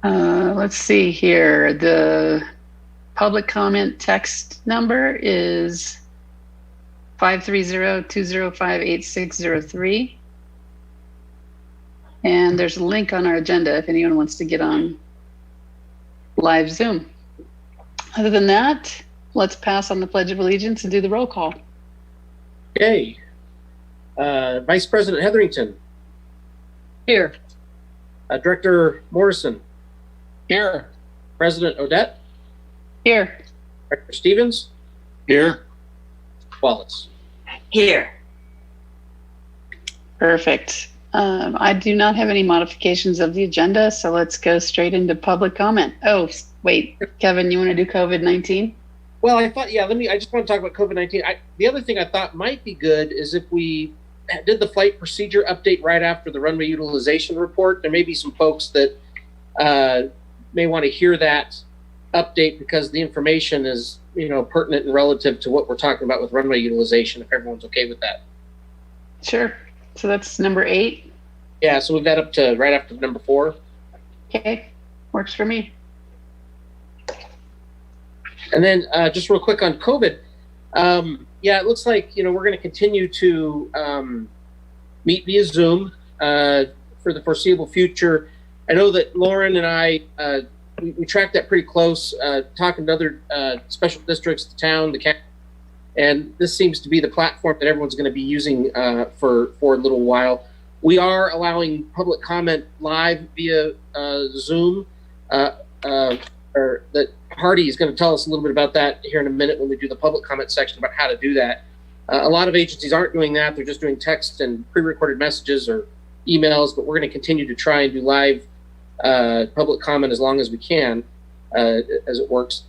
Let's see here. The public comment text number is 530-205-8603. And there's a link on our agenda if anyone wants to get on live Zoom. Other than that, let's pass on the Pledge of Allegiance and do the roll call. Okay. Vice President Hetherington. Here. Director Morrison. Here. President Odette. Here. Director Stevens. Here. Wallace. Here. Perfect. I do not have any modifications of the agenda, so let's go straight into public comment. Oh, wait, Kevin, you want to do COVID-19? Well, I thought, yeah, I just want to talk about COVID-19. The other thing I thought might be good is if we did the flight procedure update right after the runway utilization report. There may be some folks that may want to hear that update because the information is, pertinent and relative to what we're talking about with runway utilization, if everyone's okay with that. Sure. So that's number 8. Yeah, so we've got up to right after number 4. Okay, works for me. And then just real quick on COVID, it looks like, we're going to continue to meet via Zoom for the foreseeable future. I know that Lauren and I, we tracked that pretty close, talking to other special districts, the town, the county, and this seems to be the platform that everyone's going to be using for a little while. We are allowing public comment live via Zoom, or that Hardy is going to tell us a little bit about that here in a minute when we do the public comment section about how to do that. A lot of agencies aren't doing that. They're just doing text and pre-recorded messages or emails, but we're going to continue to try and do live public comment as long as we can, as it works.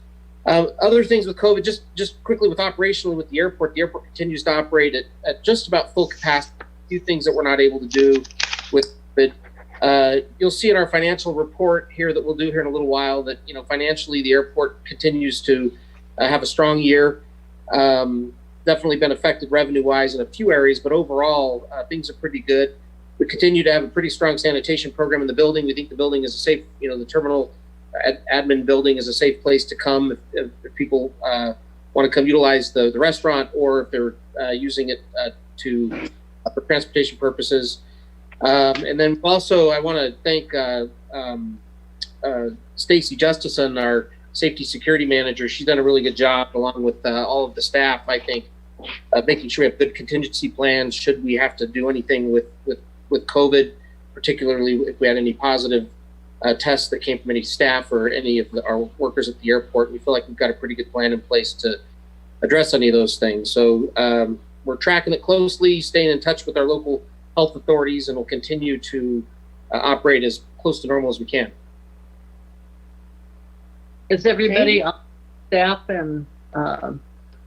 Other things with COVID, just quickly with operationally with the airport continues to operate at just about full capacity. A few things that we're not able to do with it. You'll see in our financial report here that we'll do here in a little while that, financially the airport continues to have a strong year. Definitely been affected revenue-wise in a few areas, but overall things are pretty good. We continue to have a pretty strong sanitation program in the building. We think the building is a safe, the terminal admin building is a safe place to come if people want to come utilize the restaurant or if they're using it for transportation purposes. And then also I want to thank Stacy Justison, our safety security manager. She's done a really good job along with all of the staff, I think, making sure we have good contingency plans should we have to do anything with COVID, particularly if we had any positive tests that came from any staff or any of our workers at the airport. We feel like we've got a pretty good plan in place to address any of those things. So we're tracking it closely, staying in touch with our local health authorities, and we'll continue to operate as close to normal as we can. Is everybody on staff and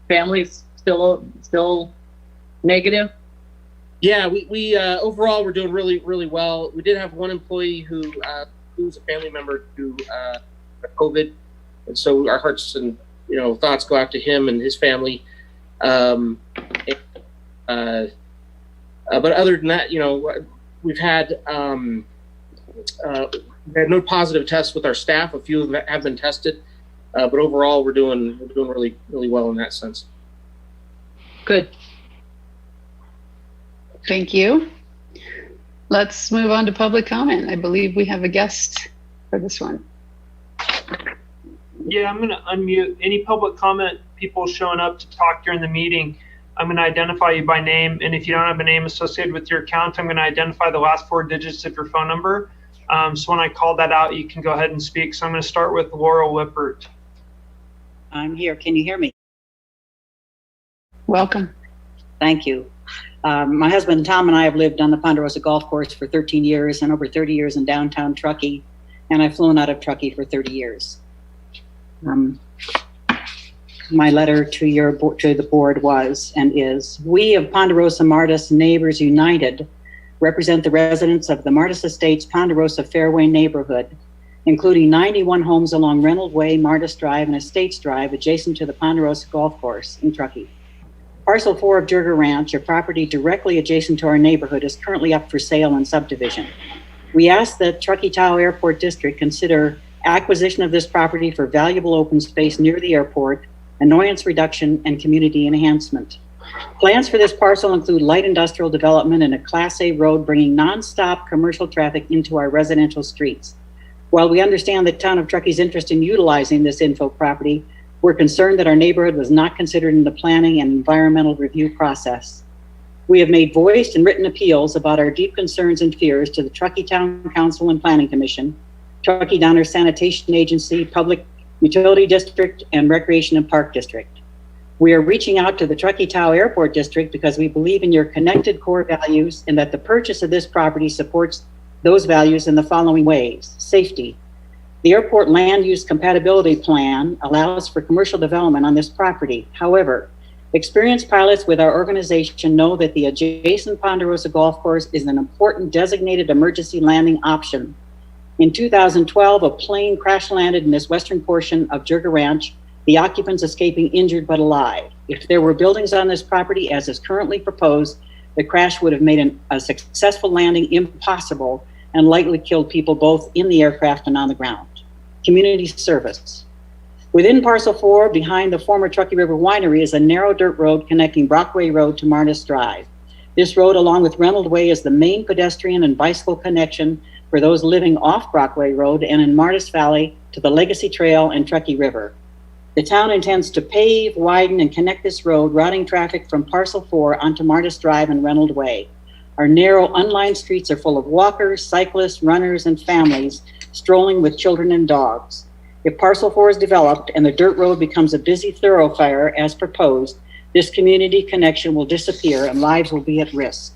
families still negative? Yeah, we overall we're doing really, really well. We did have one employee who's a family member who COVID, and so our hearts and thoughts go out to him and his family. But other than that, we've had no positive tests with our staff. A few have been tested, but overall we're doing really, really well in that sense. Good. Thank you. Let's move on to public comment. I believe we have a guest for this one. Yeah, I'm going to unmute any public comment people showing up to talk during the meeting. I'm going to identify you by name, and if you don't have a name associated with your account, I'm going to identify the last 4 digits of your phone number. So when I call that out, you can go ahead and speak. So I'm going to start with Laurel Lippert. I'm here. Can you hear me? Welcome. Thank you. My husband Tom and I have lived on the Ponderosa Golf Course for 13 years and over 30 years in downtown Truckee, and I've flown out of Truckee for 30 years. My letter to the board was and is: we of Ponderosa Martis Neighbors United represent the residents of the Martis Estates Ponderosa Fairway neighborhood, including 91 homes along Reynolds Way, Martis Drive, and Estates Drive adjacent to the Ponderosa Golf Course in Truckee. Parcel 4 of Jurger Ranch, a property directly adjacent to our neighborhood, is currently up for sale and subdivision. We ask that Truckee Tahoe Airport District consider acquisition of this property for valuable open space near the airport, annoyance reduction, and community enhancement. Plans for this parcel include light industrial development and a Class A road bringing nonstop commercial traffic into our residential streets. While we understand the town of Truckee's interest in utilizing this infill property, we're concerned that our neighborhood was not considered in the planning and environmental review process. We have made voiced and written appeals about our deep concerns and fears to the Truckee Town Council and Planning Commission, Truckee Downer Sanitation Agency, Public Utility District, and Recreation and Park District. We are reaching out to the Truckee Tahoe Airport District because we believe in your connected core values and that the purchase of this property supports those values in the following ways. Safety. The airport land use compatibility plan allows for commercial development on this property. However, experienced pilots with our organization know that the adjacent Ponderosa Golf Course is an important designated emergency landing option. In 2012, a plane crash landed in this western portion of Jurga Ranch, the occupants escaping injured but alive. If there were buildings on this property as is currently proposed, the crash would have made a successful landing impossible and likely killed people both in the aircraft and on the ground. Community service. Within Parcel 4, behind the former Truckee River Winery, is a narrow dirt road connecting Brockway Road to Martis Drive. This road, along with Reynolds Way, is the main pedestrian and bicycle connection for those living off Brockway Road and in Martis Valley to the Legacy Trail and Truckee River. The town intends to pave, widen, and connect this road, routing traffic from Parcel 4 onto Martis Drive and Reynolds Way. Our narrow, unlined streets are full of walkers, cyclists, runners, and families strolling with children and dogs. If Parcel 4 is developed and the dirt road becomes a busy thoroughfare as proposed, this community connection will disappear and lives will be at risk.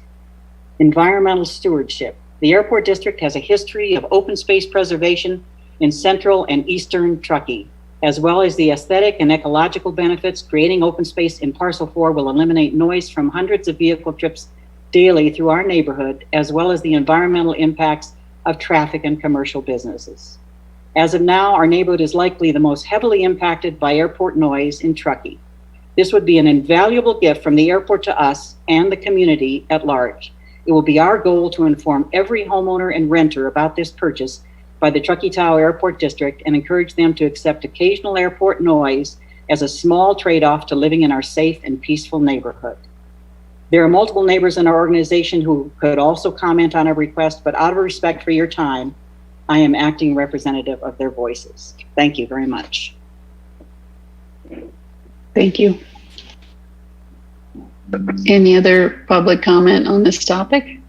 Environmental stewardship. The airport district has a history of open space preservation in central and eastern Truckee. As well as the aesthetic and ecological benefits, creating open space in Parcel 4 will eliminate noise from hundreds of vehicle trips daily through our neighborhood, as well as the environmental impacts of traffic and commercial businesses. As of now, our neighborhood is likely the most heavily impacted by airport noise in Truckee. This would be an invaluable gift from the airport to us and the community at large. It will be our goal to inform every homeowner and renter about this purchase by the Truckee Tahoe Airport District and encourage them to accept occasional airport noise as a small trade-off to living in our safe and peaceful neighborhood. There are multiple neighbors in our organization who could also comment on our request, but out of respect for your time, I am acting representative of their voices. Thank you very much. Thank you. Any other public comment on this topic?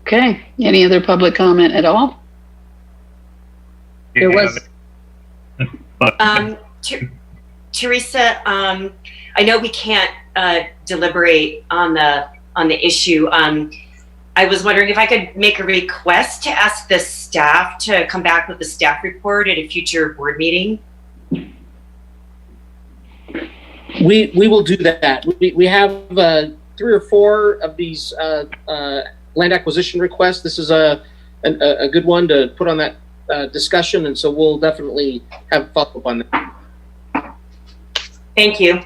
Okay, any other public comment at all? There was. Teresa, I know we can't deliberate on the issue. I was wondering if I could make a request to ask the staff to come back with a staff report at a future board meeting. We will do that. We have 3 or 4 of these land acquisition requests. This is a good one to put on that discussion, and so we'll definitely have follow up on that. Thank you.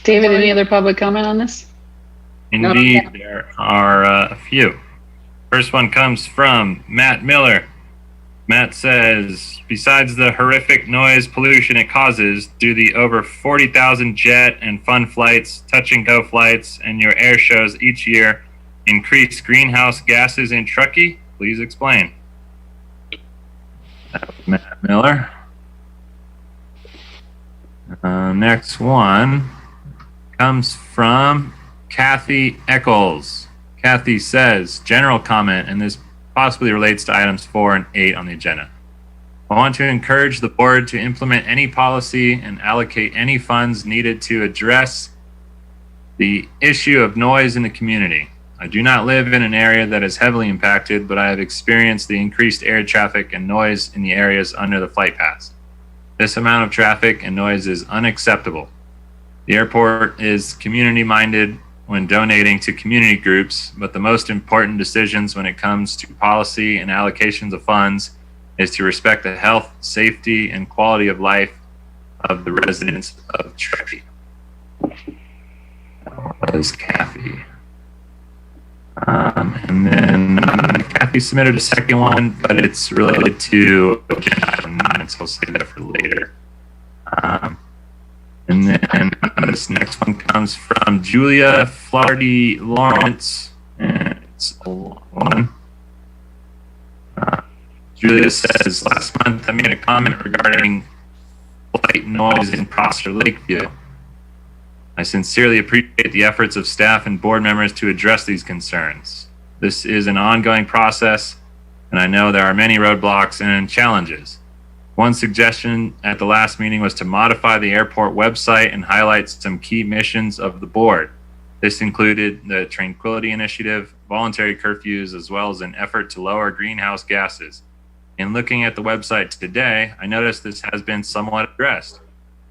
David, any other public comment on this? Indeed, there are a few. First one comes from Matt Miller. Matt says, besides the horrific noise pollution it causes, do the over 40,000 jet and fun flights, touch and go flights, and your air shows each year increase greenhouse gases in Truckee? Please explain. That was Matt Miller. Next one comes from Kathy Eccles. Kathy says, general comment, and this possibly relates to items 4 and 8 on the agenda. I want to encourage the board to implement any policy and allocate any funds needed to address the issue of noise in the community. I do not live in an area that is heavily impacted, but I have experienced the increased air traffic and noise in the areas under the flight paths. This amount of traffic and noise is unacceptable. The airport is community-minded when donating to community groups, but the most important decisions when it comes to policy and allocations of funds is to respect the health, safety, and quality of life of the residents of Truckee. That was Kathy. And then Kathy submitted a second one, but it's related to agenda item 9, so I'll save that for later. And then this next one comes from Julia Flaherty Lawrence, and it's a long one. Julia says, last month I made a comment regarding light noise in Prosser Lakeview. I sincerely appreciate the efforts of staff and board members to address these concerns. This is an ongoing process, and I know there are many roadblocks and challenges. One suggestion at the last meeting was to modify the airport website and highlight some key missions of the board. This included the Tranquility Initiative, voluntary curfews, as well as an effort to lower greenhouse gases. In looking at the website today, I noticed this has been somewhat addressed,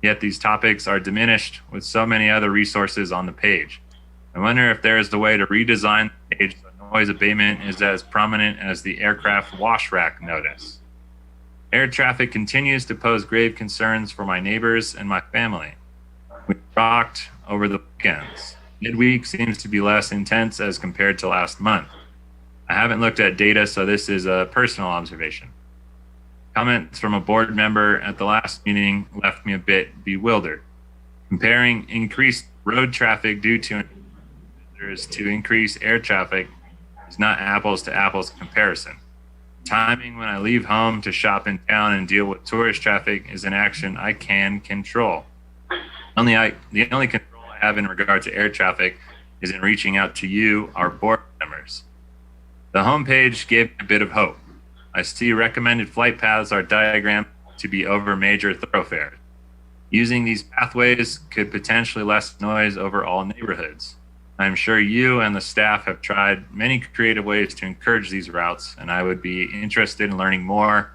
yet these topics are diminished with so many other resources on the page. I wonder if there is a way to redesign the page so noise abatement is as prominent as the aircraft wash rack notice. Air traffic continues to pose grave concerns for my neighbors and my family. We rocked over the weekends. Midweek seems to be less intense as compared to last month. I haven't looked at data, so this is a personal observation. Comments from a board member at the last meeting left me a bit bewildered. Comparing increased road traffic due to visitors to increased air traffic is not apples to apples comparison. Timing when I leave home to shop in town and deal with tourist traffic is an action I can control. The only control I have in regard to air traffic is in reaching out to you, our board members. The homepage gave me a bit of hope. I see recommended flight paths are diagrammed to be over major thoroughfares. Using these pathways could potentially lessen noise over all neighborhoods. I'm sure you and the staff have tried many creative ways to encourage these routes, and I would be interested in learning more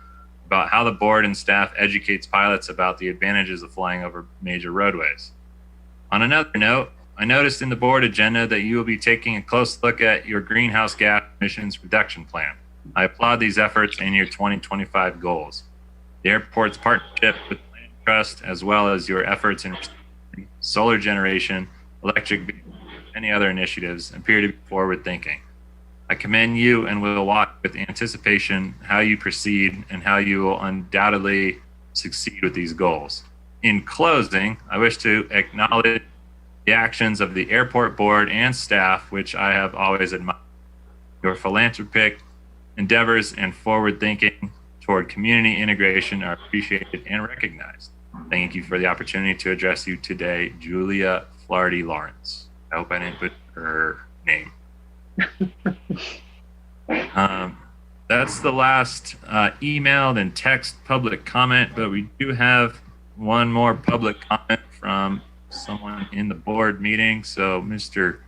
about how the board and staff educates pilots about the advantages of flying over major roadways. On another note, I noticed in the board agenda that you will be taking a close look at your greenhouse gas emissions reduction plan. I applaud these efforts and your 2025 goals. The airport's partnership with the Land Trust, as well as your efforts in solar generation, electric vehicles, and any other initiatives, appear to be forward thinking. I commend you and will watch with anticipation how you proceed and how you will undoubtedly succeed with these goals. In closing, I wish to acknowledge the actions of the airport board and staff, which I have always admired. Your philanthropic endeavors and forward thinking toward community integration are appreciated and recognized. Thank you for the opportunity to address you today, Julia Flaherty Lawrence. I hope I didn't butcher her name. That's the last emailed and text public comment, but we do have one more public comment from someone in the board meeting. So Mr.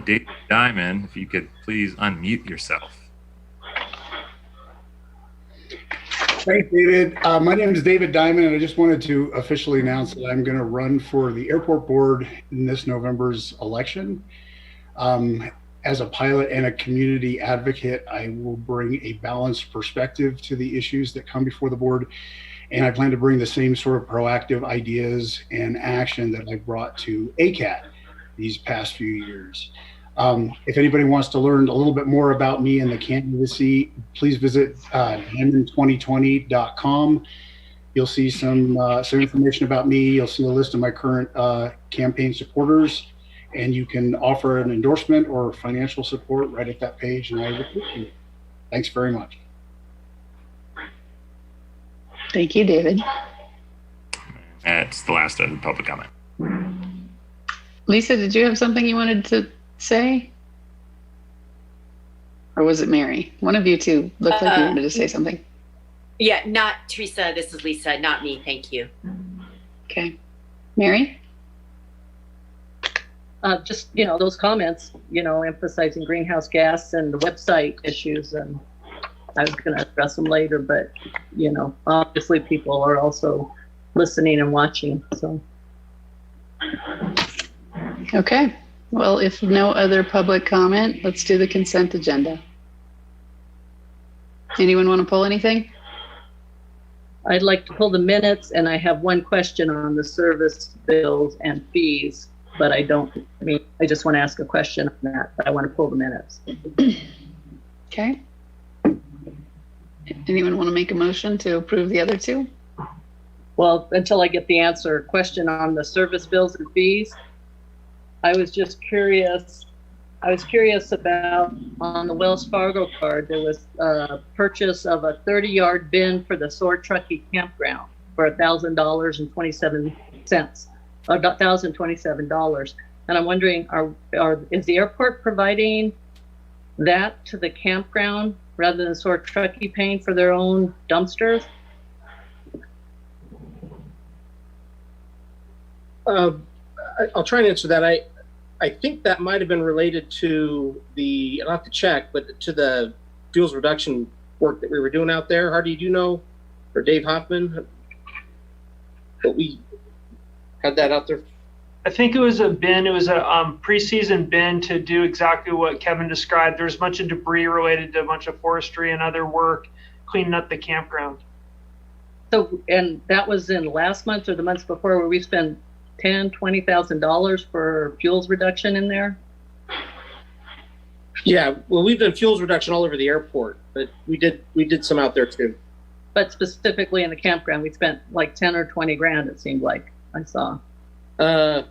David Diamond, if you could please unmute yourself. Thanks, David. My name is David Diamond, and I just wanted to officially announce that I'm going to run for the airport board in this November's election. As a pilot and a community advocate, I will bring a balanced perspective to the issues that come before the board, and I plan to bring the same sort of proactive ideas and action that I brought to ACAT these past few years. If anybody wants to learn a little bit more about me and the candidacy, please visit diamond2020.com. You'll see some information about me. You'll see a list of my current campaign supporters, and you can offer an endorsement or financial support right at that page, and I appreciate it. Thanks very much. Thank you, David. That's the last of the public comment. Lisa, did you have something you wanted to say? Or was it Mary? One of you two looked like you wanted to say something. Yeah, not Teresa. This is Lisa, not me. Thank you. Okay. Mary? Just, those comments, emphasizing greenhouse gas and the website issues. And I was going to address them later, but, obviously people are also listening and watching. So. Okay. Well, if no other public comment, let's do the consent agenda. Anyone want to pull anything? I'd like to pull the minutes, and I have one question on the service bills and fees. but I just want to ask a question on that, but I want to pull the minutes. Okay. Anyone want to make a motion to approve the other two? Well, until I get the answer, question on the service bills and fees. I was curious about, on the Wells Fargo card, there was a purchase of a 30-yard bin for the Truckee campground for $1,027, $1,027. And I'm wondering, is the airport providing that to the campground rather than Truckee paying for their own dumpsters? I'll try and answer that. I think that might have been related to I'll have to check, but to the fuels reduction work that we were doing out there. Hardy, do you know, or Dave Hoffman, that we had that out there? I think it was a bin. It was a pre-season bin to do exactly what Kevin described. There's a bunch of debris related to a bunch of forestry and other work cleaning up the campground. So, and that was in last month or the months before, where we spent $10,000-$20,000 for fuels reduction in there? Yeah, well, we've done fuels reduction all over the airport, but we did some out there too. But specifically in the campground, we spent like 10 or 20 grand, it seemed like I saw. I'll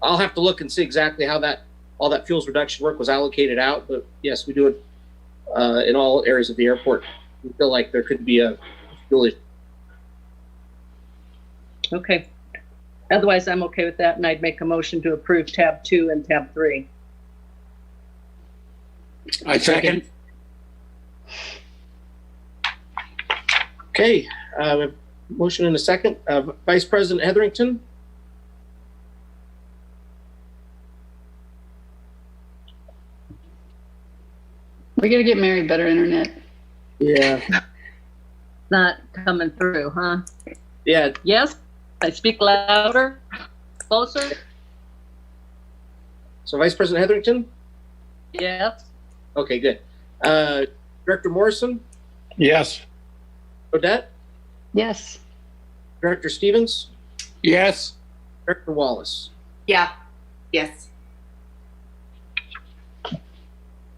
have to look and see exactly how all that fuels reduction work was allocated out, but yes, we do it in all areas of the airport. We feel like there could be a fuel issue. Okay. Otherwise, I'm okay with that, and I'd make a motion to approve tab 2 and tab 3. I second. Okay, we have motion in a second. Vice President Hetherington? We got to get Mary better internet. Yeah. Not coming through, huh? Yeah. Yes? I speak louder? Closer? So Vice President Hetherington? Yes. Okay, good. Director Morrison? Yes. Odette? Yes. Director Stevens? Yes. Director Wallace? Yeah. Yes.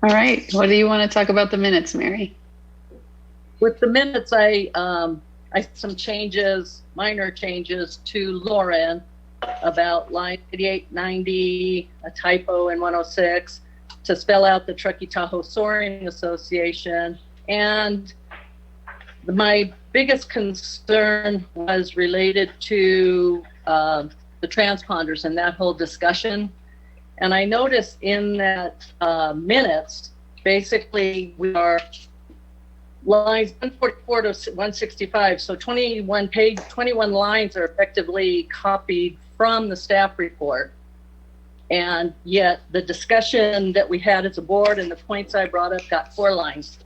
All right. What do you want to talk about the minutes, Mary? With the minutes, I some changes, minor changes to Lauren about line 8890, a typo in 106, to spell out the Truckee Tahoe Soaring Association. And my biggest concern was related to the transponders and that whole discussion. And I noticed in that minutes, basically we are lines 144 to 165. So 21 lines are effectively copied from the staff report. And yet the discussion that we had as a board and the points I brought up got 4 lines.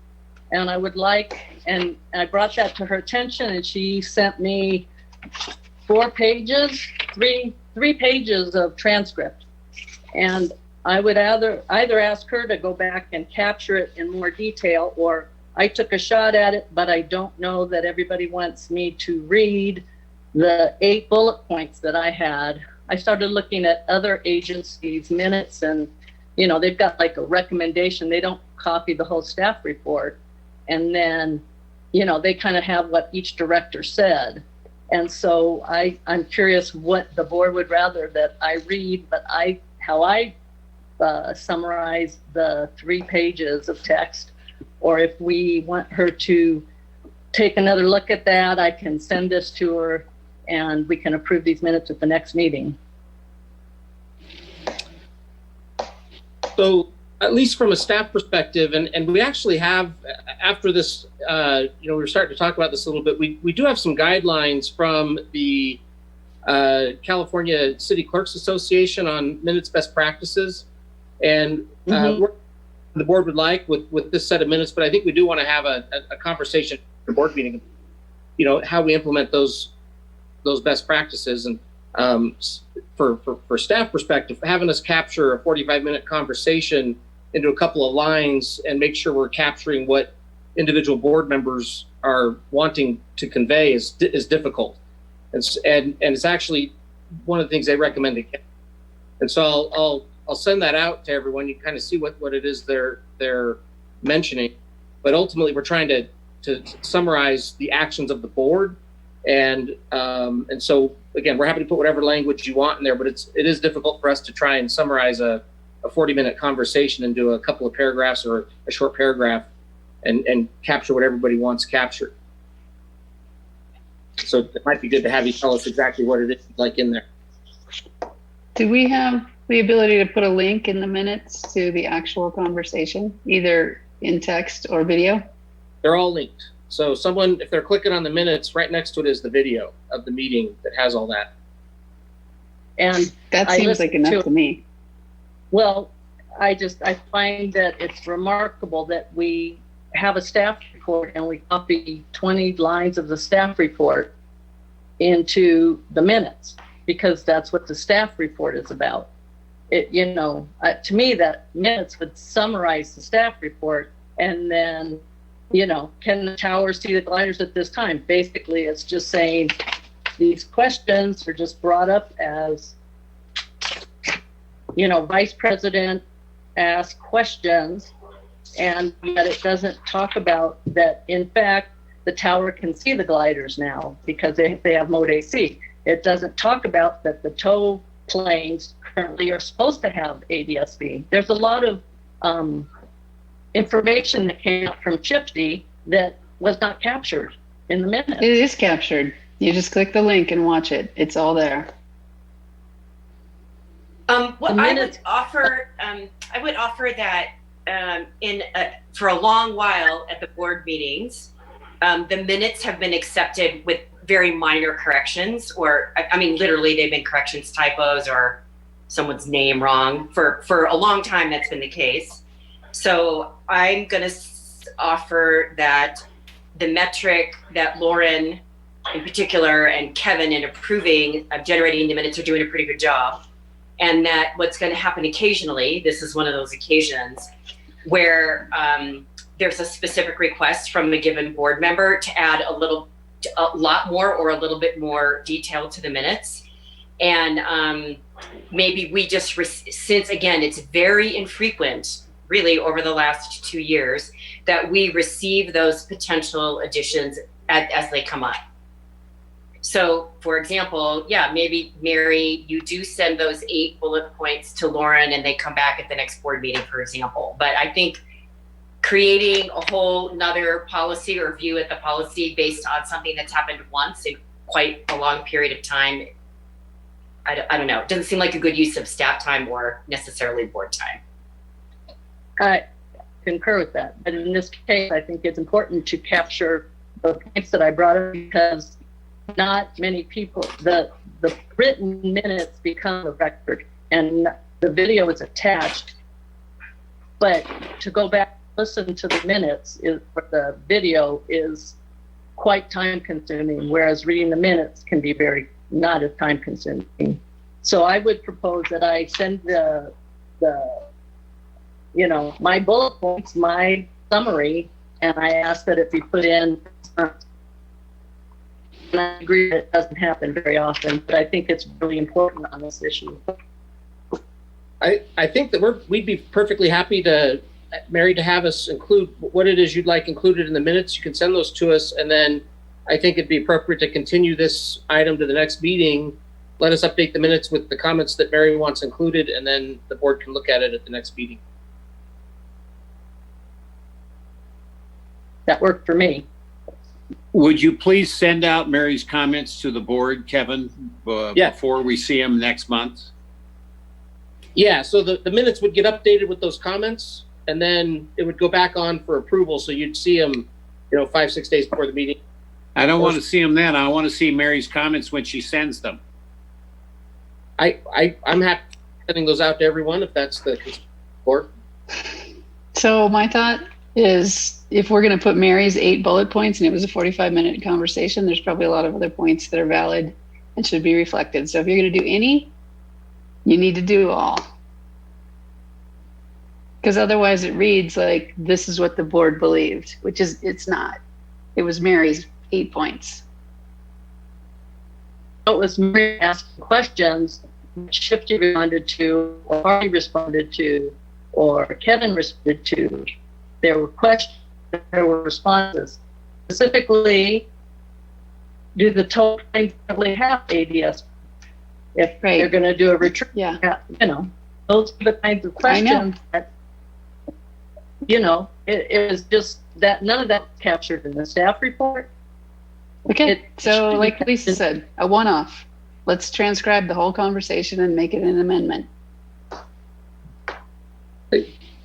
And I would like, and I brought that to her attention, and she sent me 4 pages, three pages of transcript. And I would either ask her to go back and capture it in more detail, or I took a shot at it, but I don't know that everybody wants me to read the 8 bullet points that I had. I started looking at other agencies' minutes, and, you know, they've got like a recommendation. They don't copy the whole staff report. And then, you know, they kind of have what each director said. And so I'm curious what the board would rather that I read, but how I summarize the 3 pages of text, or if we want her to take another look at that, I can send this to her and we can approve these minutes at the next meeting. So at least from a staff perspective, and we actually have, after this, we were starting to talk about this a little bit, we do have some guidelines from the California City Clerks Association on minutes best practices. And the board would like with this set of minutes, but I think we do want to have a conversation at the board meeting, you know, how we implement those best practices. And for staff perspective, having us capture a 45-minute conversation into a couple of lines and make sure we're capturing what individual board members are wanting to convey is difficult. And it's actually one of the things they recommended. And so I'll send that out to everyone. You kind of see what it is they're mentioning. But ultimately, we're trying to summarize the actions of the board. And so, again, we're happy to put whatever language you want in there, but it is difficult for us to try and summarize a 40-minute conversation into a couple of paragraphs or a short paragraph and capture what everybody wants captured. So it might be good to have you tell us exactly what it is like in there. Do we have the ability to put a link in the minutes to the actual conversation, either in text or video? They're all linked. So someone, if they're clicking on the minutes, right next to it is the video of the meeting that has all that. And That I seems listened like enough to me. Well, I find that it's remarkable that we have a staff report and we copy 20 lines of the staff report into the minutes, because that's what the staff report is about. It, to me, that minutes would summarize the staff report, and then, can the tower see the gliders at this time? Basically, it's just saying these questions are just brought up as, vice president asked questions, and yet it doesn't talk about that. In fact, the tower can see the gliders now because they have mode AC. It doesn't talk about that the tow planes currently are supposed to have ADS-B. There's a lot of information that came out from Chipsy that was not captured in the minutes. It is captured. You just click the link and watch it. It's all there. What I would offer, that for a long while at the board meetings, the minutes have been accepted with very minor corrections, or literally they've been corrections, typos, or someone's name wrong. For a long time, that's been the case. So I'm going to offer that the metric that Lauren in particular and Kevin in approving of generating the minutes are doing a pretty good job. And that what's going to happen occasionally, this is one of those occasions where there's a specific request from a given board member to add a lot more or a little bit more detail to the minutes. And maybe we just, since again, it's very infrequent, really over the last 2 years, that we receive those potential additions as they come up. So, for example, maybe Mary, you do send those 8 bullet points to Lauren and they come back at the next board meeting, for example. But I think creating a whole nother policy or view at the policy based on something that's happened once in quite a long period of time, I don't know. It doesn't seem like a good use of staff time or necessarily board time. I concur with that. But in this case, I think it's important to capture the points that I brought up, because not many people, the written minutes become a record and the video is attached. But to go back and listen to the minutes for the video is quite time consuming, whereas reading the minutes can be not as time consuming. So I would propose that I send my bullet points, my summary, and I ask that it be put in. And I agree that it doesn't happen very often, but I think it's really important on this issue. I think that we'd be perfectly happy to, Mary, to have us include what it is you'd like included in the minutes. You can send those to us, and then I think it'd be appropriate to continue this item to the next meeting. Let us update the minutes with the comments that Mary wants included, and then the board can look at it at the next meeting. That worked for me. Would you please send out Mary's comments to the board, Kevin, before we see them next month? Yeah, so the minutes would get updated with those comments, and then it would go back on for approval. So you'd see them, 5-6 days before the meeting. I don't want to see them then. I want to see Mary's comments when she sends them. I'm happy sending those out to everyone if that's the board. So my thought is, if we're going to put Mary's 8 bullet points and it was a 45-minute conversation, there's probably a lot of other points that are valid and should be reflected. So if you're going to do any, you need to do all. Because otherwise it reads like this is what the board believed, which is, it's not. It was Mary's 8 points. It was Mary asking questions Shifty responded to, or Hardy responded to, or Kevin responded to. There were questions, there were responses. Specifically, do the tow planes really have ADS? If they're going to do a retreat, Yeah. you know, those are the kinds of questions that, you know, it was just that none of that was captured in the staff report. Okay, so like Lisa said, a one-off. Let's transcribe the whole conversation and make it an amendment.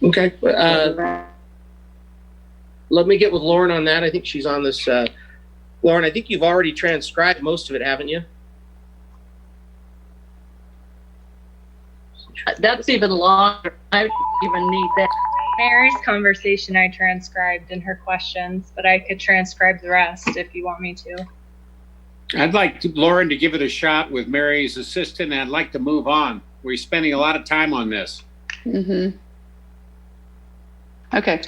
Okay. Let me get with Lauren on that. I think she's on this. Lauren, I think you've already transcribed most of it, haven't you? That's even longer. I don't even need that. Mary's conversation I transcribed in her questions, but I could transcribe the rest if you want me to. I'd like Lauren to give it a shot with Mary's assistant, and I'd like to move on. We're spending a lot of time on this. Mm-hmm. Okay.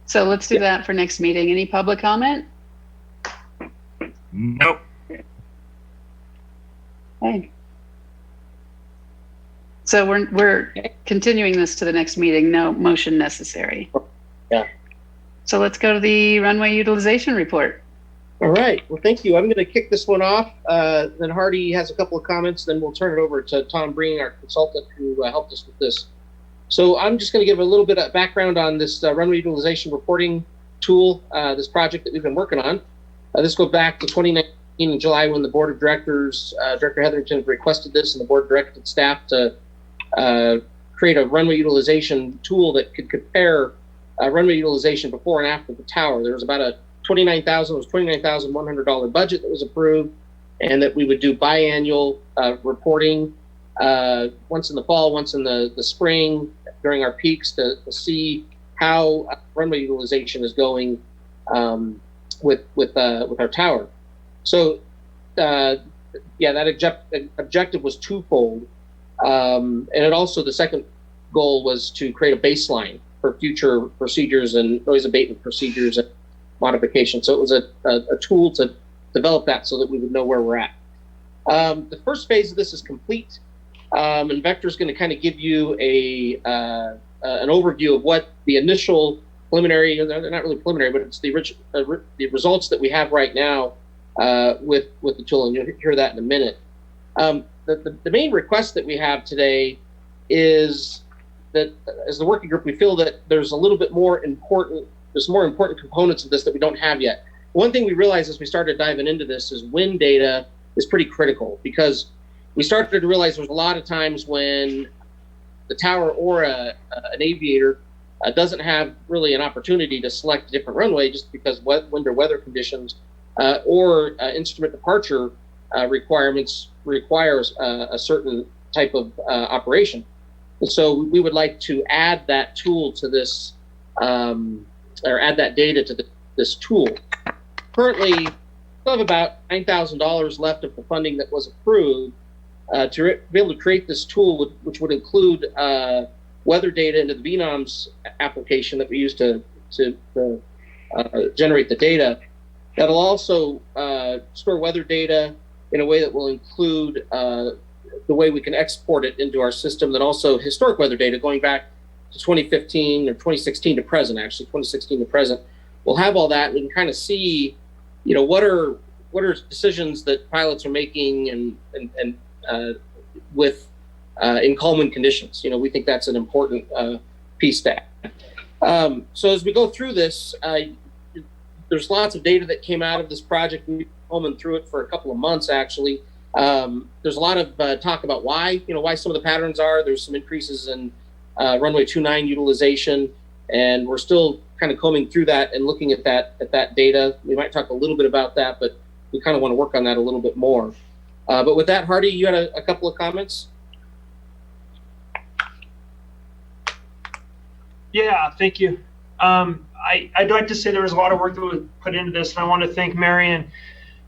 So let's do that for next meeting. Any public comment? Nope. Okay. So we're continuing this to the next meeting. No motion necessary. Yeah. So let's go to the runway utilization report. All right. Well, thank you. I'm going to kick this one off. Then Hardy has a couple of comments. Then we'll turn it over to Tom Breen, our consultant, who helped us with this. So I'm just going to give a little bit of background on this runway utilization reporting tool, this project that we've been working on. This goes back to 2019 in July when the board of directors, Director Hetherington requested this, and the board directed staff to create a runway utilization tool that could compare runway utilization before and after the tower. There was about a $29,100 budget that was approved, and that we would do biannual reporting once in the fall, once in the spring during our peaks to see how runway utilization is going with our tower. So that objective was twofold. And it also, the second goal was to create a baseline for future procedures and noise abatement procedures and modifications. So it was a tool to develop that so that we would know where we're at. The first phase of this is complete. And Vector's going to kind of give you an overview of what the initial preliminary, they're not really preliminary, but it's the results that we have right now with the tool, and you'll hear that in a minute. The main request that we have today is that as the working group, we feel that there's a little bit more important, there's more important components of this that we don't have yet. One thing we realized as we started diving into this is wind data is pretty critical, because we started to realize there's a lot of times when the tower or an aviator doesn't have really an opportunity to select a different runway just because wind or weather conditions or instrument departure requirements requires a certain type of operation. And so we would like to add that tool to this, or add that data to this tool. Currently, we still have about $9,000 left of the funding that was approved to be able to create this tool, which would include weather data into the VNOMS application that we use to generate the data. That'll also store weather data in a way that will include the way we can export it into our system, then also historic weather data going back to 2015 or 2016 to present, actually 2016 to present. We'll have all that, and we can kind of see, what are decisions that pilots are making and with in calm wind conditions. We think that's an important piece to add. So as we go through this, there's lots of data that came out of this project. We've been combing through it for a couple of months, actually. There's a lot of talk about why some of the patterns are. There's some increases in runway 29 utilization, and we're still kind of combing through that and looking at that data. We might talk a little bit about that, but we kind of want to work on that a little bit more. But with that, Hardy, you had a couple of comments? Yeah, thank you. I'd like to say there was a lot of work that was put into this, and I want to thank Mary and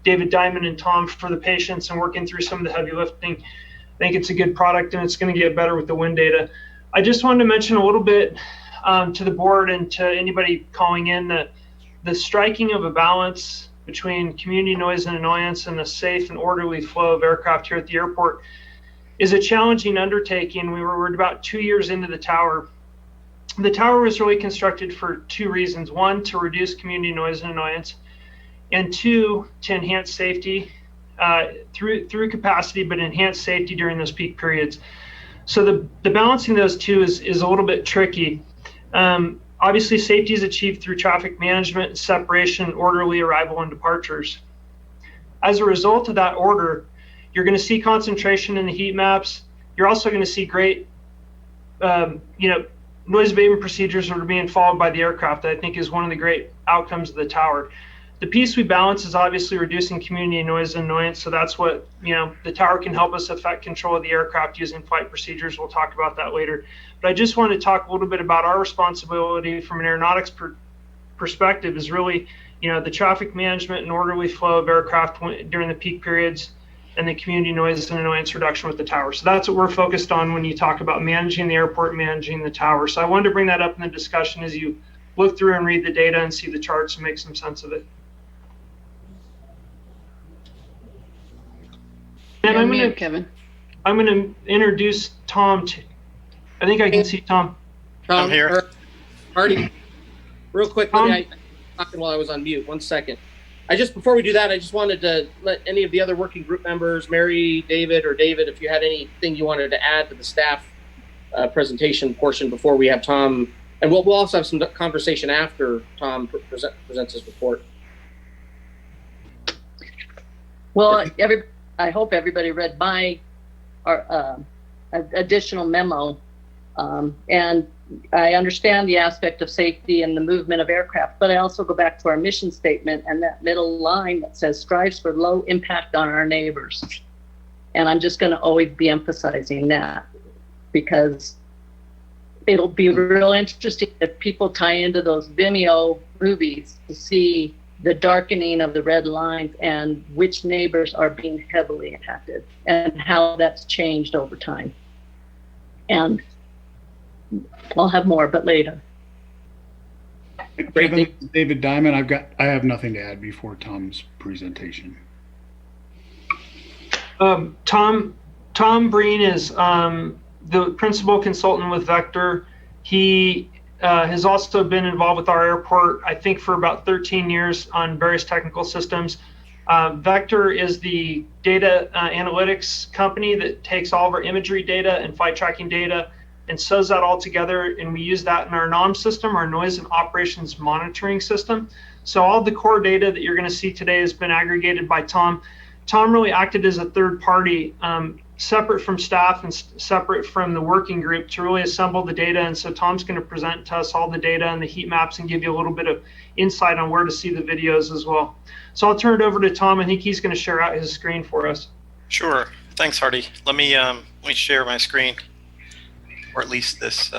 David Diamond and Tom for the patience and working through some of the heavy lifting. I think it's a good product, and it's going to get better with the wind data. I just wanted to mention a little bit to the board and to anybody calling in that the striking of a balance between community noise and annoyance and a safe and orderly flow of aircraft here at the airport is a challenging undertaking. We're about 2 years into the tower. The tower was really constructed for two reasons. One, to reduce community noise and annoyance, and two, to enhance safety through capacity, but enhance safety during those peak periods. So the balancing those two is a little bit tricky. Obviously, safety is achieved through traffic management, separation, orderly arrival, and departures. As a result of that order, you're going to see concentration in the heat maps. You're also going to see great, noise abatement procedures that are being followed by the aircraft. That I think is one of the great outcomes of the tower. The piece we balance is obviously reducing community noise and annoyance. So that's what, the tower can help us affect control of the aircraft using flight procedures. We'll talk about that later. But I just want to talk a little bit about our responsibility from an aeronautics perspective is really, the traffic management and orderly flow of aircraft during the peak periods and the community noise and annoyance reduction with the tower. So that's what we're focused on when you talk about managing the airport, managing the tower. So I wanted to bring that up in the discussion as you look through and read the data and see the charts and make some sense of it. And I'm going to introduce Tom. I think I can see Tom. Tom, I'm here. Hardy, real quick, I'm talking while I was on mute. 1 second. Before we do that, I just wanted to let any of the other working group members, Mary, David, if you had anything you wanted to add to the staff presentation portion before we have Tom, and we'll also have some conversation after Tom presents his report. Well, I hope everybody read my additional memo, and I understand the aspect of safety and the movement of aircraft, but I also go back to our mission statement and that middle line that says strives for low impact on our neighbors. And I'm just going to always be emphasizing that, because it'll be real interesting if people tie into those Vimeo movies to see the darkening of the red lines and which neighbors are being heavily impacted and how that's changed over time. And I'll have more, but later. Kevin, David Diamond, I have nothing to add before Tom's presentation. Tom Breen is the principal consultant with Vector. He has also been involved with our airport, I think, for about 13 years on various technical systems. Vector is the data analytics company that takes all of our imagery data and flight tracking data and sews that all together, and we use that in our NOM system, our noise and operations monitoring system. So all the core data that you're going to see today has been aggregated by Tom. Tom really acted as a third party, separate from staff and separate from the working group, to really assemble the data. And so Tom's going to present to us all the data and the heat maps and give you a little bit of insight on where to see the videos as well. So I'll turn it over to Tom. I think he's going to share out his screen for us. Sure. Thanks, Hardy. Let me share my screen, or at least this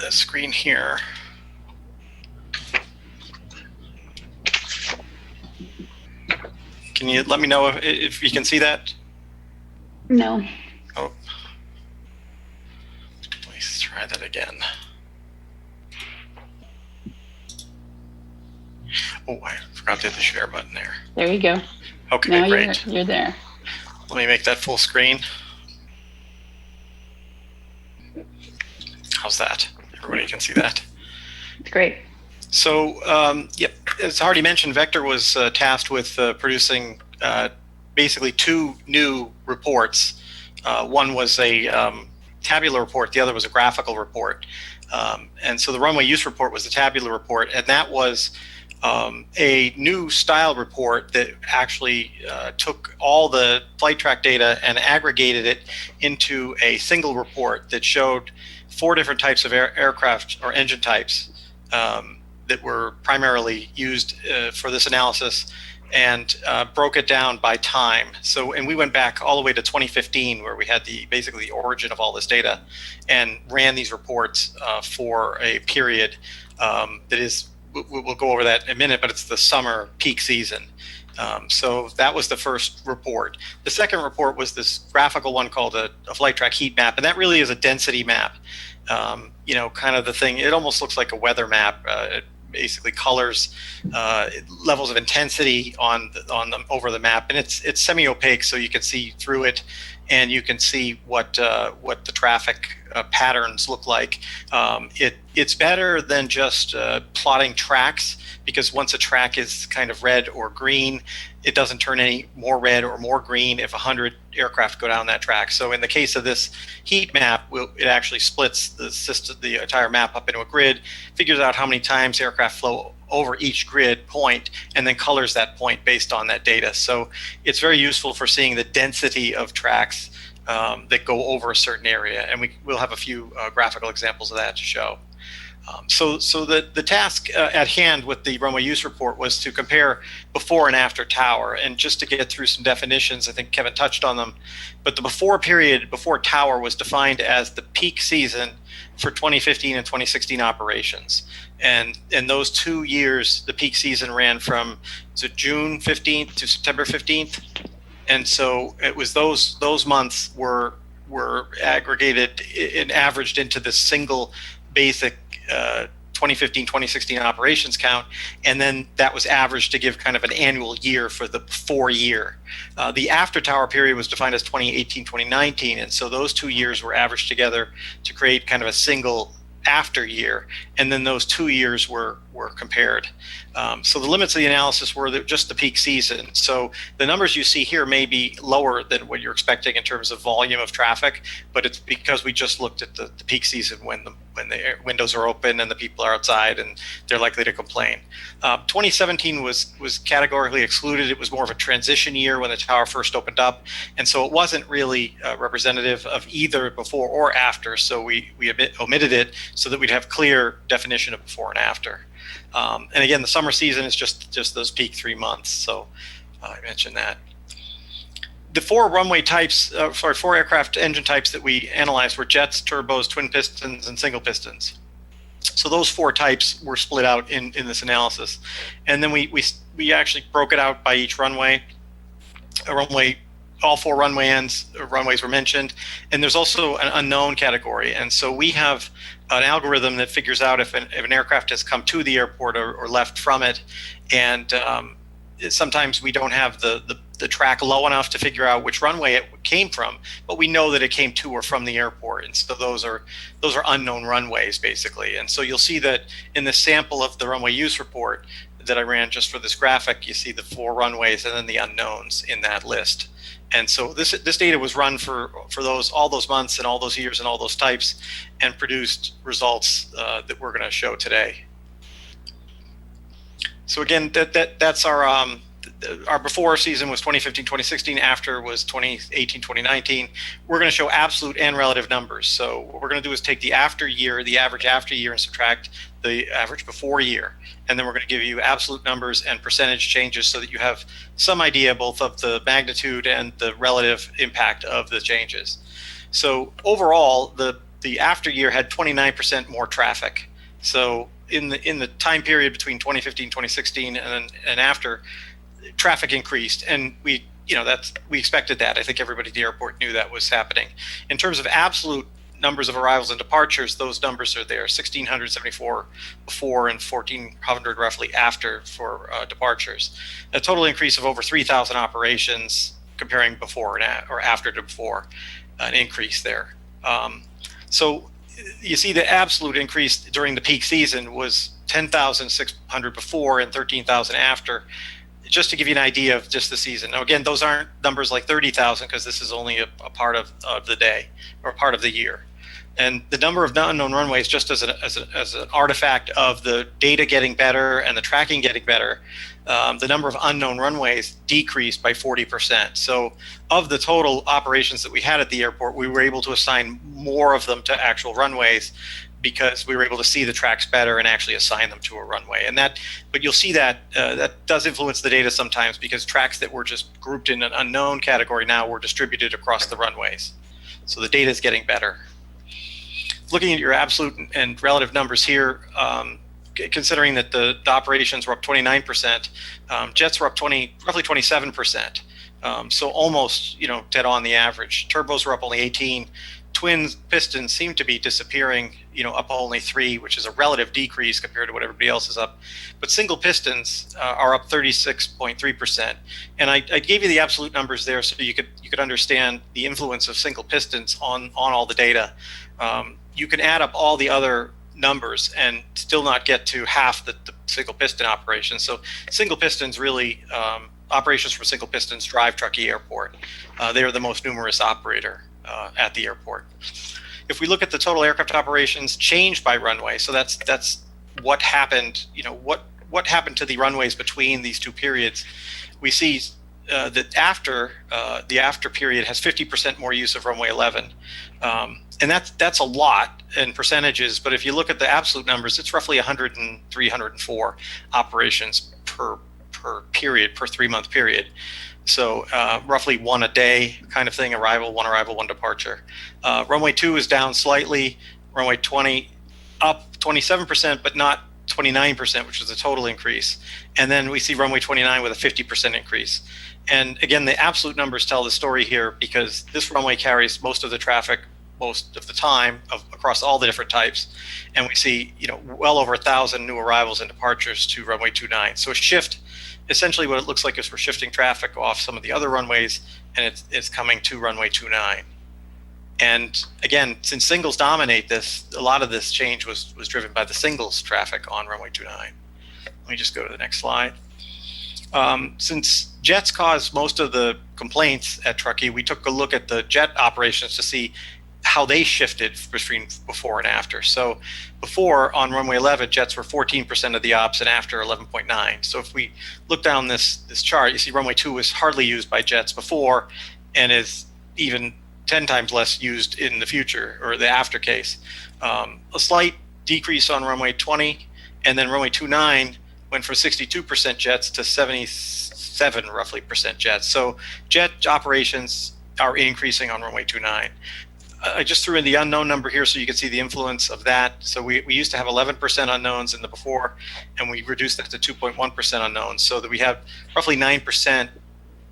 screen here. Can you let me know if you can see that? No. Oh. Let's try that again. Oh, I forgot to hit the share button there. There you go. Okay, now great. You're there. Let me make that full screen. How's that? Everybody can see that? It's great. So, yep, as Hardy mentioned, Vector was tasked with producing basically two new reports. One was a tabular report, the other was a graphical report. And so the runway use report was the tabular report, and that was a new style report that actually took all the flight track data and aggregated it into a single report that showed 4 different types of aircraft or engine types that were primarily used for this analysis, and broke it down by time. So, and we went back all the way to 2015, where we had basically the origin of all this data, and ran these reports for a period that is, we'll go over that in a minute, but it's the summer peak season. So that was the first report. The second report was this graphical one called a flight track heat map, and that really is a density map. You know, kind of the thing, it almost looks like a weather map. basically colors levels of intensity on them over the map, and it's semi-opaque, so you can see through it, and you can see what the traffic patterns look like. It's better than just plotting tracks, because once a track is kind of red or green, it doesn't turn any more red or more green if 100 aircraft go down that track. So in the case of this heat map, it actually splits the entire map up into a grid, figures out how many times aircraft flow over each grid point, and then colors that point based on that data. So it's very useful for seeing the density of tracks that go over a certain area, and we'll have a few graphical examples of that to show. So the task at hand with the runway use report was to compare before and after tower, and just to get through some definitions. I think Kevin touched on them, but the before period, before tower, was defined as the peak season for 2015 and 2016 operations. And in those 2 years, the peak season ran from June 15th to September 15th. And so it was those months were aggregated and averaged into this single basic 2015-2016 operations count, and then that was averaged to give kind of an annual year for the before year. The after tower period was defined as 2018-2019, and so those 2 years were averaged together to create kind of a single after year, and then those 2 years were compared. So the limits of the analysis were just the peak season. So the numbers you see here may be lower than what you're expecting in terms of volume of traffic, but it's because we just looked at the peak season when the windows are open and the people are outside and they're likely to complain. 2017 was categorically excluded. It was more of a transition year when the tower first opened up, and so it wasn't really representative of either before or after. So we omitted it so that we'd have clear definition of before and after. And again, the summer season is just those peak 3 months. So I mentioned that. The four aircraft engine types that we analyzed were jets, turbos, twin pistons, and single pistons. So those four types were split out in this analysis. And then we actually broke it out by each runway. All four runways were mentioned, and there's also an unknown category. And so we have an algorithm that figures out if an aircraft has come to the airport or left from it, and sometimes we don't have the track low enough to figure out which runway it came from, but we know that it came to or from the airport, and so those are unknown runways basically. And so you'll see that in the sample of the runway use report that I ran just for this graphic, you see the four runways and then the unknowns in that list. And so this data was run for all those months and all those years and all those types, and produced results that we're going to show today. So again, that's our before season was 2015-2016, after was 2018-2019. We're going to show absolute and relative numbers. So what we're going to do is take the after year, the average after year, and subtract the average before year. And then we're going to give you absolute numbers and percentage changes so that you have some idea both of the magnitude and the relative impact of the changes. So overall, the after year had 29% more traffic. So in the time period between 2015-2016 and after, traffic increased, and we expected that. I think everybody at the airport knew that was happening. In terms of absolute numbers of arrivals and departures, those numbers are there: 1,674 before and 1,400 roughly after for departures. A total increase of over 3,000 operations comparing before or after to before, an increase there. So you see the absolute increase during the peak season was 10,600 before and 13,000 after, just to give you an idea of just the season. Now, again, those aren't numbers like 30,000 because this is only a part of the day or part of the year. And the number of unknown runways, just as an artifact of the data getting better and the tracking getting better, the number of unknown runways decreased by 40%. So of the total operations that we had at the airport, we were able to assign more of them to actual runways because we were able to see the tracks better and actually assign them to a runway. But you'll see that that does influence the data sometimes, because tracks that were just grouped in an unknown category now were distributed across the runways. So the data is getting better. Looking at your absolute and relative numbers here, considering that the operations were up 29%, jets were up roughly 27%. So almost, dead on the average. Turbos were up only 18, twin pistons seem to be disappearing, up only 3, which is a relative decrease compared to what everybody else is up. But single pistons are up 36.3%. And I gave you the absolute numbers there so you could understand the influence of single pistons on all the data. You can add up all the other numbers and still not get to half the single piston operations. So single pistons really, operations for single pistons drive Truckee Airport. They are the most numerous operator at the airport. If we look at the total aircraft operations changed by runway, so that's what happened, what happened to the runways between these two periods, we see that the after period has 50% more use of runway 11. And that's a lot in percentages, but if you look at the absolute numbers, it's roughly 103, 104 operations per period, per 3-month period. So roughly 1 a day kind of thing, arrival, one departure. Runway 2 is down slightly, runway 20 up 27%, but not 29%, which is the total increase. And then we see runway 29 with a 50% increase. And again, the absolute numbers tell the story here because this runway carries most of the traffic most of the time across all the different types. And we see, well over 1,000 new arrivals and departures to runway 29. So a shift, essentially what it looks like is we're shifting traffic off some of the other runways and it's coming to runway 29. And again, since singles dominate this, a lot of this change was driven by the singles traffic on runway 29. Let me just go to the next slide. Since jets cause most of the complaints at Truckee, we took a look at the jet operations to see how they shifted between before and after. So before, on runway 11, jets were 14% of the ops and after 11.9. So if we look down this chart, you see runway 2 was hardly used by jets before and is even 10 times less used in the future, or the after case. A slight decrease on runway 20, and then runway 29 went from 62% jets to 77 roughly percent jets. So jet operations are increasing on runway 29. I just threw in the unknown number here so you can see the influence of that. So we used to have 11% unknowns in the before, and we reduced that to 2.1% unknowns, so that we have roughly 9%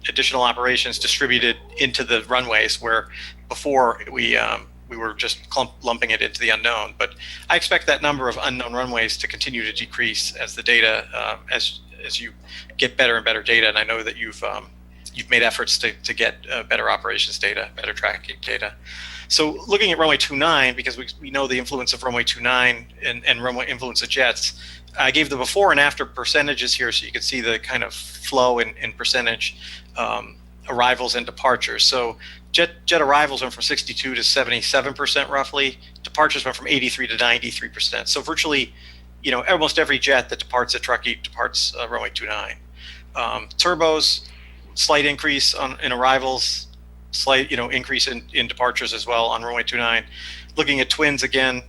additional operations distributed into the runways, where before we were just lumping it into the unknown. But I expect that number of unknown runways to continue to decrease as the data, as you get better and better data. And I know that you've made efforts to get better operations data, better tracking data. So looking at runway 29, because we know the influence of runway 29 and runway influence of jets, I gave the before and after percentages here so you can see the kind of flow in percentage arrivals and departures. So jet arrivals went from 62 to 77% roughly. Departures went from 83 to 93%. So virtually, almost every jet that departs at Truckee departs runway 29. Turbos, slight increase in arrivals, slight increase in departures as well on runway 29. Looking at twins again,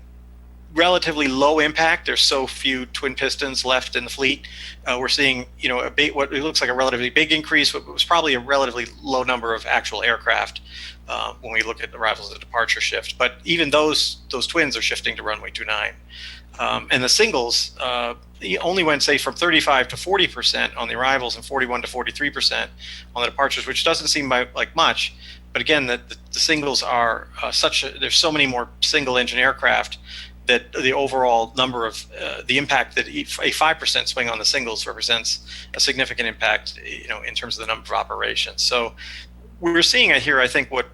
relatively low impact. There's so few twin pistons left in the fleet. We're seeing what it looks like a relatively big increase, but it was probably a relatively low number of actual aircraft when we look at arrivals and departure shift. But even those twins are shifting to runway 29. And the singles only went, say, from 35 to 40% on the arrivals and 41 to 43% on the departures, which doesn't seem like much. But again, the singles are there's so many more single engine aircraft that the overall number of the impact that a 5% swing on the singles represents a significant impact, in terms of the number of operations. So we're seeing it here, I think, what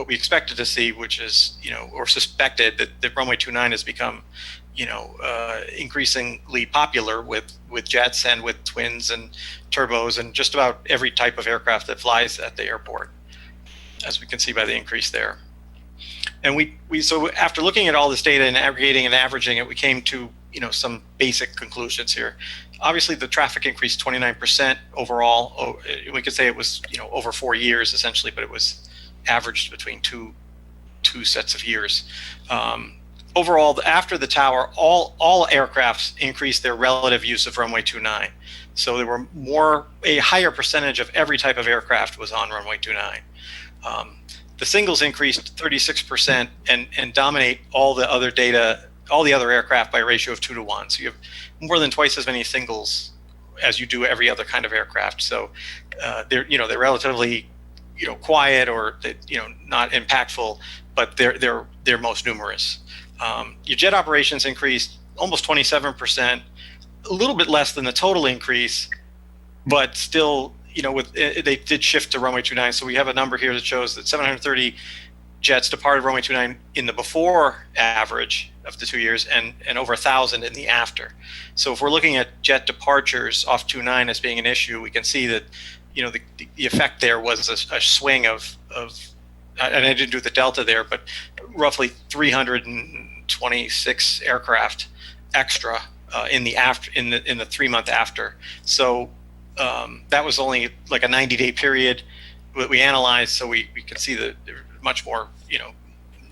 we expected to see, which is, or suspected that runway 29 has become, increasingly popular with jets and with twins and turbos and just about every type of aircraft that flies at the airport, as we can see by the increase there. And so after looking at all this data and aggregating and averaging it, we came to some basic conclusions here. Obviously, the traffic increased 29% overall. We could say it was over 4 years essentially, but it was averaged between two sets of years. Overall, after the tower, all aircrafts increased their relative use of runway 29. So there were a higher percentage of every type of aircraft was on runway 29. The singles increased 36% and dominate all the other aircraft by a ratio of 2 to 1. So you have more than twice as many singles as you do every other kind of aircraft. So they're relatively quiet or not impactful, but they're most numerous. Your jet operations increased almost 27%, a little bit less than the total increase, but still, they did shift to runway 29. So we have a number here that shows that 730 jets departed runway 29 in the before average of the 2 years, and over 1,000 in the after. So if we're looking at jet departures off 29 as being an issue, we can see that the effect there was a swing of and I didn't do the delta there, but roughly 326 aircraft extra in the 3-month after. So that was only like a 90-day period that we analyzed, so we could see that there were much more,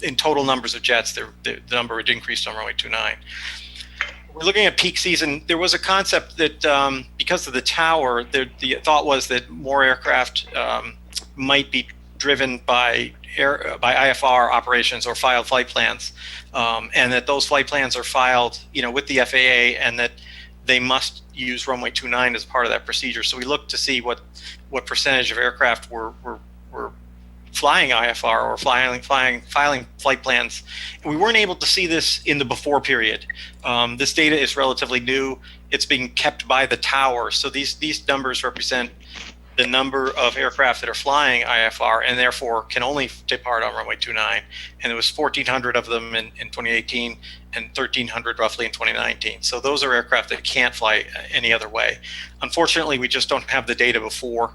in total numbers of jets, the number had increased on runway 29. We're looking at peak season. There was a concept that because of the tower, the thought was that more aircraft might be driven by IFR operations or filed flight plans, and that those flight plans are filed, with the FAA, and that they must use runway 29 as part of that procedure. So we looked to see what percentage of aircraft were flying IFR or filing flight plans. And we weren't able to see this in the before period. This data is relatively new. It's being kept by the tower. So these numbers represent the number of aircraft that are flying IFR and therefore can only depart on runway 29. And there was 1,400 of them in 2018 and 1,300 roughly in 2019. So those are aircraft that can't fly any other way. Unfortunately, we just don't have the data before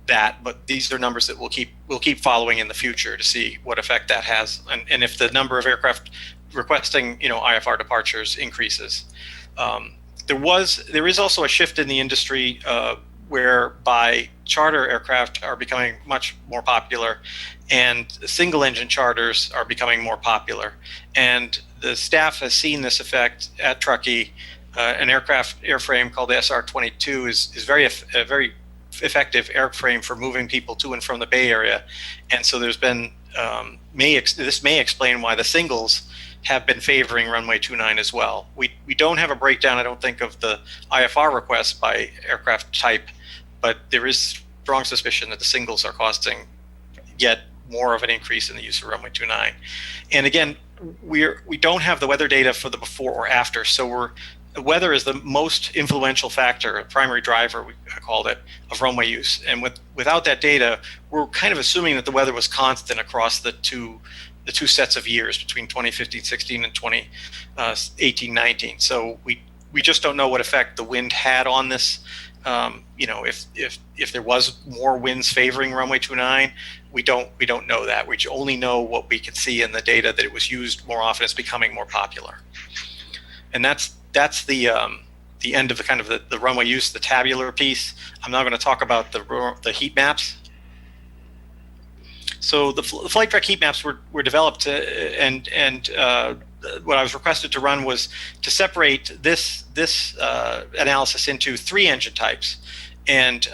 that, but these are numbers that we'll keep following in the future to see what effect that has, and if the number of aircraft requesting IFR departures increases. There is also a shift in the industry whereby charter aircraft are becoming much more popular, and single engine charters are becoming more popular. And the staff has seen this effect at Truckee. An airframe called the SR-22 is very effective airframe for moving people to and from the Bay Area. And so there's been this may explain why the singles have been favoring runway 29 as well. We don't have a breakdown, I don't think, of the IFR requests by aircraft type, but there is strong suspicion that the singles are causing yet more of an increase in the use of runway 29. And again, we don't have the weather data for the before or after, so weather is the most influential factor, primary driver, we called it, of runway use. And without that data, we're kind of assuming that the weather was constant across the two sets of years between 2015-16 and 2018-19. So we just don't know what effect the wind had on this. If there was more winds favoring runway 29, we don't know that. We only know what we can see in the data, that it was used more often. It's becoming more popular, and that's the end of the runway use, the tabular piece. I'm now going to talk about the heat maps. So the flight track heat maps were developed, and what I was requested to run was to separate this analysis into 3 engine types, and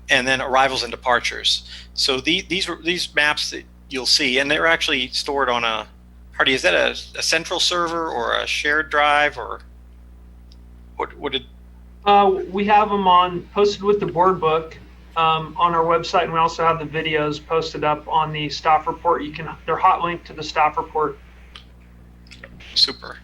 then arrivals and departures. So these maps that you'll see, and they're actually stored on a, Hardy, is that a central server or a shared drive, or what did? We have them posted with the board book on our website, and we also have the videos posted up on the staff report. They're hot linked to the staff report. Super.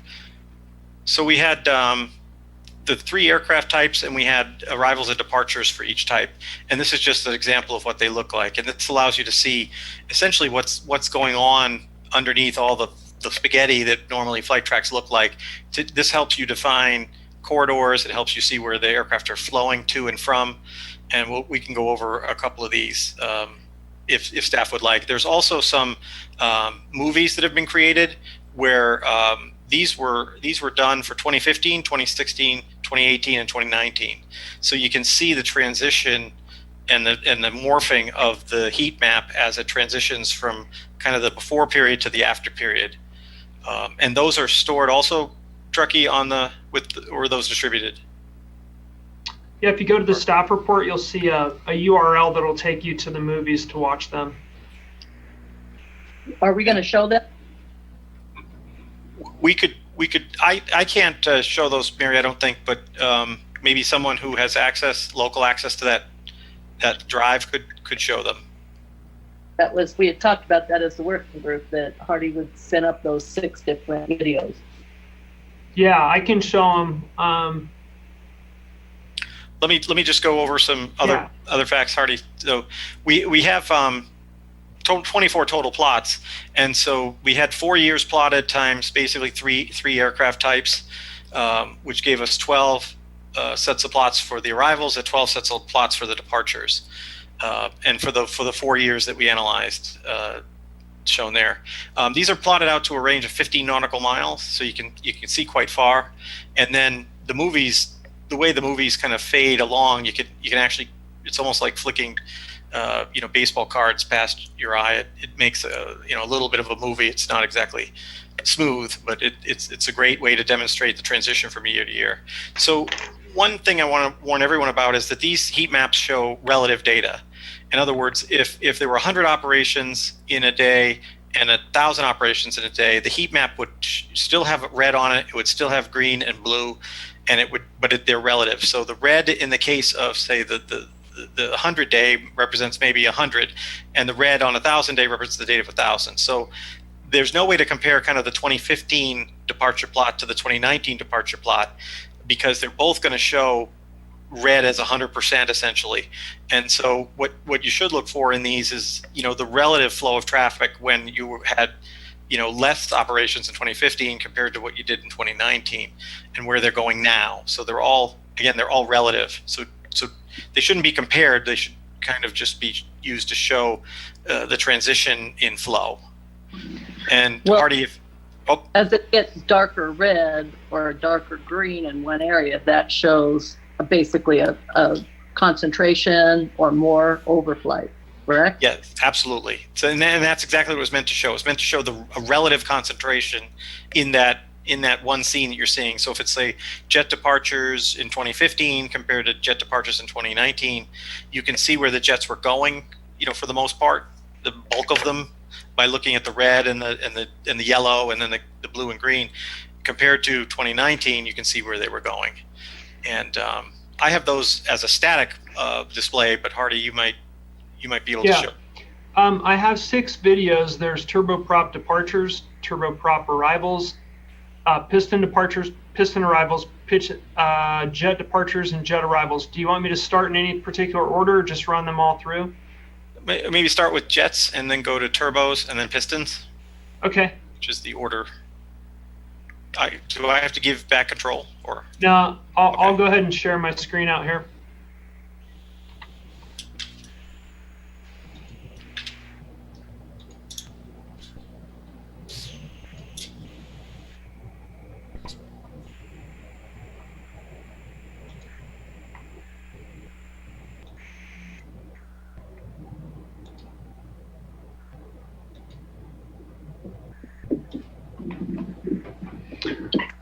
So we had the 3 aircraft types, and we had arrivals and departures for each type. And this is just an example of what they look like. And this allows you to see essentially what's going on underneath all the spaghetti that normally flight tracks look like. This helps you define corridors. It helps you see where the aircraft are flowing to and from. And we can go over a couple of these if staff would like. There's also some movies that have been created where these were done for 2015, 2016, 2018, and 2019. So you can see the transition and the morphing of the heat map as it transitions from kind of the before period to the after period. And those are stored also, Truckee, or are those distributed? Yeah, if you go to the staff report, you'll see a URL that'll take you to the movies to watch them. Are we going to show that? We could. I can't show those, Mary, I don't think, but maybe someone who has local access to that drive could show them. we had talked about that as the working group, that Hardy would set up those 6 different videos. Yeah, I can show them. Let me just go over some other facts, Hardy. So we have 24 total plots, and so we had 4 years plotted times basically three aircraft types, which gave us 12 sets of plots for the arrivals and 12 sets of plots for the departures, and for the 4 years that we analyzed, shown there. These are plotted out to a range of 15 nautical miles, so you can see quite far. And then the way the movies kind of fade along, you can actually, it's almost like flicking baseball cards past your eye. It makes a little bit of a movie. It's not exactly smooth, but it's a great way to demonstrate the transition from year to year. So one thing I want to warn everyone about is that these heat maps show relative data. In other words, if there were 100 operations in a day and 1,000 operations in a day, the heat map would still have red on it. It would still have green and blue, but they're relative. So the red in the case of, say, the 100 day represents maybe 100, and the red on 1,000 day represents the date of 1,000. So there's no way to compare kind of the 2015 departure plot to the 2019 departure plot, because they're both going to show red as 100% essentially. And so what you should look for in these is, the relative flow of traffic when you had, less operations in 2015 compared to what you did in 2019, and where they're going now. So they're all relative. So they shouldn't be compared. They should kind of just be used to show the transition in flow. And Hardy, as it gets darker red or darker green in one area, that shows basically a concentration or more overflight, correct? Yes, absolutely. So, and that's exactly what it was meant to show. It's meant to show a relative concentration in that one scene that you're seeing. So if it's, say, jet departures in 2015 compared to jet departures in 2019, you can see where the jets were going, for the most part, the bulk of them, by looking at the red and the yellow and then the blue and green. Compared to 2019, you can see where they were going. And I have those as a static display, but Hardy, you might be able to show. I have 6 videos. There's turboprop departures, turboprop arrivals, piston departures, piston arrivals, jet departures, and jet arrivals. Do you want me to start in any particular order, or just run them all through? Maybe start with jets and then go to turbos and then pistons. Okay. Which is the order. Do I have to give back control, or? No, I'll go ahead and share my screen out here.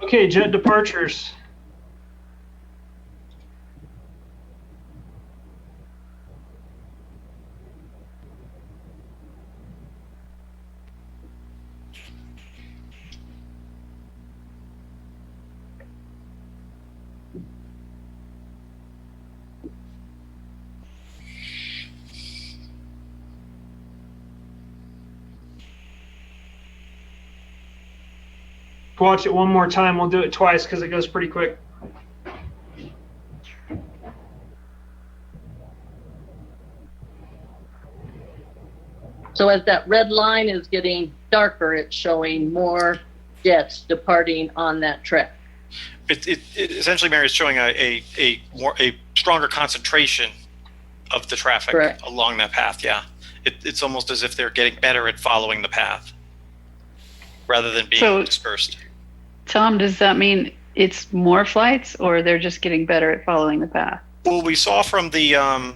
Okay, jet departures. Watch it one more time. We'll do it twice because it goes pretty quick. So as that red line is getting darker, it's showing more jets departing on that track. It essentially, Mary, is showing a stronger concentration of the traffic along that path. Yeah, it's almost as if they're getting better at following the path rather than being dispersed. Tom, does that mean it's more flights, or they're just getting better at following the path? Well, we saw from the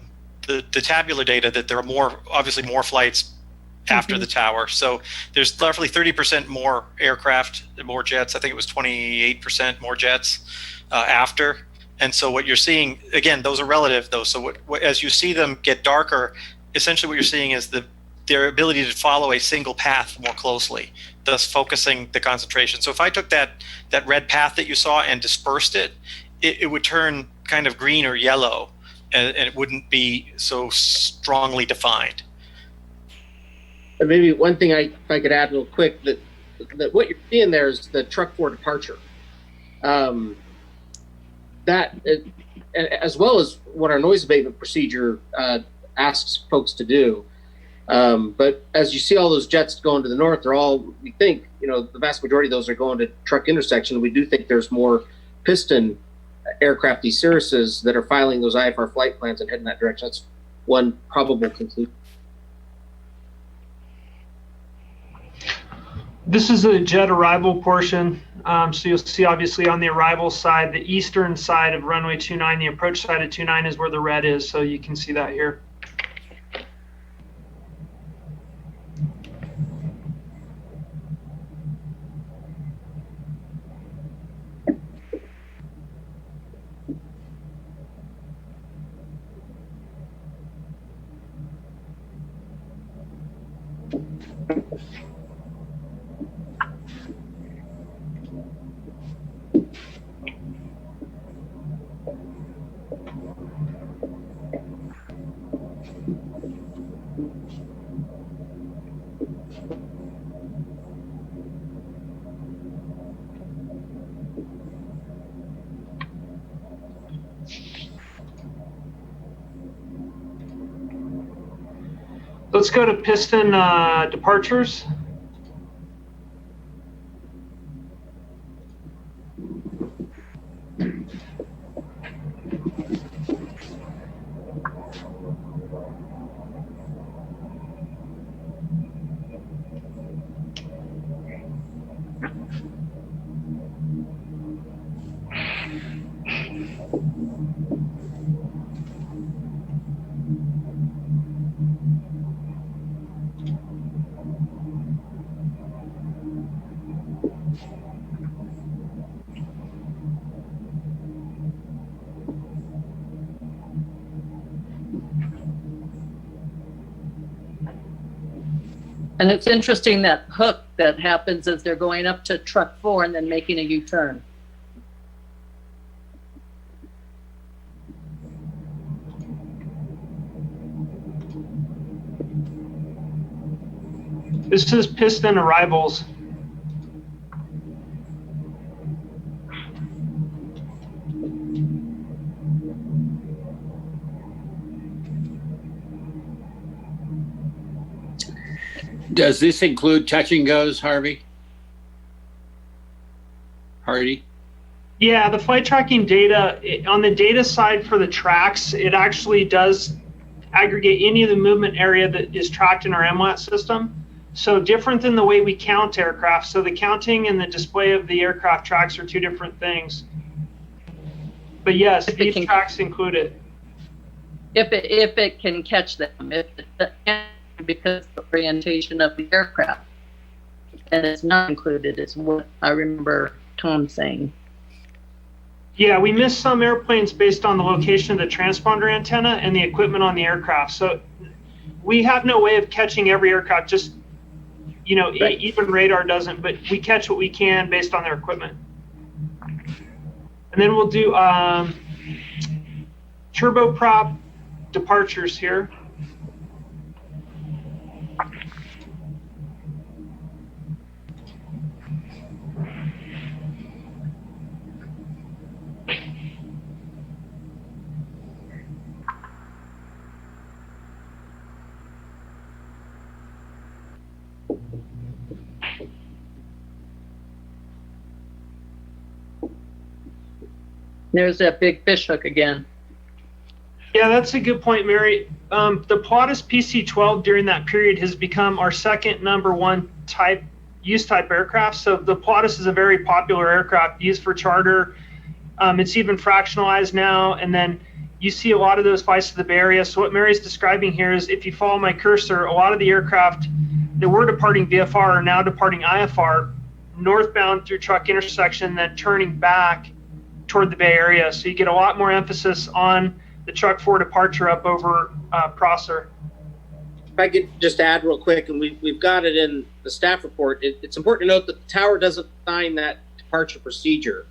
tabular data that there are obviously more flights after the tower. So there's roughly 30% more aircraft, more jets. I think it was 28% more jets after. And so what you're seeing, again, those are relative though. So as you see them get darker, essentially what you're seeing is their ability to follow a single path more closely, thus focusing the concentration. So if I took that red path that you saw and dispersed it, it would turn kind of green or yellow, and it wouldn't be so strongly defined. And maybe one thing if I could add real quick, that what you're seeing there is the truck 4 departure. As well as what our noise abatement procedure asks folks to do. But as you see all those jets going to the north, they're all, we think, the vast majority of those are going to truck intersection. We do think there's more piston aircraft Cirruses that are filing those IFR flight plans and heading that direction. That's one probable conclusion. This is the jet arrival portion. So you'll see obviously on the arrival side, the eastern side of runway 29, the approach side of 29 is where the red is. So you can see that here. Let's go to piston departures. And it's interesting that hook that happens as they're going up to truck 4 and then making a U-turn. This is piston arrivals. Does this include touch and goes, Hardy? Yeah, the flight tracking data, on the data side for the tracks, it actually does aggregate any of the movement area that is tracked in our MWAT system. So different than the way we count aircraft. So the counting and the display of the aircraft tracks are two different things. But yes, these tracks include it. If it can catch them, because of the orientation of the aircraft, and it's not included, is what I remember Tom saying. Yeah, we missed some airplanes based on the location of the transponder antenna and the equipment on the aircraft. So we have no way of catching every aircraft, just, right. Even radar doesn't, but we catch what we can based on their equipment. And then we'll do turboprop departures here. There's that big fish hook again. Yeah, that's a good point, Mary. The Pilatus PC-12 during that period has become our second #1 use type aircraft. So the Pilatus is a very popular aircraft used for charter. It's even fractionalized now. And then you see a lot of those flights to the Bay Area. So what Mary's describing here is, if you follow my cursor, a lot of the aircraft that were departing VFR are now departing IFR, northbound through truck intersection, then turning back toward the Bay Area. So you get a lot more emphasis on the truck 4 departure up over Prosser. If I could just add real quick, and we've got it in the staff report, it's important to note that the tower doesn't assign that departure procedure.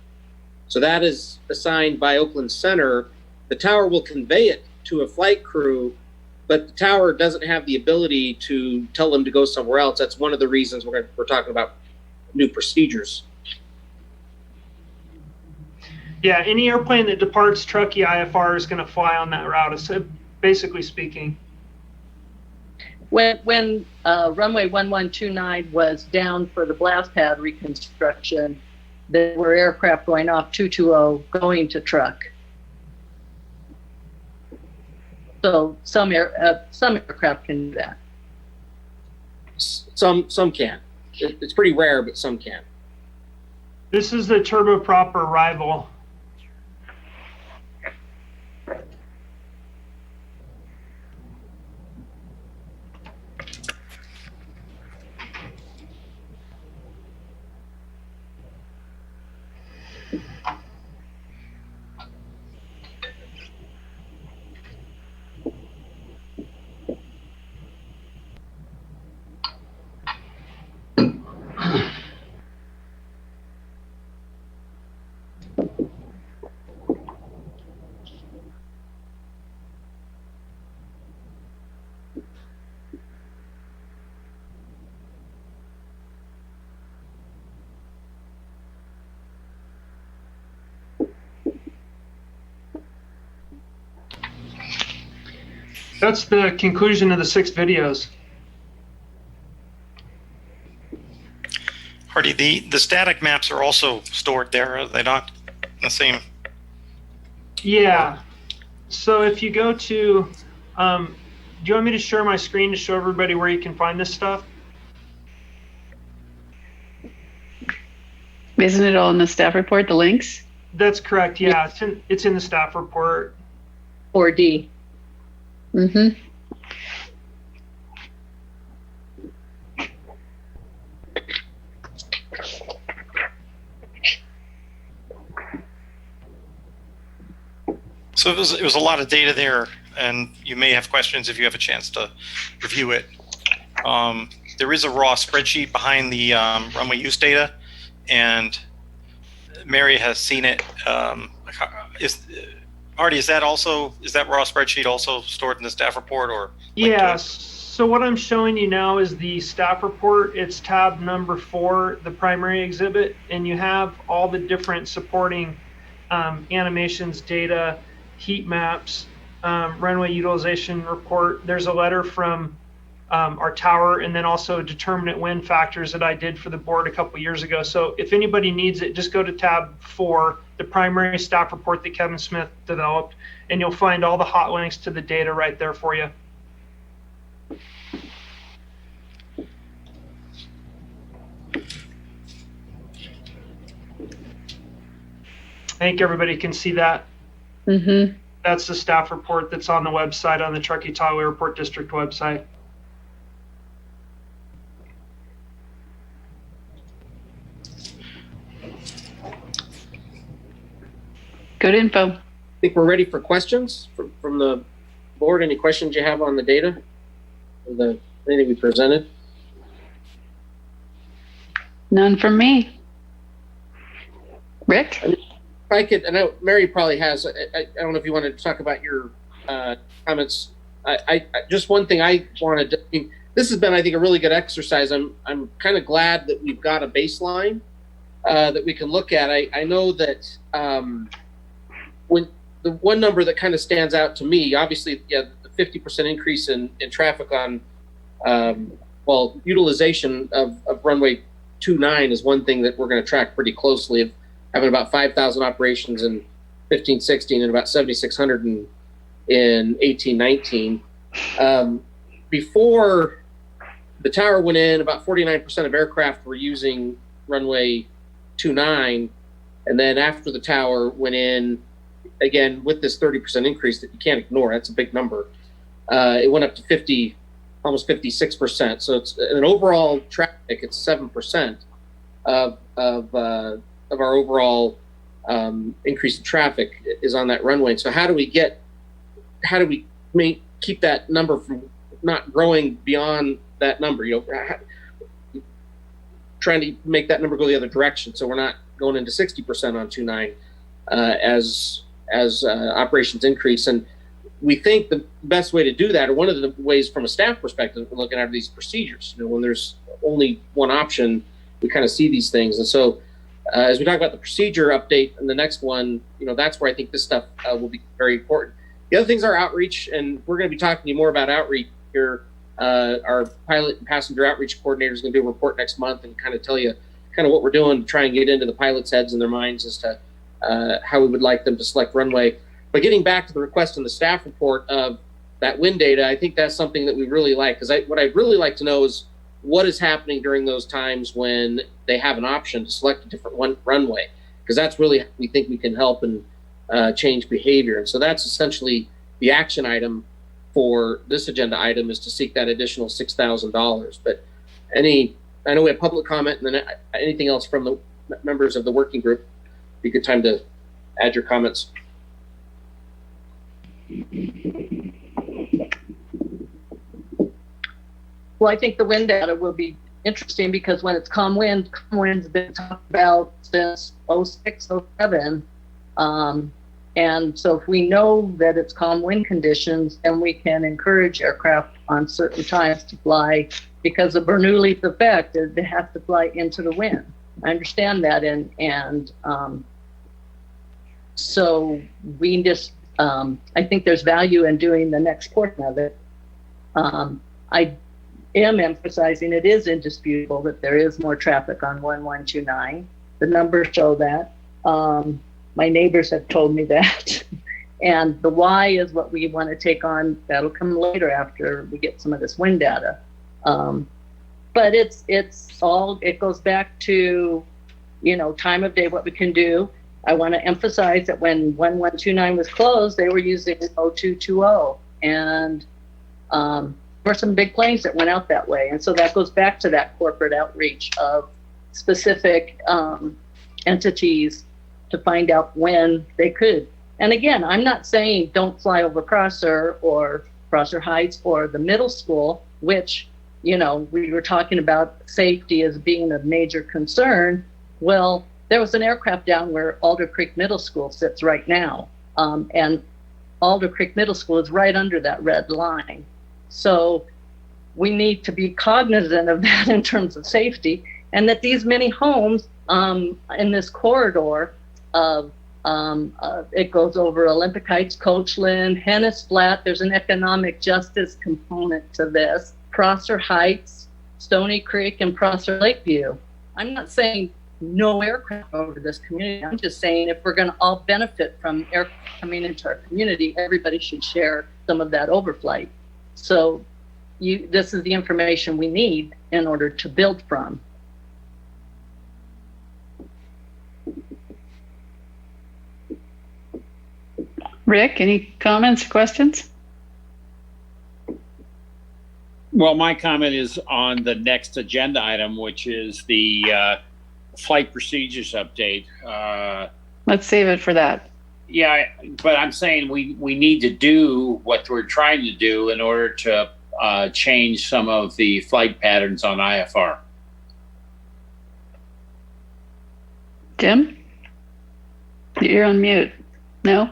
So that is assigned by Oakland Center. The tower will convey it to a flight crew but the tower doesn't have the ability to tell them to go somewhere else. That's one of the reasons we're talking about new procedures. Yeah, any airplane that departs Truckee IFR is going to fly on that route, basically speaking. When runway 1129 was down for the blast pad reconstruction, there were aircraft going off 220 going to Truck. So some aircraft can do that. Some can. It's pretty rare, but some can. This is the turboprop arrival. That's the conclusion of the 6 videos. Hardy, the static maps are also stored there, are they not? The same. Yeah. So if you go to, do you want me to share my screen to show everybody where you can find this stuff? Isn't it all in the staff report, the links? That's correct. Yeah, it's in the staff report. 4D. Mm-hmm. So it was a lot of data there, and you may have questions if you have a chance to review it. There is a raw spreadsheet behind the runway use data, and Mary has seen it. Hardy, is that raw spreadsheet also stored in the staff report, or? Yes. So what I'm showing you now is the staff report. It's tab number 4, the primary exhibit, and you have all the different supporting animations, data, heat maps, runway utilization report. There's a letter from our tower, and then also determinate wind factors that I did for the board a couple years ago. So if anybody needs it, just go to tab 4, the primary staff report that Kevin Smith developed, and you'll find all the hot links to the data right there for you. I think everybody can see that. Mm-hmm. That's the staff report that's on the website, on the Truckee Tahoe Airport District website. Good info. I think we're ready for questions from the board. Any questions you have on the data? Or anything we presented? None from me. Rick? If I could, I know Mary probably has, I don't know if you wanted to talk about your comments. I just one thing I wanted to, this has been, I think, a really good exercise. I'm kind of glad that we've got a baseline that we can look at. I know that when the one number that kind of stands out to me, obviously, yeah, the 50% increase in traffic on, utilization of runway 29 is one thing that we're going to track pretty closely, of having about 5,000 operations in 15-16 and about 7,600 in 18-19. Before the tower went in, about 49% of aircraft were using runway 29, and then after the tower went in, again, with this 30% increase that you can't ignore, that's a big number, it went up to almost 56%. So it's an overall traffic, it's 7% of our overall increase in traffic is on that runway. So how do we keep that number from not growing beyond that number? Trying to make that number go the other direction, so we're not going into 60% on 29 as operations increase. And we think the best way to do that, or one of the ways from a staff perspective, we're looking at these procedures. When there's only one option, we kind of see these things. And so as we talk about the procedure update and the next one, that's where I think this stuff will be very important. The other things are outreach, and we're going to be talking to you more about outreach here. Our pilot and passenger outreach coordinator is going to do a report next month and kind of tell you kind of what we're doing to try and get into the pilots' heads and their minds as to how we would like them to select runway. But getting back to the request in the staff report of that wind data, I think that's something that we really like, because what I'd really like to know is what is happening during those times when they have an option to select a different runway, because that's really, we think we can help and change behavior. And so that's essentially the action item for this agenda item, is to seek that additional $6,000. But I know we have public comment, and then anything else from the members of the working group, be a good time to add your comments. Well, I think the wind data will be interesting, because when it's calm wind's been talked about since 06, 07. And so if we know that it's calm wind conditions, then we can encourage aircraft on certain times to fly, because of Bernoulli's effect, they have to fly into the wind. I understand that. And so we just, I think there's value in doing the next portion of it. I am emphasizing it is indisputable that there is more traffic on 1129. The numbers show that. My neighbors have told me that. And the why is what we want to take on. That'll come later after we get some of this wind data. But it goes back to, time of day, what we can do. I want to emphasize that when 1129 was closed, they were using 0220. And there were some big planes that went out that way. And so that goes back to that corporate outreach of specific entities to find out when they could. And again, I'm not saying don't fly over Prosser or Prosser Heights or the middle school, which, we were talking about safety as being a major concern. Well, there was an aircraft down where Alder Creek Middle School sits right now. And Alder Creek Middle School is right under that red line. So we need to be cognizant of that in terms of safety, and that these many homes in this corridor of it goes over Olympic Heights, Coachland, Hennis Flat. There's an economic justice component to this. Prosser Heights, Stony Creek, and Prosser Lakeview. I'm not saying no aircraft over this community. I'm just saying if we're going to all benefit from aircraft coming into our community, everybody should share some of that overflight. So this is the information we need in order to build from. Rick, any comments or questions? Well, my comment is on the next agenda item, which is the flight procedures update. Let's save it for that. Yeah, but I'm saying we need to do what we're trying to do in order to change some of the flight patterns on IFR. Jim? You're on mute. No?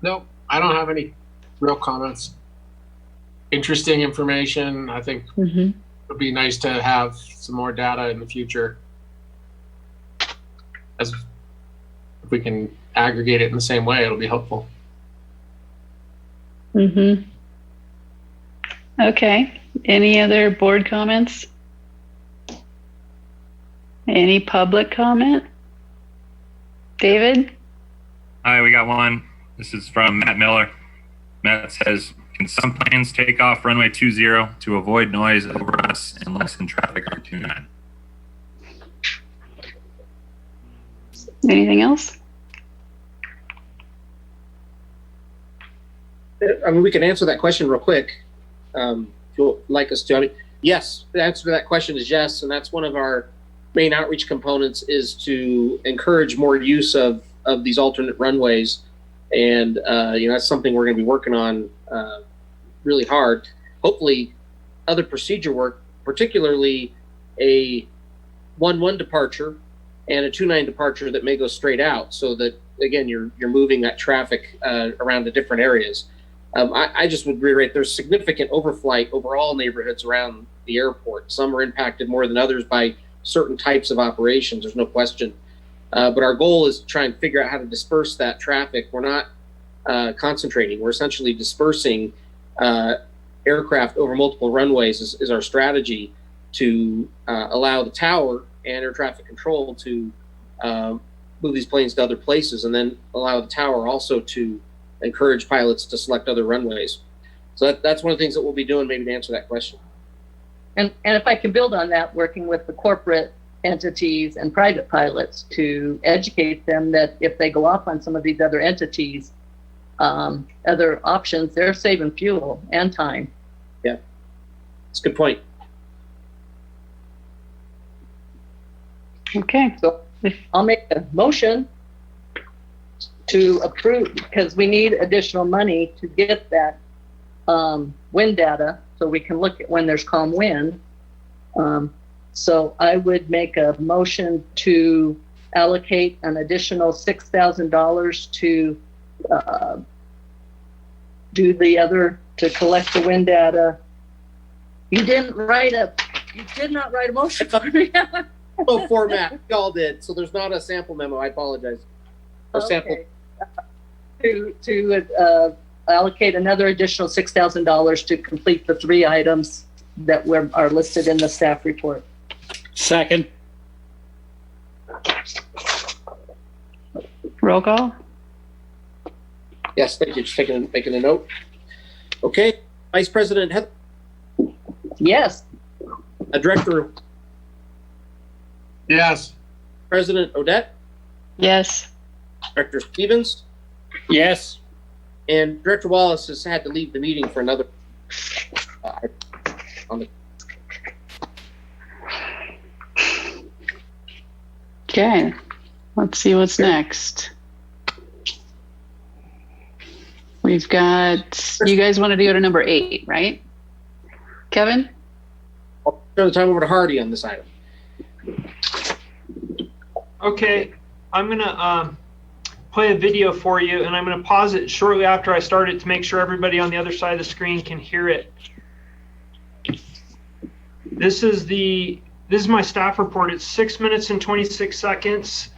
Nope, I don't have any real comments. Interesting information. I think it would be nice to have some more data in the future. As if we can aggregate it in the same way, it'll be helpful. Okay. Any other board comments? Any public comment? David? Hi, we got one. This is from Matt Miller. Matt says, can some planes take off runway 20 to avoid noise over us and lessen traffic on 29? Anything else? I mean, we can answer that question real quick. If you'd like us to. I mean, yes, the answer to that question is yes, and that's one of our main outreach components, is to encourage more use of these alternate runways. And that's something we're going to be working on really hard. Hopefully, other procedure work, particularly a 1-1 departure and a 29 departure that may go straight out, so that again you're moving that traffic around to different areas. I just would reiterate there's significant overflight over all neighborhoods around the airport. Some are impacted more than others by certain types of operations. There's no question. But our goal is to try and figure out how to disperse that traffic. We're not concentrating. We're essentially dispersing aircraft over multiple runways is our strategy to allow the tower and air traffic control to move these planes to other places, and then allow the tower also to encourage pilots to select other runways. So that's one of the things that we'll be doing, maybe to answer that question. And if I can build on that, working with the corporate entities and private pilots to educate them that if they go off on some of these other entities, other options, they're saving fuel and time. Yeah, that's a good point. Okay. So I'll make a motion to approve, because we need additional money to get that wind data so we can look at when there's calm wind. So I would make a motion to allocate an additional $6,000 to do the other, to collect the wind data. You did not write a motion for me. No format, we all did. So there's not a sample memo. I apologize. Or sample. To allocate another additional $6,000 to complete the 3 items that are listed in the staff report. Second. Roll call. Yes, thank you. Just making a note. Okay, Vice President Heather. Yes. Director. Yes. President Odette. Yes. Director Stevens. Yes. And Director Wallace has had to leave the meeting for another. Okay. Let's see what's next. We've got, you guys wanted to go to number 8, right? Kevin? I'll turn the time over to Hardy on this item. Okay, I'm gonna play a video for you, and I'm gonna pause it shortly after I start it to make sure everybody on the other side of the screen can hear it. This is my staff report. It's 6 minutes and 26 seconds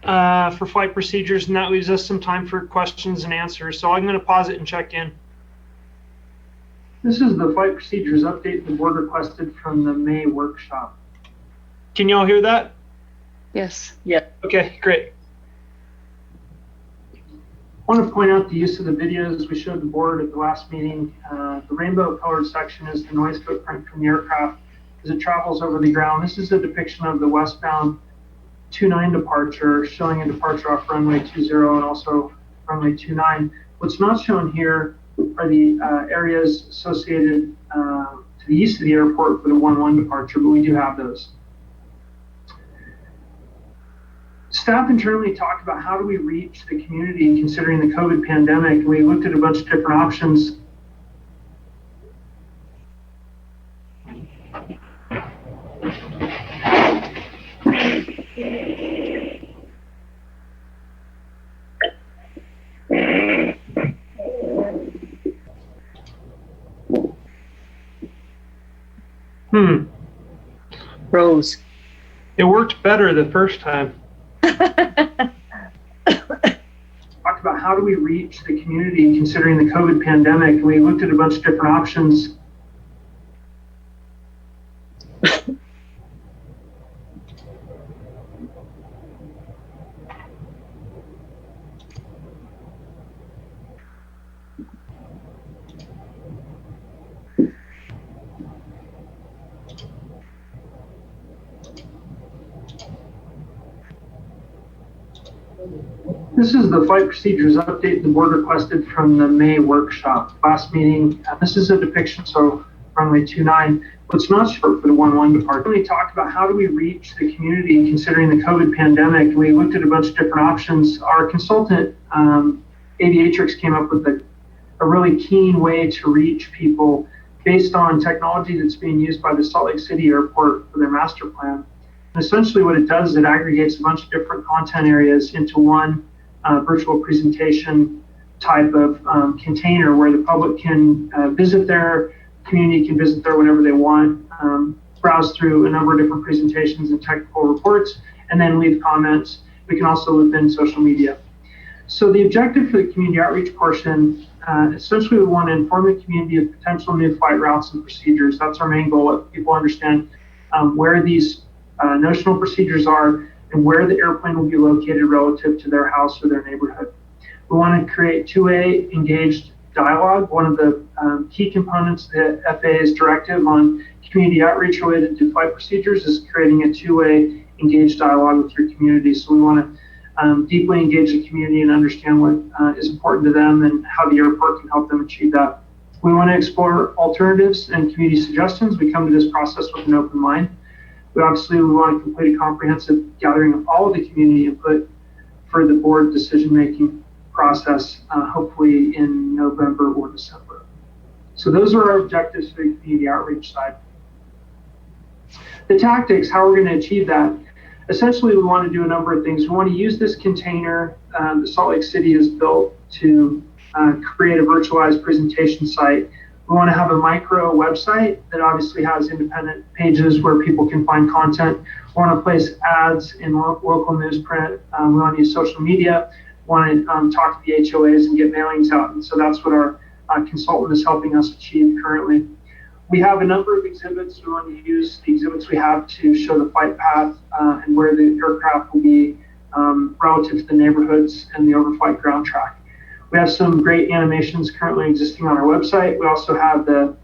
for flight procedures, and that leaves us some time for questions and answers. So I'm gonna pause it and check in. This is the flight procedures update the board requested from the May workshop. Can you all hear that? Yes. Yeah. Okay, great. I want to point out the use of the videos we showed the board at the last meeting. The rainbow colored section is the noise footprint from the aircraft as it travels over the ground. This is a depiction of the westbound 29 departure, showing a departure off runway 20 and also runway 29. What's not shown here are the areas associated to the east of the airport for the 11 departure, but we do have those. Staff internally talked about how do we reach the community considering the COVID pandemic. We looked at a bunch of different options. Rose. It worked better the first time. Talked about how do we reach the community considering the COVID pandemic. We looked at a bunch of different options. This is the flight procedures update the board requested from the May workshop. Last meeting, this is a depiction, so runway 29. What's not short for the 11 departure. We talked about how do we reach the community considering the COVID pandemic. We looked at a bunch of different options. Our consultant, Aviatrix, came up with a really keen way to reach people based on technology that's being used by the Salt Lake City Airport for their master plan. essentially what it does is it aggregates a bunch of different content areas into one virtual presentation type of container where the public can visit there, community can visit there whenever they want, browse through a number of different presentations and technical reports, and then leave comments. We can also loop in social media. So the objective for the community outreach portion, essentially we want to inform the community of potential new flight routes and procedures. That's our main goal, that people understand where these notional procedures are and where the airplane will be located relative to their house or their neighborhood. We want to create two-way engaged dialogue. One of the key components of the FAA's directive on community outreach related to flight procedures is creating a two-way engaged dialogue with your community. So we want to deeply engage the community and understand what is important to them and how the airport can help them achieve that. We want to explore alternatives and community suggestions. We come to this process with an open mind. We want to complete a comprehensive gathering of all of the community input for the board decision-making process, hopefully in November or December. So those are our objectives for the community outreach side. The tactics, how we're going to achieve that. Essentially, we want to do a number of things. We want to use this container that Salt Lake City has built to create a virtualized presentation site. We want to have a micro website that obviously has independent pages where people can find content. We want to place ads in local newsprint. We want to use social media. We want to talk to the HOAs and get mailings out. And so that's what our consultant is helping us achieve currently. We have a number of exhibits. We want to use the exhibits we have to show the flight path and where the aircraft will be relative to the neighborhoods and the overflight ground track. We have some great animations currently existing on our website. We also have the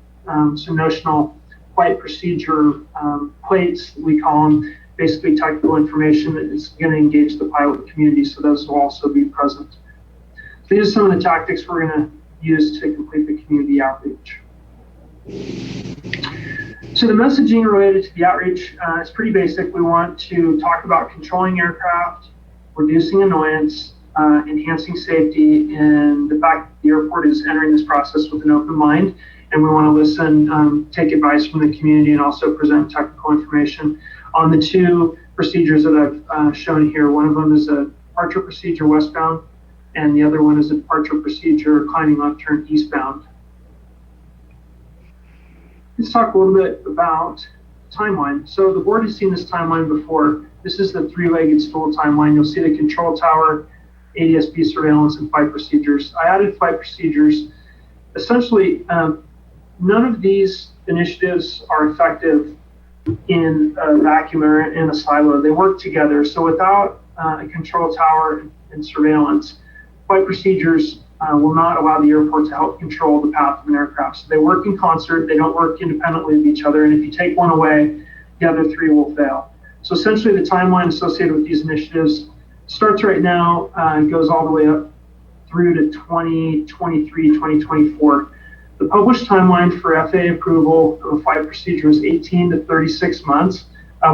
some notional flight procedure plates, we call them, basically technical information that is going to engage the pilot community, so those will also be present. So these are some of the tactics we're going to use to complete the community outreach. So the messaging related to the outreach is pretty basic. We want to talk about controlling aircraft, reducing annoyance, enhancing safety, and the fact that the airport is entering this process with an open mind. And we want to listen, take advice from the community, and also present technical information on the two procedures that I've shown here. One of them is a departure procedure westbound, and the other one is a departure procedure climbing left turn eastbound. Let's talk a little bit about timeline. So the board has seen this timeline before. This is the three-legged stool timeline. You'll see the control tower, ADS-B surveillance, and flight procedures. I added flight procedures. Essentially, none of these initiatives are effective in a vacuum or in a silo. They work together. So without a control tower and surveillance, flight procedures will not allow the airport to help control the path of an aircraft. So they work in concert. They don't work independently of each other. And if you take one away, the other three will fail. So essentially, the timeline associated with these initiatives starts right now and goes all the way up through to 2023, 2024. The published timeline for FAA approval of a flight procedure is 18 to 36 months.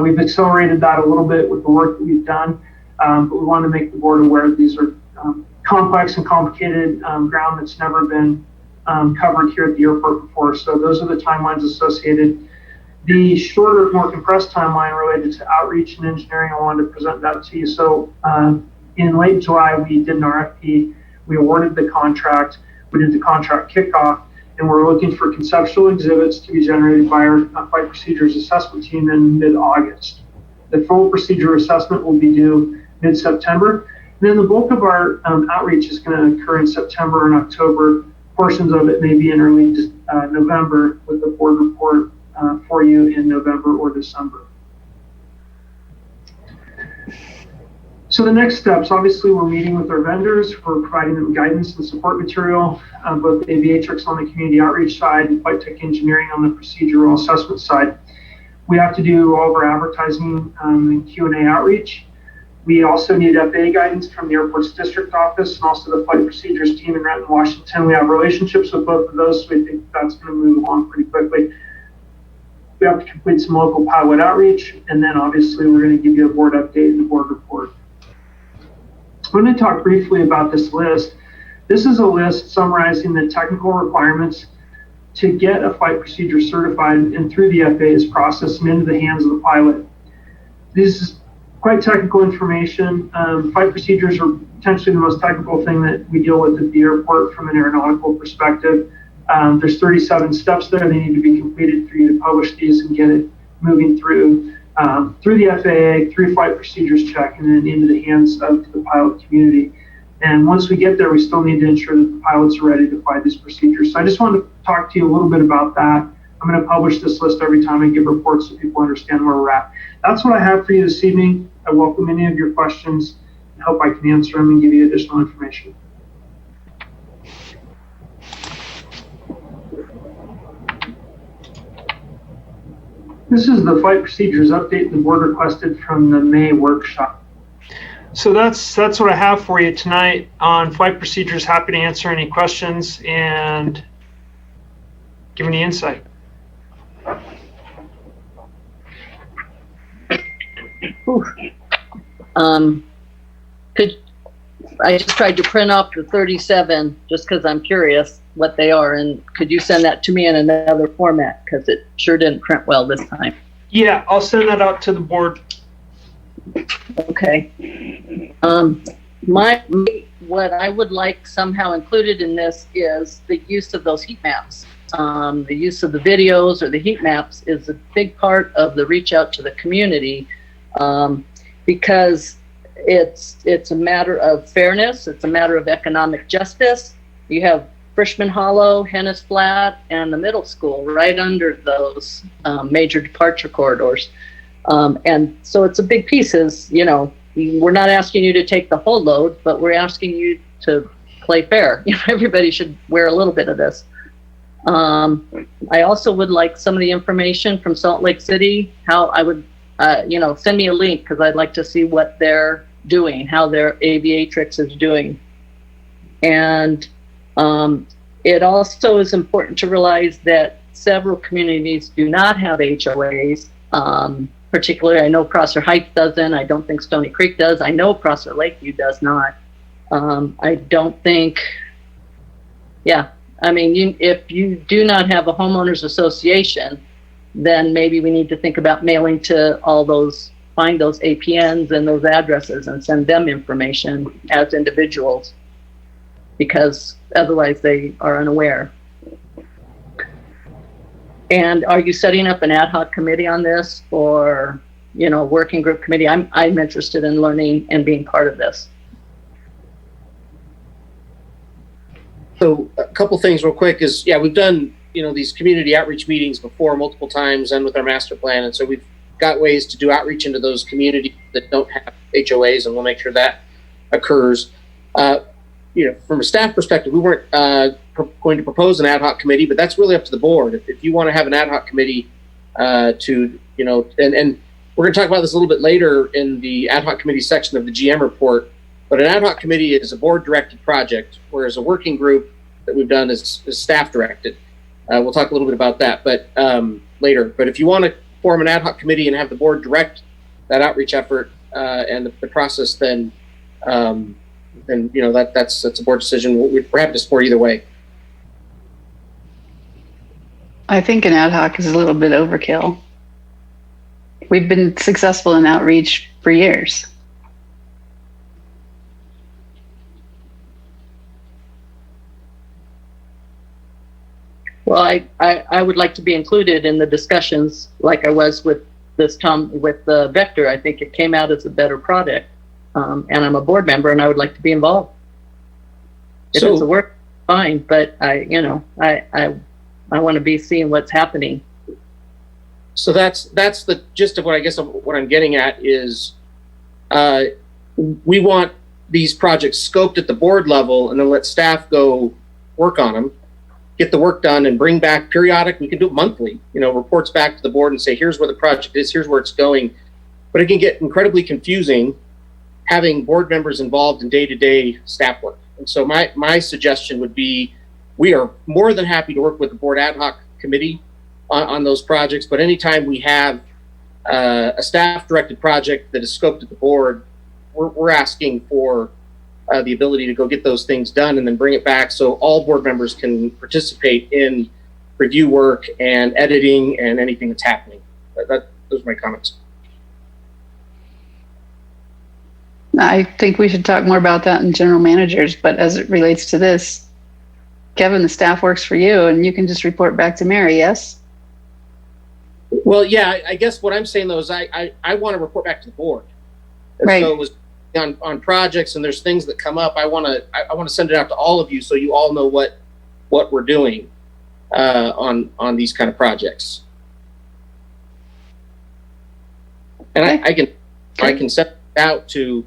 We've accelerated that a little bit with the work that we've done, but we want to make the board aware that these are complex and complicated ground that's never been covered here at the airport before. So those are the timelines associated. The shorter, more compressed timeline related to outreach and engineering, I wanted to present that to you. So in late July, we did an RFP. We awarded the contract. We did the contract kickoff, and we're looking for conceptual exhibits to be generated by our flight procedures assessment team in mid-August. The full procedure assessment will be due mid-September. And then the bulk of our outreach is going to occur in September and October. Portions of it may be in early November, with the board report for you in November or December. So the next steps, obviously we're meeting with our vendors, we're providing them guidance and support material, both Aviatrix on the community outreach side and Flight Tech Engineering on the procedural assessment side. We have to do all of our advertising and Q&A outreach. We also need FAA guidance from the airport's district office and also the flight procedures team in Renton, Washington. We have relationships with both of those, so we think that's going to move along pretty quickly. We have to complete some local pilot outreach, and then obviously we're going to give you a board update and a board report. I'm going to talk briefly about this list. This is a list summarizing the technical requirements to get a flight procedure certified and through the FAA's process and into the hands of the pilot. this is quite technical information. Flight procedures are potentially the most technical thing that we deal with at the airport from an aeronautical perspective. There's 37 steps there. They need to be completed for you to publish these and get it moving through the FAA, through flight procedures check, and then into the hands of the pilot community. And once we get there, we still need to ensure that the pilots are ready to fly these procedures. So I just wanted to talk to you a little bit about that. I'm going to publish this list every time I give reports so people understand where we're at. That's what I have for you this evening. I welcome any of your questions and hope I can answer them and give you additional information. This is the flight procedures update the board requested from the May workshop. So that's what I have for you tonight on flight procedures. Happy to answer any questions and give any insight. I just tried to print off the 37 just because I'm curious what they are, and could you send that to me in another format, because it sure didn't print well this time. Yeah, I'll send that out to the board. Okay. What I would like somehow included in this is the use of those heat maps. The use of the videos or the heat maps is a big part of the reach out to the community, because it's a matter of fairness. It's a matter of economic justice. You have Frishman Hollow, Hennis Flat, and the middle school right under those major departure corridors. And so it's a big piece. Is, you know, we're not asking you to take the whole load, but we're asking you to play fair. You know, everybody should wear a little bit of this. I also would like some of the information from Salt Lake City, how I would, send me a link, because I'd like to see what they're doing, how their aviatrix is doing. And it also is important to realize that several communities do not have HOAs. Particularly, I know Prosser Heights doesn't. I don't think Stony Creek does. I know Prosser Lakeview does not. I don't think, if you do not have a homeowners association, then maybe we need to think about mailing to all those, find those APNs and those addresses and send them information as individuals, because otherwise they are unaware. And are you setting up an ad hoc committee on this, or, working group committee? I'm interested in learning and being part of this. So a couple things real quick is, we've done, these community outreach meetings before multiple times and with our master plan. And so we've got ways to do outreach into those communities that don't have HOAs, and we'll make sure that occurs. From a staff perspective, we weren't going to propose an ad hoc committee, but that's really up to the board. If you want to have an ad hoc committee and we're going to talk about this a little bit later in the ad hoc committee section of the GM report, but an ad hoc committee is a board directed project, whereas a working group that we've done is staff directed. We'll talk a little bit about that, but later. But if you want to form an ad hoc committee and have the board direct that outreach effort and the process, then that's a board decision. We're happy to support either way. I think an ad hoc is a little bit overkill. We've been successful in outreach for years. Well, I would like to be included in the discussions, like I was with the Vector. I think it came out as a better product. And I'm a board member, and I would like to be involved. If it's a work, fine, but I want to be seeing what's happening. So that's the gist of what I'm getting at is, we want these projects scoped at the board level, and then let staff go work on them, get the work done, and bring back periodic. We can do it monthly, reports back to the board and say, here's where the project is, here's where it's going. But it can get incredibly confusing having board members involved in day-to-day staff work. And so my suggestion would be, we are more than happy to work with the board ad hoc committee on those projects, but anytime we have a staff-directed project that is scoped at the board, we're asking for the ability to go get those things done and then bring it back so all board members can participate in review work and editing and anything that's happening. Those are my comments. I think we should talk more about that in general managers, but as it relates to this, Kevin, the staff works for you and you can just report back to Mary, yes? Well, yeah, I guess what I'm saying though is I want to report back to the board. And Right. so it was on projects and there's things that come up. I want to send it out to all of you so you all know what we're doing on these kind of projects. And I can send it out to,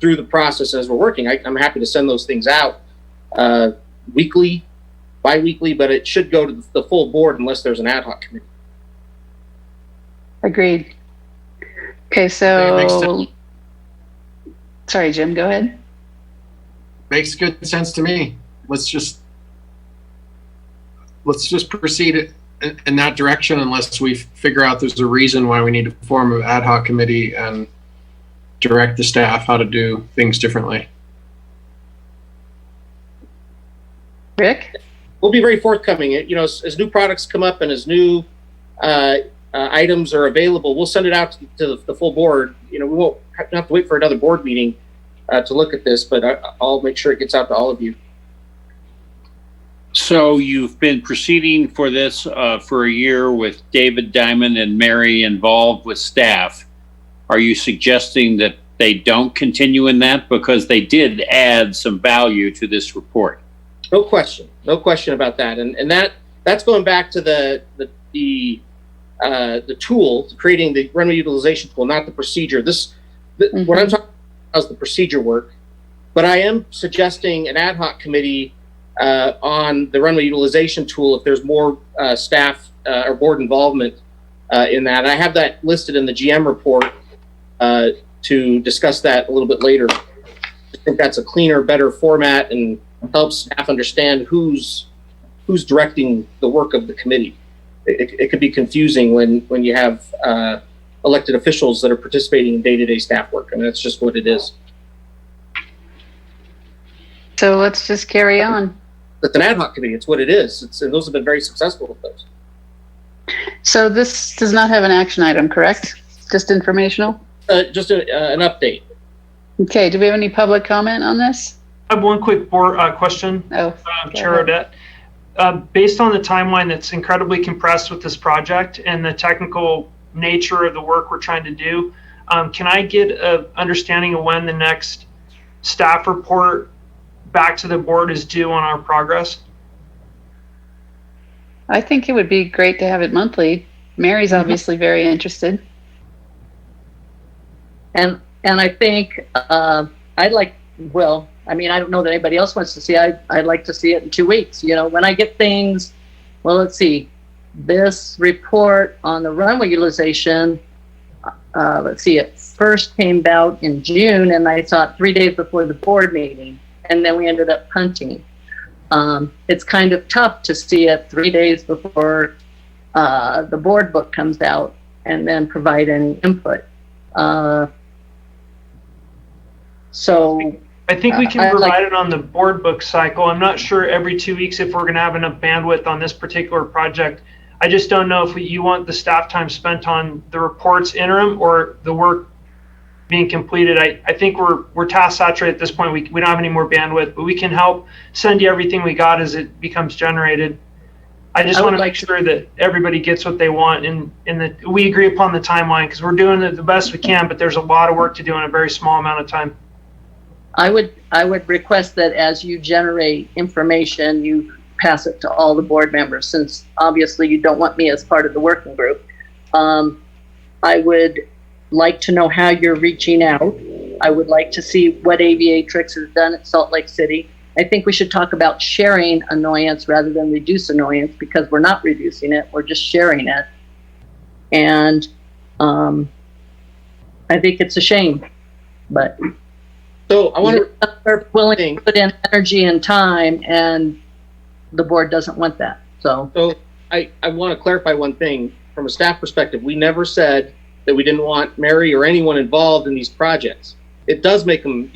through the process as we're working. I'm happy to send those things out weekly, bi-weekly, but it should go to the full board unless there's an ad hoc committee. Agreed. Okay, so sorry, Jim, go ahead. Makes good sense to me. Let's just proceed in that direction unless we figure out there's a reason why we need to form an ad hoc committee and direct the staff how to do things differently. Rick? We'll be very forthcoming. As new products come up and as new items are available, we'll send it out to the full board. We won't have to wait for another board meeting to look at this, but I'll make sure it gets out to all of you. So you've been proceeding for this for a year with David Diamond and Mary involved with staff. Are you suggesting that they don't continue in that because they did add some value to this report? No question about that. And that's going back to the tool, creating the runway utilization tool, not the procedure. What I'm talking about is the procedure work, but I am suggesting an ad hoc committee on the runway utilization tool if there's more staff or board involvement in that. I have that listed in the GM report to discuss that a little bit later. I think that's a cleaner, better format and helps staff understand who's directing the work of the committee. It could be confusing when you have elected officials that are participating in day-to-day staff work. I mean, that's just what it is. So let's just carry on. It's an ad hoc committee. It's what it is. And those have been very successful with those. So this does not have an action item, correct? Just informational? Just an update. Okay, do we have any public comment on this? I have one quick board question, Chair Odette. Based on the timeline that's incredibly compressed with this project and the technical nature of the work we're trying to do, can I get an understanding of when the next staff report back to the board is due on our progress? I think it would be great to have it monthly. Mary's obviously very interested. And I think I'd like, well, I mean, I don't know that anybody else wants to see it. I'd like to see it in 2 weeks. When I get things, well, let's see, this report on the runway utilization, let's see, it first came out in June and I saw it 3 days before the board meeting and then we ended up punting. It's kind of tough to see it 3 days before the board book comes out and then provide any input. So I think we can provide it on the board book cycle. I'm not sure every 2 weeks if we're going to have enough bandwidth on this particular project. I just don't know if you want the staff time spent on the reports interim or the work being completed. I think we're task saturated at this point. We don't have any more bandwidth, but we can help send you everything we got as it becomes generated. I just want to make sure that everybody gets what they want and that we agree upon the timeline because we're doing the best we can, but there's a lot of work to do in a very small amount of time. I would request that as you generate information, you pass it to all the board members, since obviously you don't want me as part of the working group. I would like to know how you're reaching out. I would like to see what Aviatrix has done at Salt Lake City. I think we should talk about sharing annoyance rather than reduce annoyance, because we're not reducing it, we're just sharing it. And I think it's a shame, but so I want we're willing to put in energy and time, and the board doesn't want that. So I want to clarify one thing from a staff perspective. We never said that we didn't want Mary or anyone involved in these projects. It does make them,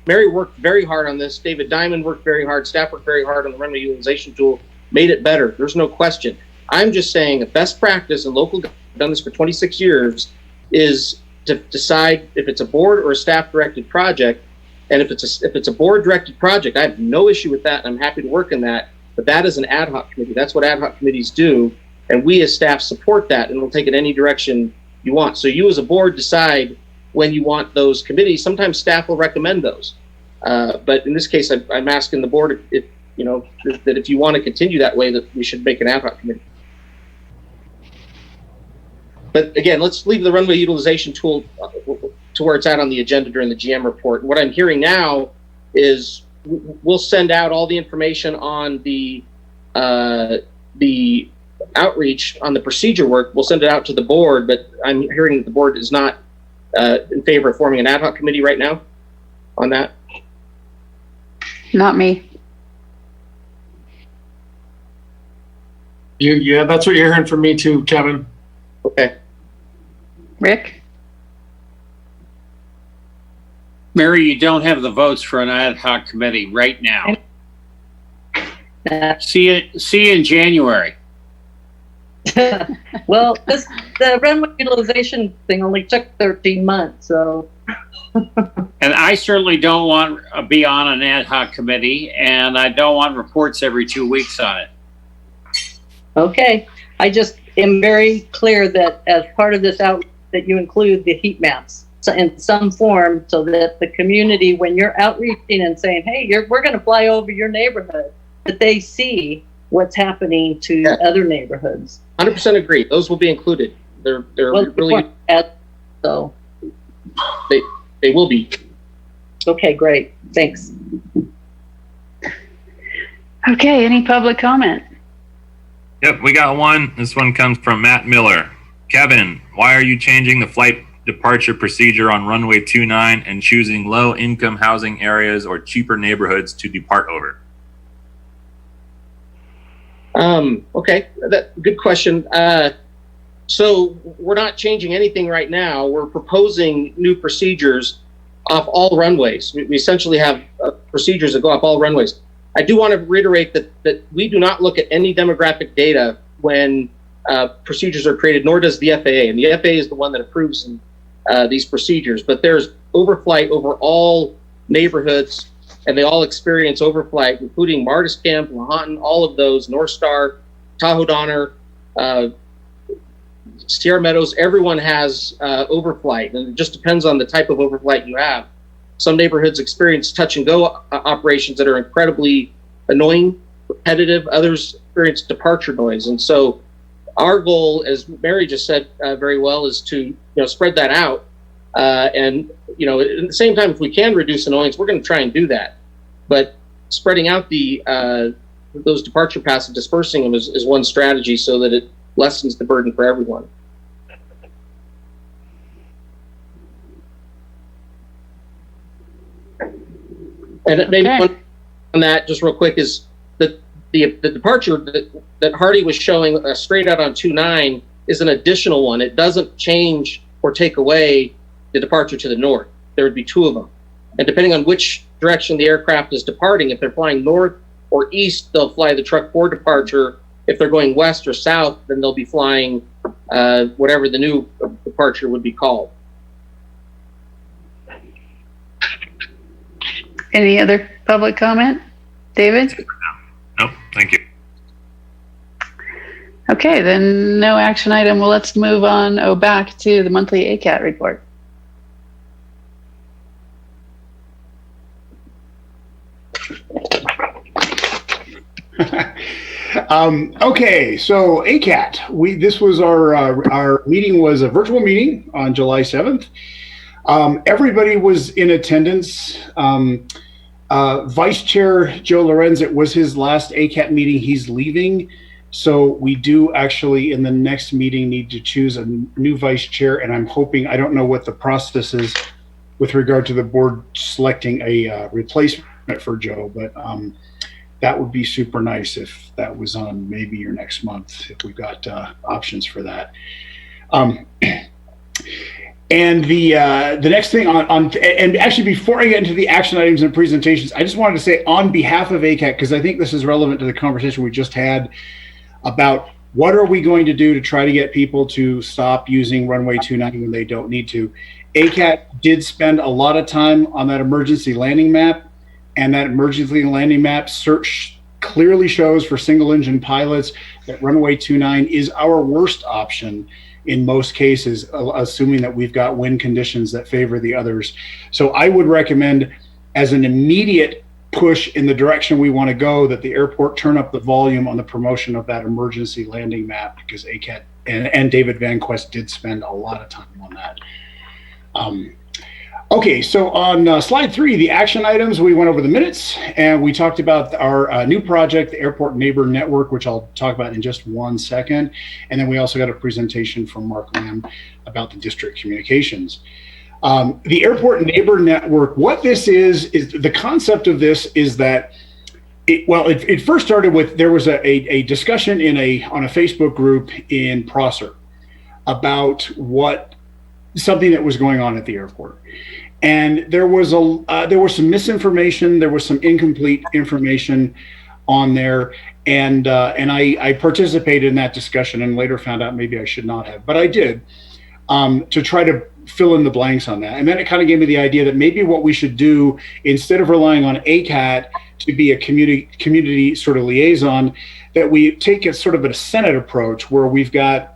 Mary worked very hard on this. David Diamond worked very hard. Staff worked very hard on the runway utilization tool, made it better. There's no question. I'm just saying a best practice in local government, I've done this for 26 years, is to decide if it's a board or a staff directed project. And if it's a board directed project, I have no issue with that, and I'm happy to work in that. But that is an ad hoc committee. That's what ad hoc committees do, and we as staff support that, and we'll take it any direction you want. So you as a board decide when you want those committees. Sometimes staff will recommend those, but in this case, I'm asking the board if that if you want to continue that way, that we should make an ad hoc committee. But again, let's leave the runway utilization tool to where it's at on the agenda during the GM report. What I'm hearing now is we'll send out all the information on the outreach on the procedure work. We'll send it out to the board, but I'm hearing that the board is not in favor of forming an ad hoc committee right now on that. Not me. Yeah, that's what you're hearing from me too, Kevin. Okay. Rick? Mary, you don't have the votes for an ad hoc committee right now. See you in January. Well, the runway utilization thing only took 13 months, so. And I certainly don't want to be on an ad hoc committee, and I don't want reports every 2 weeks on it. Okay, I just am very clear that as part of this out, that you include the heat maps in some form, so that the community, when you're outreaching and saying, hey, we're going to fly over your neighborhood, that they see what's happening to other neighborhoods. 100% agree. Those will be included. They're really so they will be. Okay, great. Thanks. Okay, any public comment? Yep, we got one. This one comes from Matt Miller. Kevin, why are you changing the flight departure procedure on runway 29 and choosing low-income housing areas or cheaper neighborhoods to depart over? Okay, good question. So we're not changing anything right now. We're proposing new procedures off all runways. We essentially have procedures that go off all runways. I do want to reiterate that we do not look at any demographic data when procedures are created, nor does the FAA. And the FAA is the one that approves these procedures. But there's overflight over all neighborhoods, and they all experience overflight, including Martis Camp, Lahontan, all of those, North Star, Tahoe Donner, Sierra Meadows. Everyone has overflight, and it just depends on the type of overflight you have. Some neighborhoods experience touch and go operations that are incredibly annoying, repetitive. Others experience departure noise. And so our goal, as Mary just said very well, is to spread that out. And at the same time, if we can reduce annoyance, we're going to try and do that. But spreading out those departure paths and dispersing them is one strategy, so that it lessens the burden for everyone. And maybe one on that, just real quick, is that the departure that Hardy was showing straight out on 29 is an additional one. It doesn't change or take away the departure to the north. There would be two of them. And depending on which direction the aircraft is departing, if they're flying north or east, they'll fly the Truck 4 departure. If they're going west or south, then they'll be flying whatever the new departure would be called. Any other public comment? David? Nope, thank you. Okay, then no action item. Well, let's move on back to the monthly ACAT report. Okay, so ACAT, this was our meeting was a virtual meeting on July 7th. Everybody was in attendance. Vice Chair Joe Lorenz, it was his last ACAT meeting. He's leaving. So we do actually in the next meeting need to choose a new vice chair. And I'm hoping, I don't know what the process is with regard to the board selecting a replacement for Joe, but that would be super nice if that was on maybe your next month, if we've got options for that. And the next thing and actually before I get into the action items and presentations, I just wanted to say on behalf of ACAT, because I think this is relevant to the conversation we just had about What are we going to do to try to get people to stop using Runway 29 when they don't need to? ACAT did spend a lot of time on that emergency landing map, and that emergency landing map search clearly shows for single engine pilots that Runway 29 is our worst option in most cases, assuming that we've got wind conditions that favor the others. So I would recommend, as an immediate push in the direction we want to go, that the airport turn up the volume on the promotion of that emergency landing map, because ACAT and David Van Quest did spend a lot of time on that. Okay, so on slide 3, the action items, we went over the minutes and we talked about our new project, the Airport Neighbor Network, which I'll talk about in just 1 second. And then we also got a presentation from Mark Lamb about the district communications. The Airport Neighbor Network, what this is the concept of this is that it first started with, there was a discussion on a Facebook group in Prosser about something that was going on at the airport. And there was some misinformation, there was some incomplete information on there, and I participated in that discussion and later found out maybe I should not have, but I did, to try to fill in the blanks on that. And then it kind of gave me the idea that maybe what we should do, instead of relying on ACAT to be a community sort of liaison, that we take a sort of a Senate approach where we've got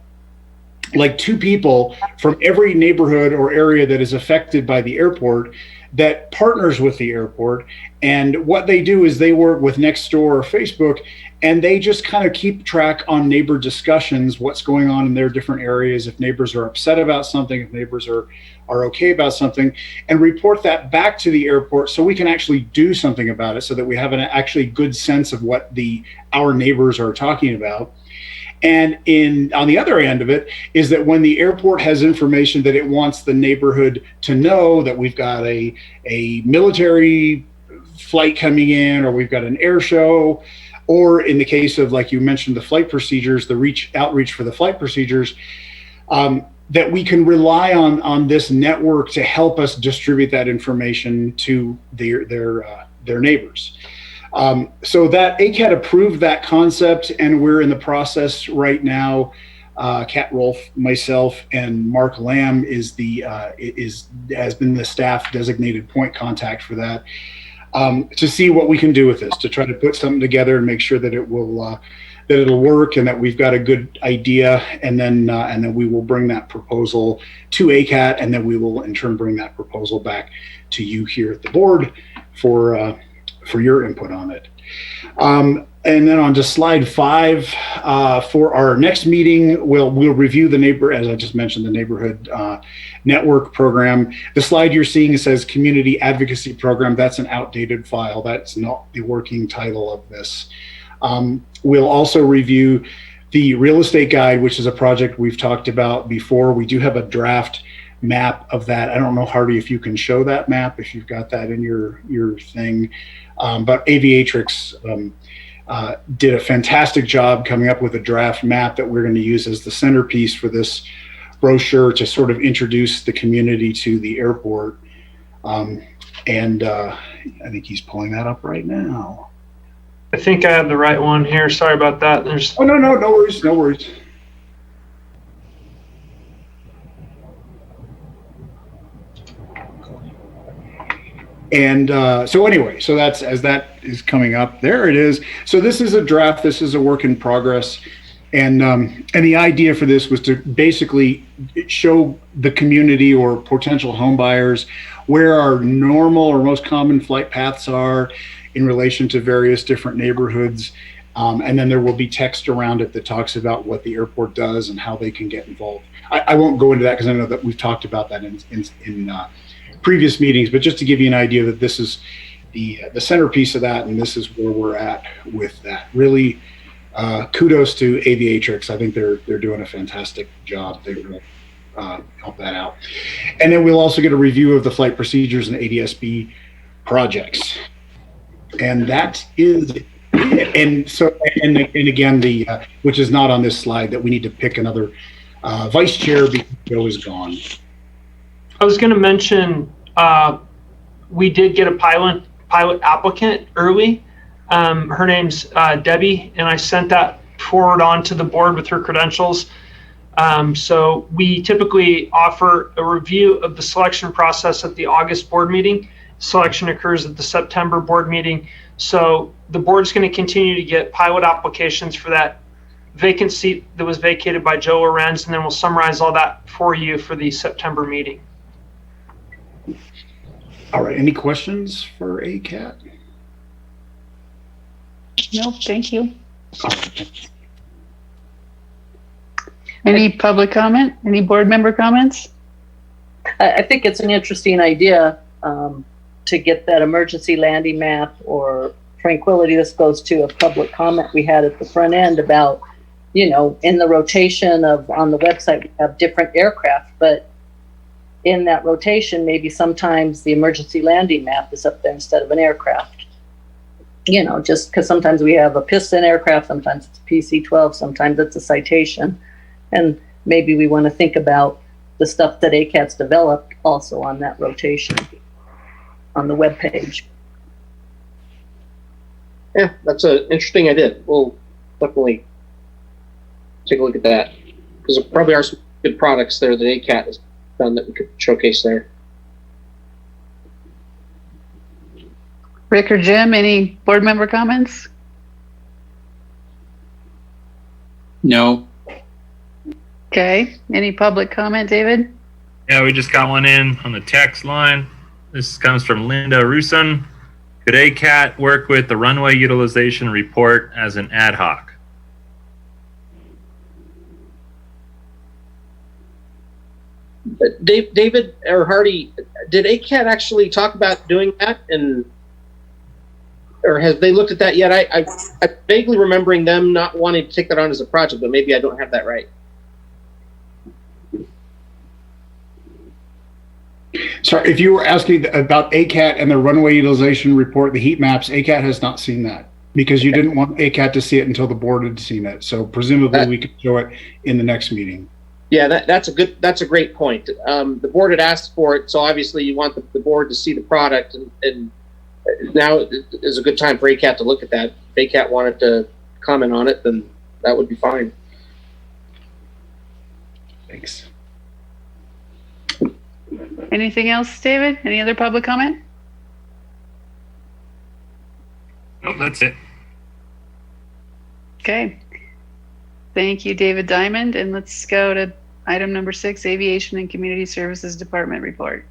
like 2 people from every neighborhood or area that is affected by the airport that partners with the airport. And what they do is they work with Nextdoor or Facebook, and they just kind of keep track on neighbor discussions, what's going on in their different areas, if neighbors are upset about something, if neighbors are okay about something, and report that back to the airport so we can actually do something about it, so that we have an actually good sense of what our neighbors are talking about. And on the other end of it is that when the airport has information that it wants the neighborhood to know, that we've got a military flight coming in, or we've got an air show, or in the case of, like you mentioned, the flight procedures, the outreach for the flight procedures, that we can rely on this network to help us distribute that information to their neighbors. So that ACAT approved that concept, and we're in the process right now. Kat Rolfe, myself, and Mark Lamb has been the staff designated point contact for that, to see what we can do with this, to try to put something together and make sure that it'll work, and that we've got a good idea, and then we will bring that proposal to ACAT, and then we will in turn bring that proposal back to you here at the board for your input on it. And then on to slide 5, for our next meeting, we'll review as I just mentioned, the neighborhood network program. The slide you're seeing says community advocacy program. That's an outdated file. That's not the working title of this. We'll also review the real estate guide, which is a project we've talked about before. We do have a draft map of that. I don't know, Hardy, if you can show that map, if you've got that in your thing. But Aviatrix did a fantastic job coming up with a draft map that we're going to use as the centerpiece for this brochure to sort of introduce the community to the airport. And I think he's pulling that up right now. I think I have the right one here. Sorry about that. Oh, no worries, no worries. And so anyway, so that's, as that is coming up, there it is. So this is a draft, this is a work in progress. And the idea for this was to basically show the community or potential home buyers where our normal or most common flight paths are in relation to various different neighborhoods. And then there will be text around it that talks about what the airport does and how they can get involved. I won't go into that because I know that we've talked about that in previous meetings, but just to give you an idea that this is the centerpiece of that, and this is where we're at with that. Really, kudos to Aviatrix. I think they're doing a fantastic job. They will help that out. And then we'll also get a review of the flight procedures and ADSB projects. And that is it. And so, and again, which is not on this slide, that we need to pick another vice chair because Joe is gone. I was going to mention we did get a pilot applicant early. Her name's Debbie, and I sent that forward on to the board with her credentials. So we typically offer a review of the selection process at the August board meeting. Selection occurs at the September board meeting. So the board's going to continue to get pilot applications for that vacant seat that was vacated by Joe Lorenz, and then we'll summarize all that for you for the September meeting. All right. Any questions for ACAT? Nope, thank you. Any public comment? Any board member comments? I think it's an interesting idea to get that emergency landing map or tranquility. This goes to a public comment we had at the front end about, you know, in the rotation of on the website, we have different aircraft, but in that rotation, maybe sometimes the emergency landing map is up there instead of an aircraft. You know, just because sometimes we have a piston aircraft, sometimes it's PC-12, sometimes it's a Citation. And maybe we want to think about the stuff that ACAT's developed also on that rotation on the web page. Yeah, that's an interesting idea. We'll definitely take a look at that, because there probably are some good products there that ACAT has done that we could showcase there. Rick or Jim, any board member comments? No. Okay. Any public comment, David? Yeah, we just got one in on the text line. This comes from Linda Rusin. Could ACAT work with the runway utilization report as an ad hoc? David or Hardy, did ACAT actually talk about doing that, or have they looked at that yet? I'm vaguely remembering them not wanting to take that on as a project, but maybe I don't have that right. Sorry, if you were asking about ACAT and the runway utilization report, the heat maps, ACAT has not seen that because you didn't want ACAT to see it until the board had seen it. So presumably we could show it in the next meeting. Yeah, that's a great point. The board had asked for it, so obviously you want the board to see the product, and now is a good time for ACAT to look at that. If ACAT wanted to comment on it, then that would be fine. Thanks. Anything else, David? Any other public comment? Nope, that's it. Okay. Thank you, David Diamond. And let's go to item number 6, Aviation and Community Services Department report.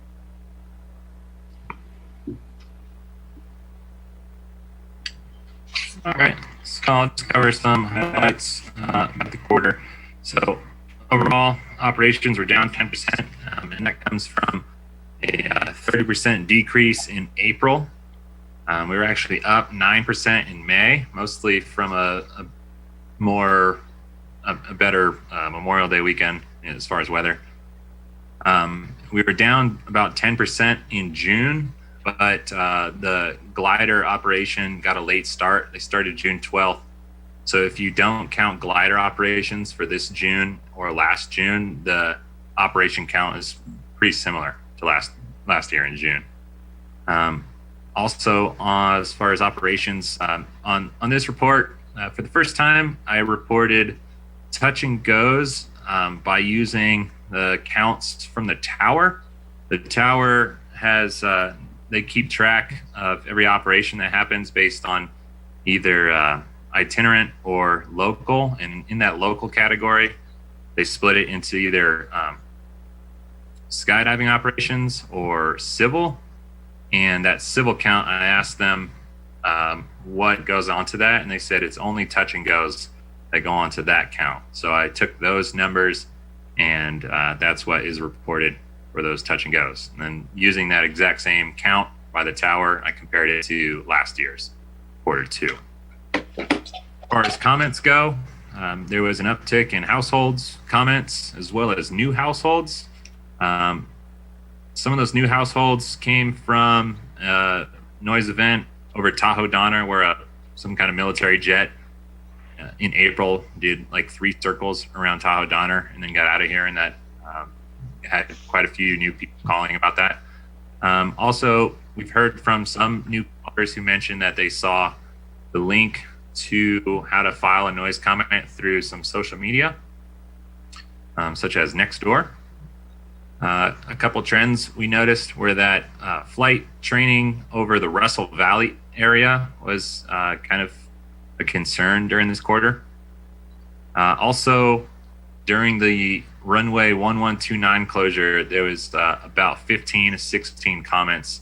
All right, so I'll just cover some highlights of the quarter. So overall, operations were down 10%, and that comes from a 30% decrease in April. We were actually up 9% in May, mostly from a better Memorial Day weekend as far as weather. We were down about 10% in June, but the glider operation got a late start. They started June 12th. So if you don't count glider operations for this June or last June, the operation count is pretty similar to last year in June. Also, as far as operations, on this report, for the first time, I reported touch and goes by using the counts from the tower. The tower has, they keep track of every operation that happens based on either itinerant or local, and in that local category, they split it into either skydiving operations or civil. And that civil count, I asked them what goes onto that, and they said it's only touch and goes that go onto that count. So I took those numbers, and that's what is reported for those touch and goes. And then using that exact same count by the tower, I compared it to last year's Q2. As far as comments go, there was an uptick in households comments as well as new households. Some of those new households came from a noise event over at Tahoe Donner, where some kind of military jet in April did like 3 circles around Tahoe Donner and then got out of here, and that had quite a few new people calling about that. Also, we've heard from some new callers who mentioned that they saw the link to how to file a noise comment through some social media, such as Nextdoor. A couple trends we noticed were that flight training over the Russell Valley area was kind of a concern during this quarter. Also, during the runway 1129 closure, there was about 15 to 16 comments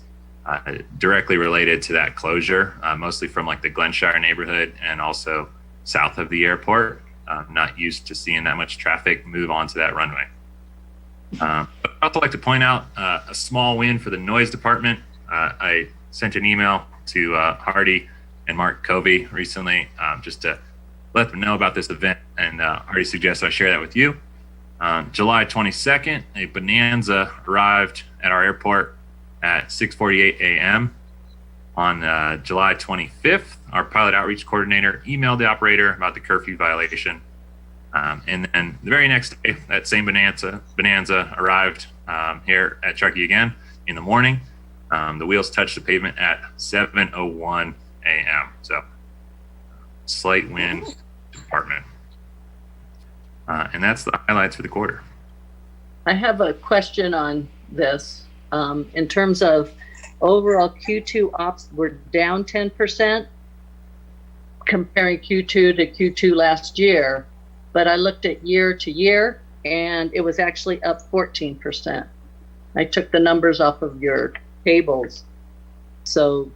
directly related to that closure, mostly from like the Glenshire neighborhood and also south of the airport. Not used to seeing that much traffic move onto that runway. I'd also like to point out a small win for the noise department. I sent an email to Hardy and Mark Covey recently just to let them know about this event, and Hardy suggests I share that with you. July 22nd, a Bonanza arrived at our airport at 6:48 a.m. On July 25th, our pilot outreach coordinator emailed the operator about the curfew violation. And then the very next day, that same Bonanza arrived here at Truckee again in the morning. The wheels touched the pavement at 7:01 a.m. So slight win department. And that's the highlights for the quarter. I have a question on this. In terms of overall Q2 ops, we're down 10% comparing Q2 to Q2 last year. But I looked at year to year and it was actually up 14%. I took the numbers off of your tables. So,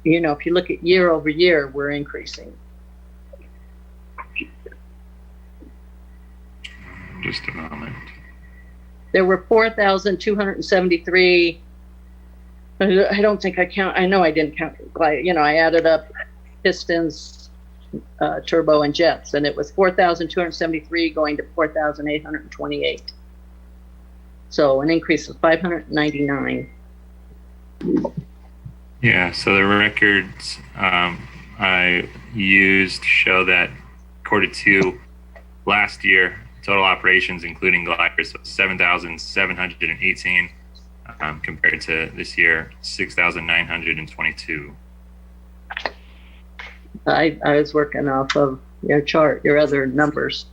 you know, if you look at year over year, we're increasing. Just a moment. There were 4,273. I don't think I count. I know I didn't count. You know, I added up pistons, turbo, and jets, and it was 4,273 going to 4,828. So an increase of 599. Yeah, so the records I used show that Q2 last year, total operations, including gliders, was 7,718 compared to this year, 6,922. I was working off of your chart, your other numbers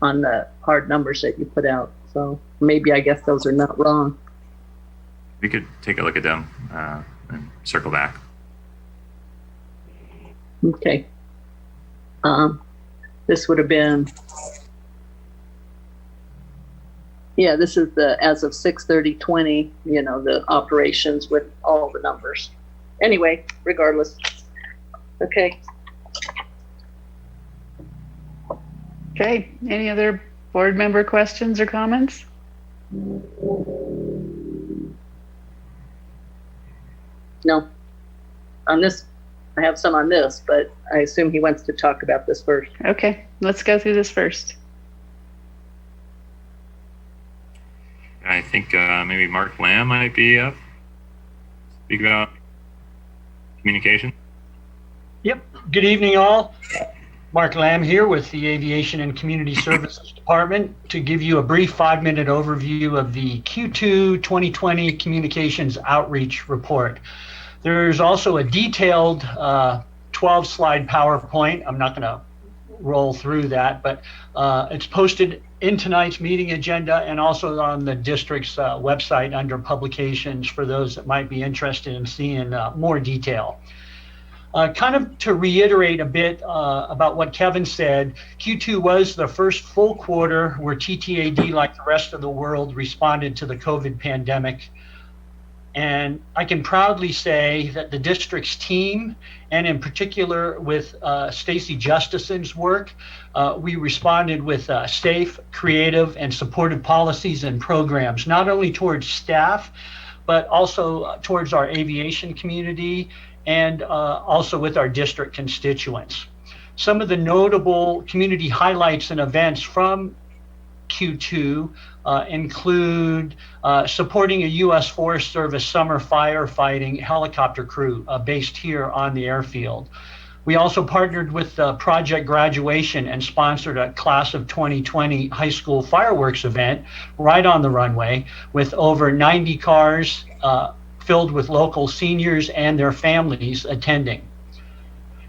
on the hard numbers that you put out. So maybe I guess those are not wrong. We could take a look at them and circle back. Okay. This would have been, yeah, this is the, as of 6/30/20, you know, the operations with all the numbers. Anyway, regardless. Okay. Okay, any other board member questions or comments? No. On this, I have some on this, but I assume he wants to talk about this first. Okay, let's go through this first. I think maybe Mark Lamb might be up. Speak about communication. Yep. Good evening, all. Mark Lamb here with the Aviation and Community Services Department to give you a brief 5-minute overview of the Q2 2020 Communications Outreach Report. There's also a detailed 12-slide PowerPoint. I'm not going to roll through that, but it's posted in tonight's meeting agenda and also on the district's website under publications for those that might be interested in seeing more detail. Kind of to reiterate a bit about what Kevin said, Q2 was the first full quarter where TTAD, like the rest of the world, responded to the COVID pandemic. And I can proudly say that the district's team, and in particular with Stacy Justison's work, we responded with safe, creative, and supportive policies and programs, not only towards staff, but also towards our aviation community and also with our district constituents. Some of the notable community highlights and events from Q2 include supporting a U.S. Forest Service summer firefighting helicopter crew based here on the airfield. We also partnered with Project Graduation and sponsored a class of 2020 high school fireworks event right on the runway with over 90 cars filled with local seniors and their families attending.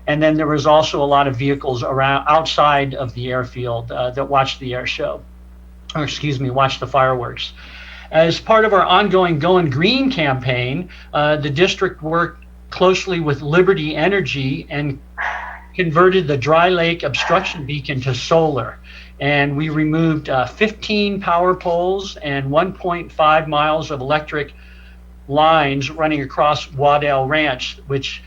And then there was also a lot of vehicles around outside of the airfield that watched the air show, or excuse me, watched the fireworks. As part of our ongoing Going Green campaign, the district worked closely with Liberty Energy and converted the Dry Lake obstruction beacon to solar. And we removed 15 power poles and 1.5 miles of electric lines running across Waddell Ranch, which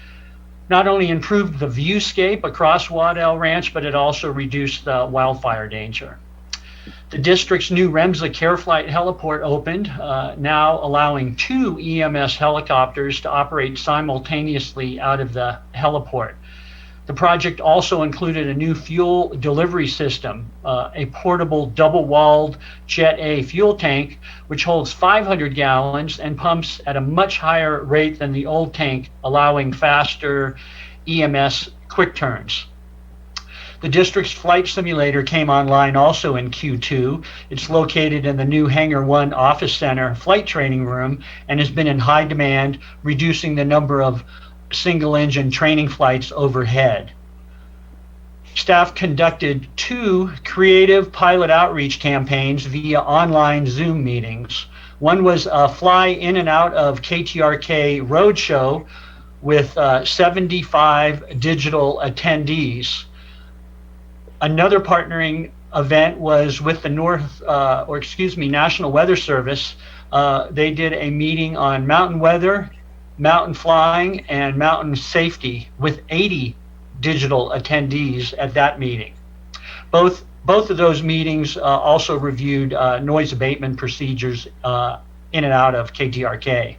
not only improved the viewscape across Waddell Ranch, but it also reduced the wildfire danger. The district's new Remsa Care Flight heliport opened, now allowing 2 EMS helicopters to operate simultaneously out of the heliport. The project also included a new fuel delivery system, a portable double-walled Jet A fuel tank, which holds 500 gallons and pumps at a much higher rate than the old tank, allowing faster EMS quick turns. The district's flight simulator came online also in Q2. It's located in the new Hangar 1 Office Center flight training room and has been in high demand, reducing the number of single-engine training flights overhead. Staff conducted 2 creative pilot outreach campaigns via online Zoom meetings. One was a fly in and out of KTRK roadshow with 75 digital attendees. Another partnering event was with the National Weather Service. They did a meeting on mountain weather, mountain flying, and mountain safety with 80 digital attendees at that meeting. Both of those meetings also reviewed noise abatement procedures in and out of KTRK.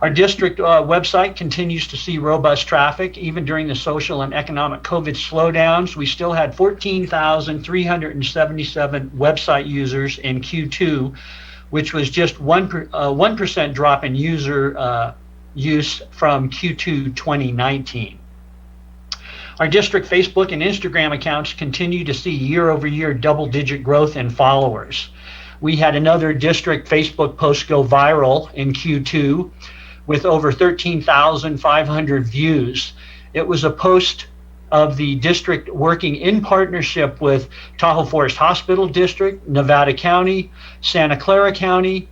Our district website continues to see robust traffic. Even during the social and economic COVID slowdowns, we still had 14,377 website users in Q2, which was just 1% drop in user use from Q2 2019. Our district Facebook and Instagram accounts continue to see year-over-year double-digit growth in followers. We had another district Facebook post go viral in Q2 with over 13,500 views. It was a post of the district working in partnership with Tahoe Forest Hospital District, Nevada County, Santa Clara County,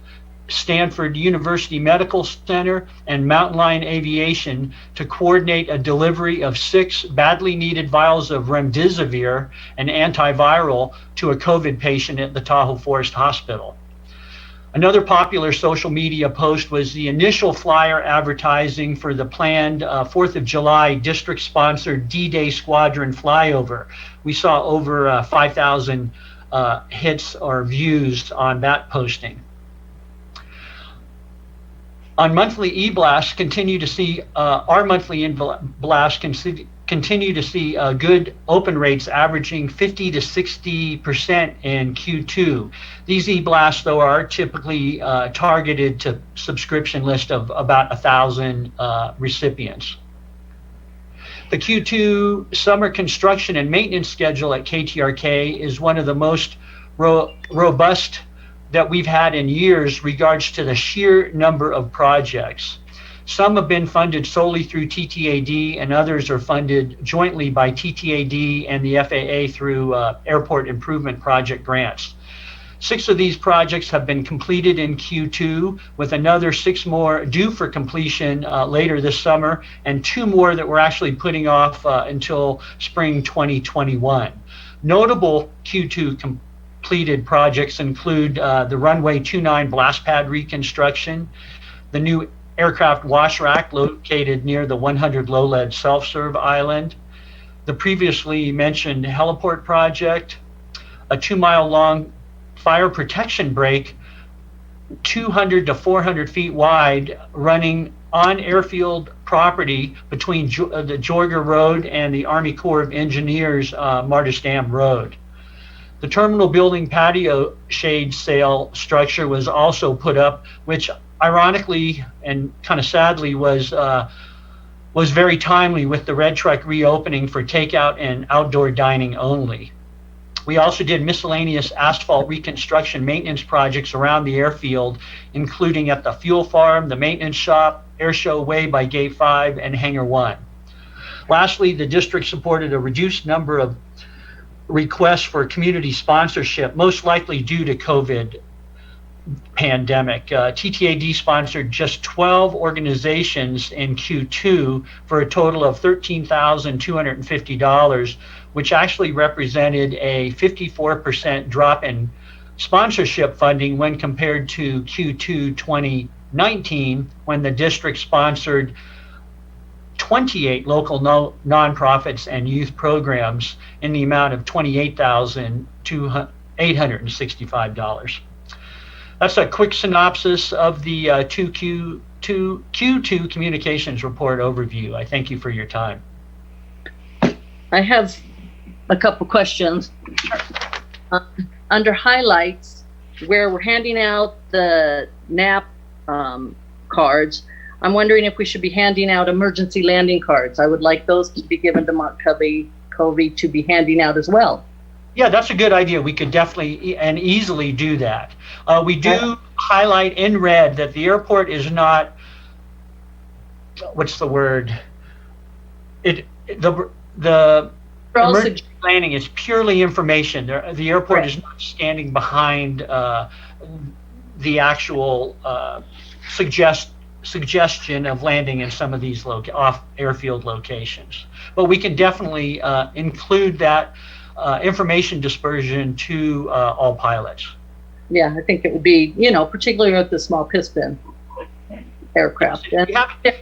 Stanford University Medical Center, and Mountain Lion Aviation to coordinate a delivery of 6 badly needed vials of remdesivir, an antiviral, to a COVID patient at the Tahoe Forest Hospital. Another popular social media post was the initial flyer advertising for the planned 4th of July district-sponsored D-Day Squadron flyover. We saw over 5,000 hits or views on that posting. On monthly e-blasts, continue to see good open rates averaging 50 to 60% in Q2. These e-blasts, though, are typically targeted to subscription list of about 1,000 recipients. The Q2 summer construction and maintenance schedule at KTRK is one of the most robust that we've had in years regards to the sheer number of projects. Some have been funded solely through Ttad, and others are funded jointly by Ttad and the FAA through Airport Improvement Project grants. 6 of these projects have been completed in Q2, with another 6 more due for completion later this summer, and 2 more that we're actually putting off until spring 2021. Notable Q2 completed projects include the Runway 29 blast pad reconstruction, the new aircraft wash rack located near the 100 low-lead self-serve island, the previously mentioned heliport project, a 2-mile-long fire protection break 200 to 400 feet wide running on airfield property between the Jorger Road and the Army Corps of Engineers Martis Dam Road. The terminal building patio shade sail structure was also put up, which ironically and kind of sadly was very timely with the Red Truck reopening for takeout and outdoor dining only. We also did miscellaneous asphalt reconstruction maintenance projects around the airfield, including at the fuel farm, the maintenance shop, Airshow Way by Gate 5, and Hangar 1. Lastly, the district supported a reduced number of requests for community sponsorship, most likely due to COVID pandemic. TTAD sponsored just 12 organizations in Q2 for a total of $13,250, which actually represented a 54% drop in sponsorship funding when compared to Q2 2019, when the district sponsored 28 local nonprofits and youth programs in the amount of $28,865. That's a quick synopsis of the Q2 communications report overview. I thank you for your time. I have a couple questions. Under highlights, where we're handing out the NAP cards, I'm wondering if we should be handing out emergency landing cards. I would like those to be given to Mark Covey to be handing out as well. Yeah, that's a good idea. We could definitely and easily do that. We do highlight in red that the airport is not, what's the word? The emergency landing is purely information. The airport is not standing behind the actual suggestion of landing in some of these off airfield locations. But we can definitely include that information dispersion to all pilots. Yeah, I think it would be, particularly with the small piston aircraft. If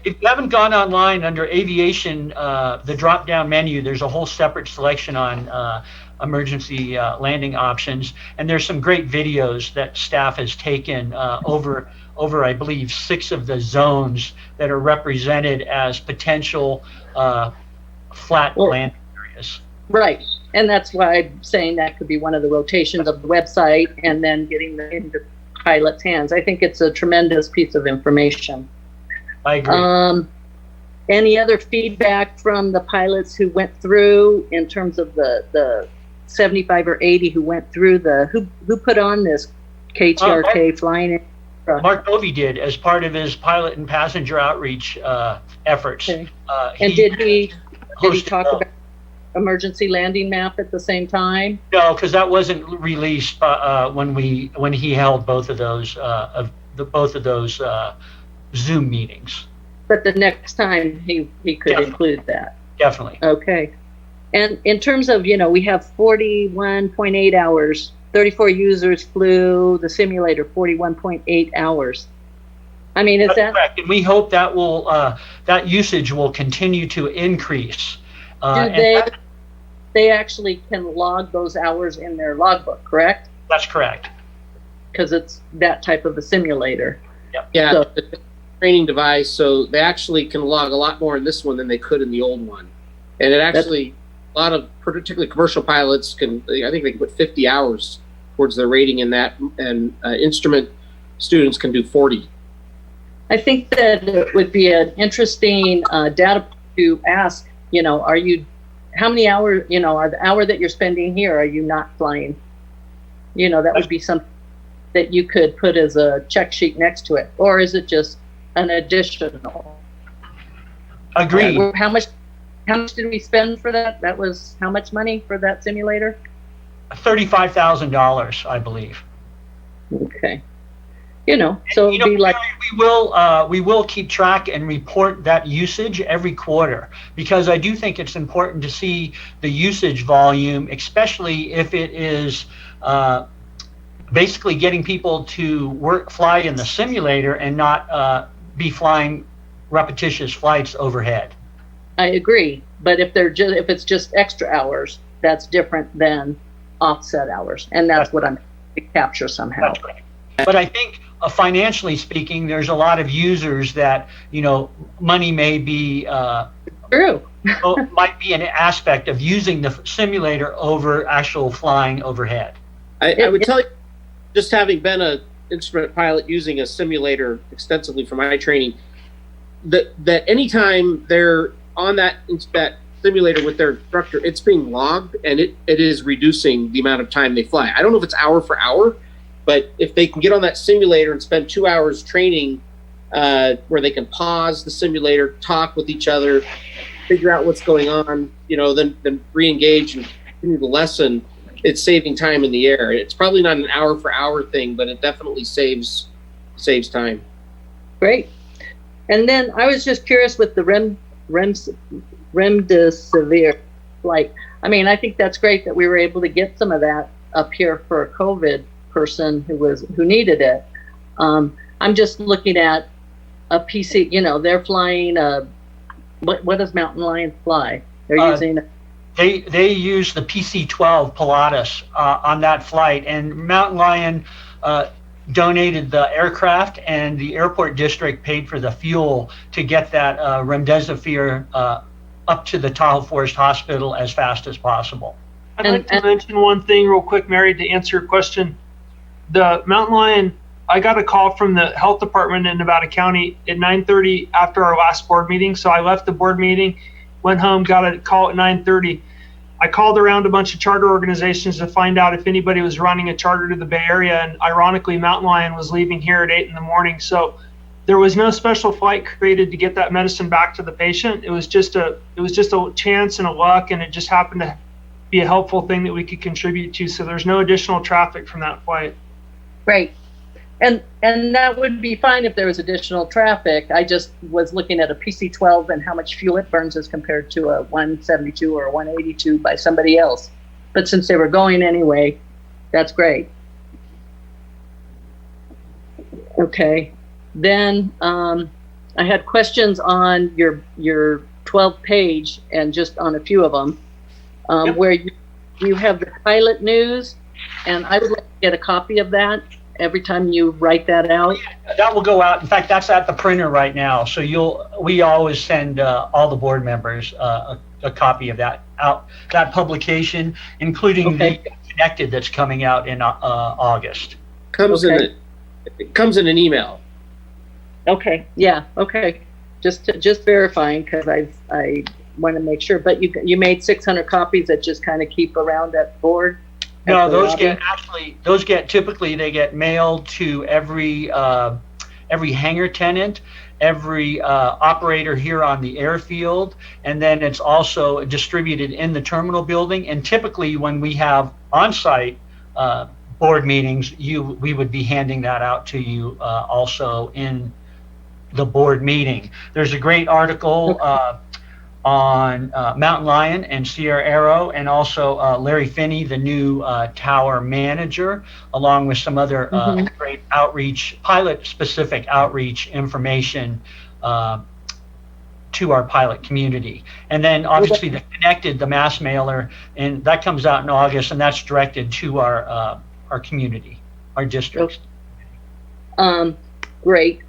you haven't gone online under aviation, the drop-down menu, there's a whole separate selection on emergency landing options, and there's some great videos that staff has taken over I believe 6 of the zones that are represented as potential flat landing areas. Right. And that's why I'm saying that could be one of the rotations of the website and then getting them into pilots' hands. I think it's a tremendous piece of information. I agree. Any other feedback from the pilots who went through in terms of the 75 or 80 who went through who put on this KTRK flying in? Mark Covey did as part of his pilot and passenger outreach efforts. Okay. And did he talk about emergency landing map at the same time? No, because that wasn't released when he held both of those Zoom meetings. But the next time he could include that. Definitely. Okay. And in terms of, we have 41.8 hours, 34 users flew the simulator 41.8 hours. I mean, is that correct? And we hope that will that usage will continue to increase. They actually can log those hours in their logbook, correct? That's correct. Because it's that type of a simulator. Yep. Yeah, so, it's a training device, so they actually can log a lot more in this one than they could in the old one. And it actually, a lot of particularly commercial pilots I think they can put 50 hours towards their rating in that, and instrument students can do 40. I think that it would be an interesting data to ask, how many hours, are the hour that you're spending here, are you not flying? That would be something that you could put as a check sheet next to it. Or is it just an additional? Agreed. How much did we spend for that? That was how much money for that simulator? $35,000, I believe. Okay. So it'd be like we will keep track and report that usage every quarter, because I do think it's important to see the usage volume, especially if it is basically getting people to fly in the simulator and not be flying repetitious flights overhead. I agree, but if it's just extra hours, that's different than offset hours, and that's what I'm trying to capture somehow. That's right. But I think financially speaking, there's a lot of users that, money may be true. Might be an aspect of using the simulator over actual flying overhead. I would tell you, just having been an instrument pilot using a simulator extensively for my training, that anytime they're on that simulator with their instructor, it's being logged, and it is reducing the amount of time they fly. I don't know if it's hour for hour, but if they can get on that simulator and spend 2 hours training where they can pause the simulator, talk with each other, figure out what's going on, then re-engage and continue the lesson. It's saving time in the air. It's probably not an hour for hour thing, but it definitely saves time. Great. And then I was just curious with the remdesivir, like, I mean, I think that's great that we were able to get some of that up here for a COVID person who needed it. I'm just looking at a PC, they're flying what does Mountain Lion fly? They're using they use the PC-12 Pilatus on that flight, and Mountain Lion donated the aircraft, and the airport district paid for the fuel to get that remdesivir up to the Tahoe Forest Hospital as fast as possible. I'd like to mention one thing real quick, Mary, to answer your question. The Mountain Lion, I got a call from the health department in Nevada County at 9:30 after our last board meeting. So I left the board meeting, went home, got a call at 9:30. I called around a bunch of charter organizations to find out if anybody was running a charter to the Bay Area, and ironically, Mountain Lion was leaving here at 8 in the morning. So there was no special flight created to get that medicine back to the patient. It was just a chance and a luck, and it just happened to be a helpful thing that we could contribute to. So there's no additional traffic from that flight. Great. And that would be fine if there was additional traffic. I just was looking at a PC-12 and how much fuel it burns as compared to a 172 or a 182 by somebody else. But since they were going anyway, that's great. Okay. Then I had questions on your 12 page and just on a few of them, where you have the pilot news, and I would like to get a copy of that every time you write that out. That will go out. In fact, that's at the printer right now. So we always send all the board members a copy of that publication, including the Connected that's coming out in August. It comes in an email. Okay. Yeah. Okay. Just verifying, because I want to make sure. But you made 600 copies that just kind of keep around at board. No, those typically they get mailed to every hangar tenant, every operator here on the airfield, and then it's also distributed in the terminal building. And typically when we have on-site board meetings, we would be handing that out to you also in the board meeting. There's a great article on Mountain Lion and Sierra Arrow, and also Larry Finney, the new tower manager, along with some other great outreach, pilot-specific outreach information to our pilot community. And then obviously the Connected, the mass mailer, and that comes out in August, and that's directed to our community, our districts. Great.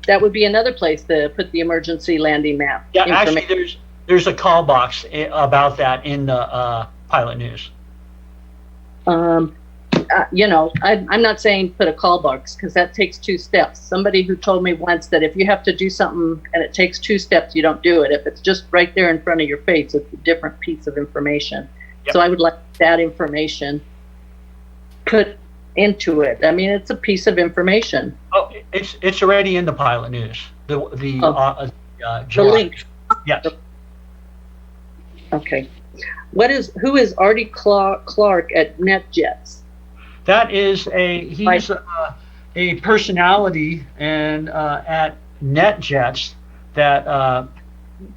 That would be another place to put the emergency landing map. Yeah, actually, there's a call box about that in the pilot news. I'm not saying put a call box, because that takes 2 steps. Somebody who told me once that if you have to do something and it takes 2 steps, you don't do it. If it's just right there in front of your face, it's a different piece of information. Yep. So I would like that information put into it. I mean, it's a piece of information. Oh, it's already in the pilot news. The link. Yes. Okay. Who is Artie Clark at NetJets? That is he's a personality and at NetJets that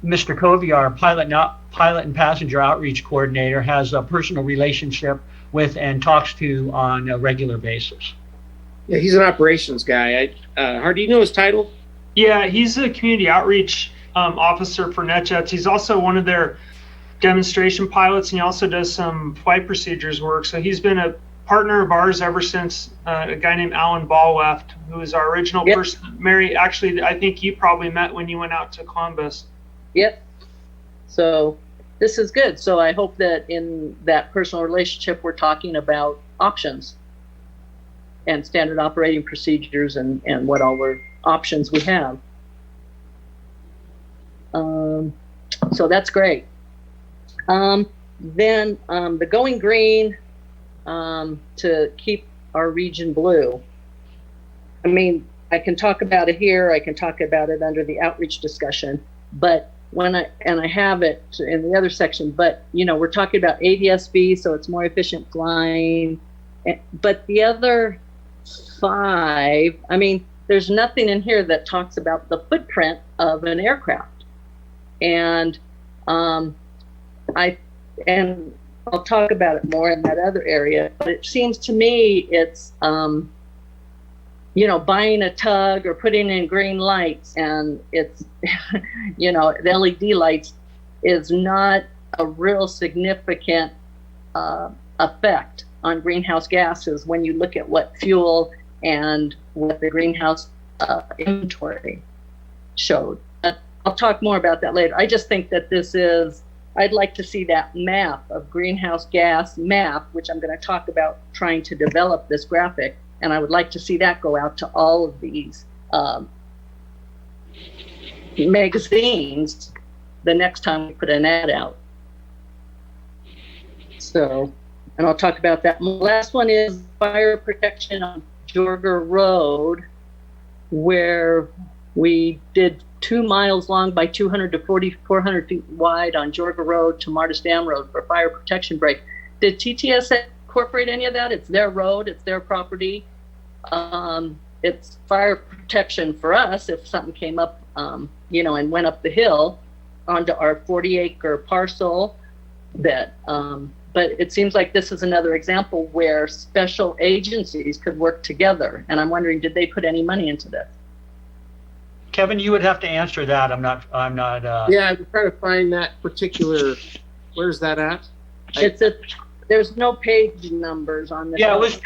Mr. Covey, our pilot and passenger outreach coordinator, has a personal relationship with and talks to on a regular basis. Yeah, he's an operations guy. Hardy, do you know his title? Yeah, he's a community outreach officer for NetJets. He's also one of their demonstration pilots, and he also does some flight procedures work. So he's been a partner of ours ever since a guy named Alan Ball left, who was our original person. Mary, actually, I think you probably met when you went out to Columbus. Yep. So this is good. So I hope that in that personal relationship, we're talking about options and standard operating procedures and what all options we have. So that's great. Then the going green to keep our region blue. I mean, I can talk about it here. I can talk about it under the outreach discussion, but I have it in the other section, but we're talking about ADS-B, so it's more efficient flying. But the other 5, I mean, there's nothing in here that talks about the footprint of an aircraft. And I'll talk about it more in that other area, but it seems to me it's buying a tug or putting in green lights, and it's the LED lights is not a real significant effect on greenhouse gases when you look at what fuel and what the greenhouse inventory showed. I'll talk more about that later. I just think that I'd like to see that map of greenhouse gas map, which I'm going to talk about trying to develop this graphic. And I would like to see that go out to all of these magazines the next time we put an ad out. So, and I'll talk about that. The last one is fire protection on Jorga Road, where we did 2 miles long by 200 to 400 feet wide on Jorga Road to Martis Dam Road for fire protection break. Did TTS incorporate any of that? It's their road, it's their property. It's fire protection for us if something came up, and went up the hill onto our 40-acre parcel. But it seems like this is another example where special agencies could work together. And I'm wondering, did they put any money into this? Kevin, you would have to answer that. I'm not. Yeah, I'm trying to find that particular. Where's that at? There's no page numbers on this. Yeah, it was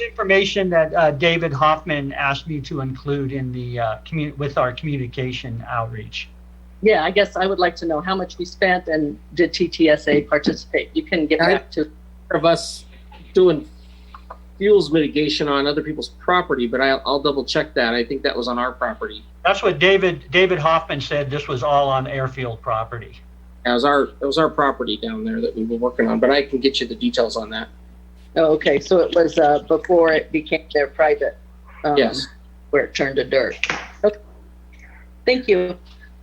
information that David Hoffman asked me to include in the with our communication outreach. Yeah, I guess I would like to know how much we spent and did TTSA participate? You can get back to of us doing fuels mitigation on other people's property, but I'll double check that. I think that was on our property. That's what David Hoffman said. This was all on airfield property. It was our property down there that we were working on, but I can get you the details on that. Oh, okay, so it was before it became their private. Yes. Where it turned to dirt. Okay. Thank you.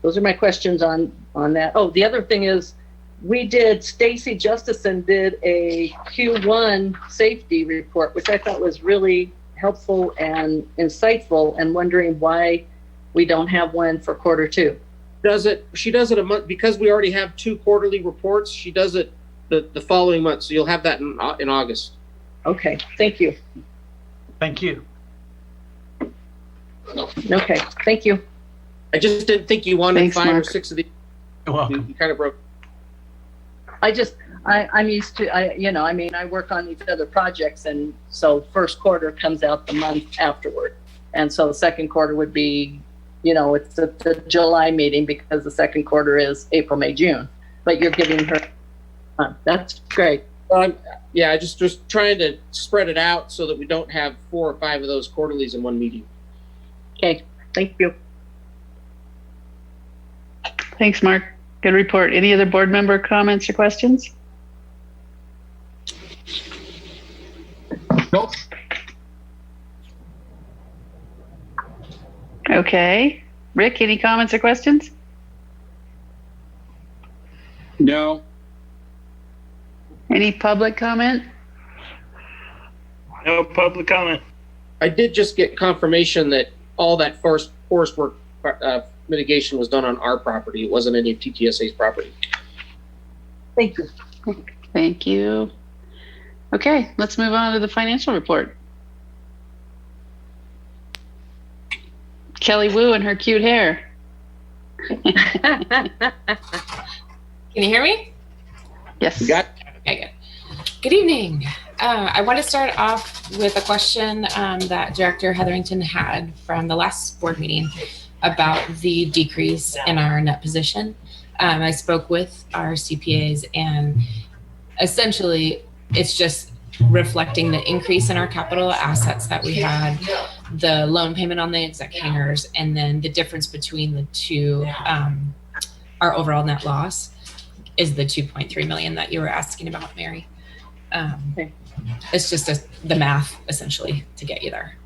Those are my questions on that. Oh, the other thing is, Stacy Justison did a Q1 safety report, which I thought was really helpful and insightful, and wondering why we don't have one for Q2. She does it a month because we already have 2 quarterly reports. She does it the following month, so you'll have that in August. Okay, thank you. Thank you. Okay, thank you. I just didn't think you wanted 5 Mark. or 6 of these. You're welcome. You kind of broke. I'm used to, I work on these other projects, and so first quarter comes out the month afterward. And so the second quarter would be, it's the July meeting because the second quarter is April, May, June. But you're giving her, that's great. Yeah, just trying to spread it out so that we don't have 4 or 5 of those quarterlies in one meeting. Okay, thank you. Thanks, Mark. Good report. Any other board member comments or questions? Nope. Okay. Rick, any comments or questions? No. Any public comment? No public comment. I did just get confirmation that all that forest work mitigation was done on our property. It wasn't any of TTSA's property. Thank you. Thank you. Okay, let's move on to the financial report. Kelly Wu and her cute hair. Can you hear me? Yes. You got Okay, good. Good evening. I want to start off with a question that Director Hetherington had from the last board meeting about the decrease in our net position. I spoke with our CPAs, and essentially it's just reflecting the increase in our capital assets that we had, the loan payment on the exec hangars, and then the difference between the two, our overall net loss is the 2.3 million that you were asking about, Mary. It's just the math essentially to get you there.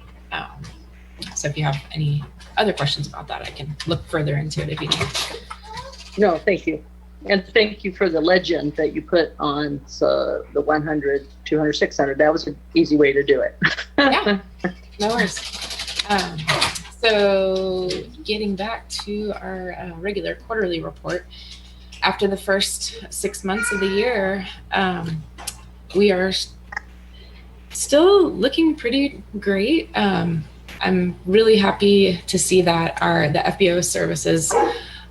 So if you have any other questions about that, I can look further into it if you need. No, thank you. And thank you for the legend that you put on the 100, 200, 600. That was an easy way to do it. Yeah, no worries. So getting back to our regular quarterly report, after the first 6 months of the year, we are still looking pretty great. I'm really happy to see that the FBO services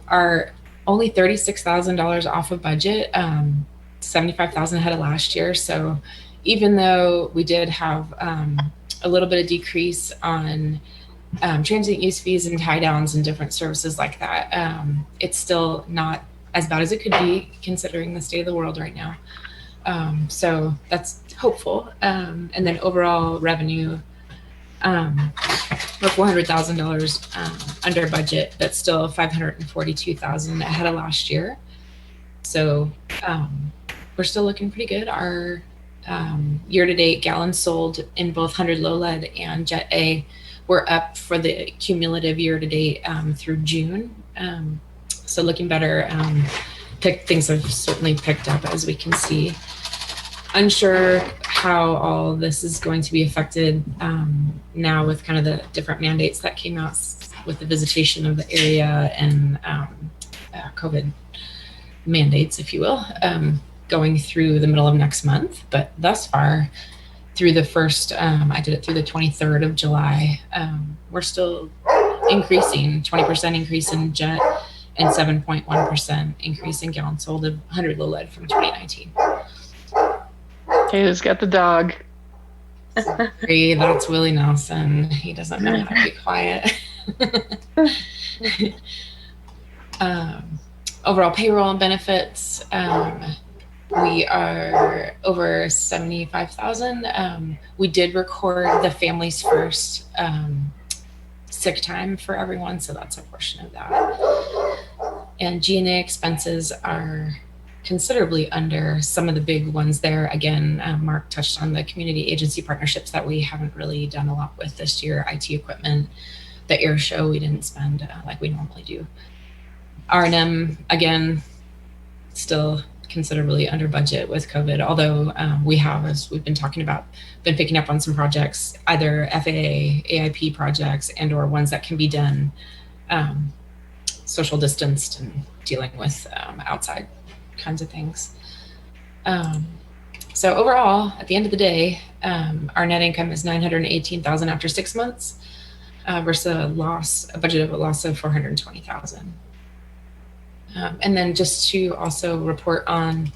are only $36,000 off of budget, $75,000 ahead of last year. So even though we did have a little bit of decrease on transient use fees and tie downs and different services like that, it's still not as bad as it could be considering the state of the world right now. So that's hopeful. And then overall revenue, we're $400,000 under budget, but still $542,000 ahead of last year. So we're still looking pretty good. Our year-to-date gallons sold in both 100 low lead and Jet A were up for the cumulative year-to-date through June. So looking better. Things have certainly picked up, as we can see. Unsure how all this is going to be affected now with kind of the different mandates that came out with the visitation of the area and COVID mandates, if you will, going through the middle of next month. But thus far, through the first, I did it through the 23rd of July, we're still increasing, 20% increase in jet and 7.1% increase in gallons sold of 100 low lead from 2019. Okay, who's got the dog? That's Willie Nelson. He doesn't know how to be quiet. Overall payroll and benefits, we are over 75,000. We did record the Families First sick time for everyone, so that's a portion of that. And G&A expenses are considerably under some of the big ones there. Again, Mark touched on the community agency partnerships that we haven't really done a lot with this year. IT equipment, the air show, we didn't spend like we normally do. R&M, again, still considerably under budget with COVID, although we have, as we've been talking about, been picking up on some projects, either FAA, AIP projects, and or ones that can be done social distanced and dealing with outside kinds of things. So overall, at the end of the day, our net income is $918,000 after 6 months versus a budget of a loss of $420,000. And then just to also report on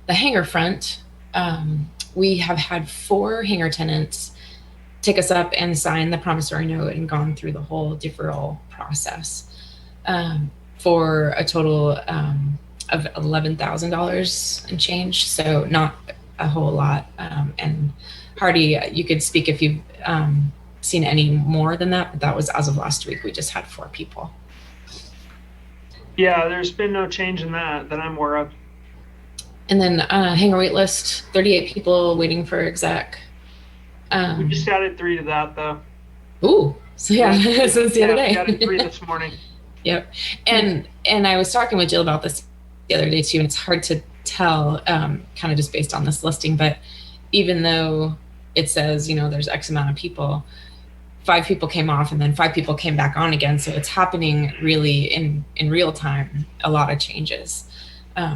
the hangar front, we have had 4 hangar tenants take us up and sign the promissory note and gone through the whole deferral process for a total of $11,000 and change. So not a whole lot. And Hardy, you could speak if you've seen any more than that, but that was as of last week. We just had 4 people. Yeah, there's been no change in that I'm aware of. And then hangar wait list, 38 people waiting for exec. We just added 3 to that though. Ooh, so yeah, since the other day. We added 3 this morning. Yep. And I was talking with Jill about this the other day too, and it's hard to tell kind of just based on this listing, but even though it says, there's X amount of people, 5 people came off and then 5 people came back on again. So it's happening really in real time, a lot of changes.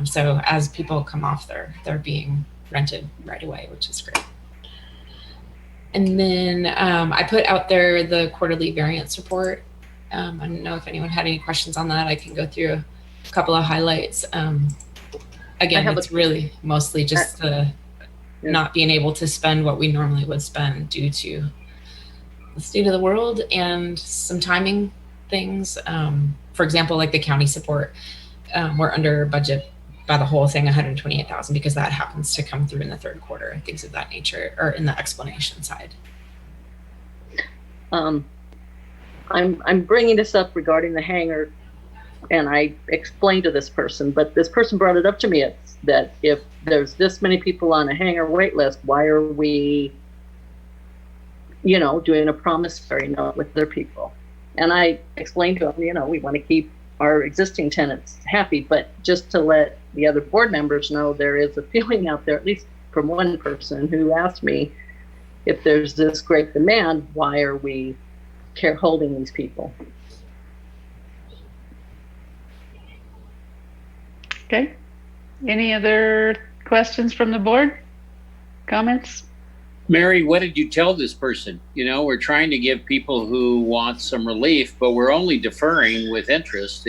So as people come off, they're being rented right away, which is great. And then I put out there the quarterly variance report. I don't know if anyone had any questions on that. I can go through a couple of highlights. Again, it's really mostly just the not being able to spend what we normally would spend due to the state of the world and some timing things. For example, like the county support, we're under budget by the whole thing, $128,000, because that happens to come through in the third quarter and things of that nature, or in the explanation side. I'm bringing this up regarding the hangar, and I explained to this person, but this person brought it up to me that if there's this many people on a hangar wait list, why are we, doing a promissory note with their people? And I explained to him, we want to keep our existing tenants happy, but just to let the other board members know, there is a feeling out there, at least from one person who asked me, if there's this great demand, why are we holding these people? Okay. Any other questions from the board? Comments? Mary, what did you tell this person? You know, we're trying to give people who want some relief, but we're only deferring with interest.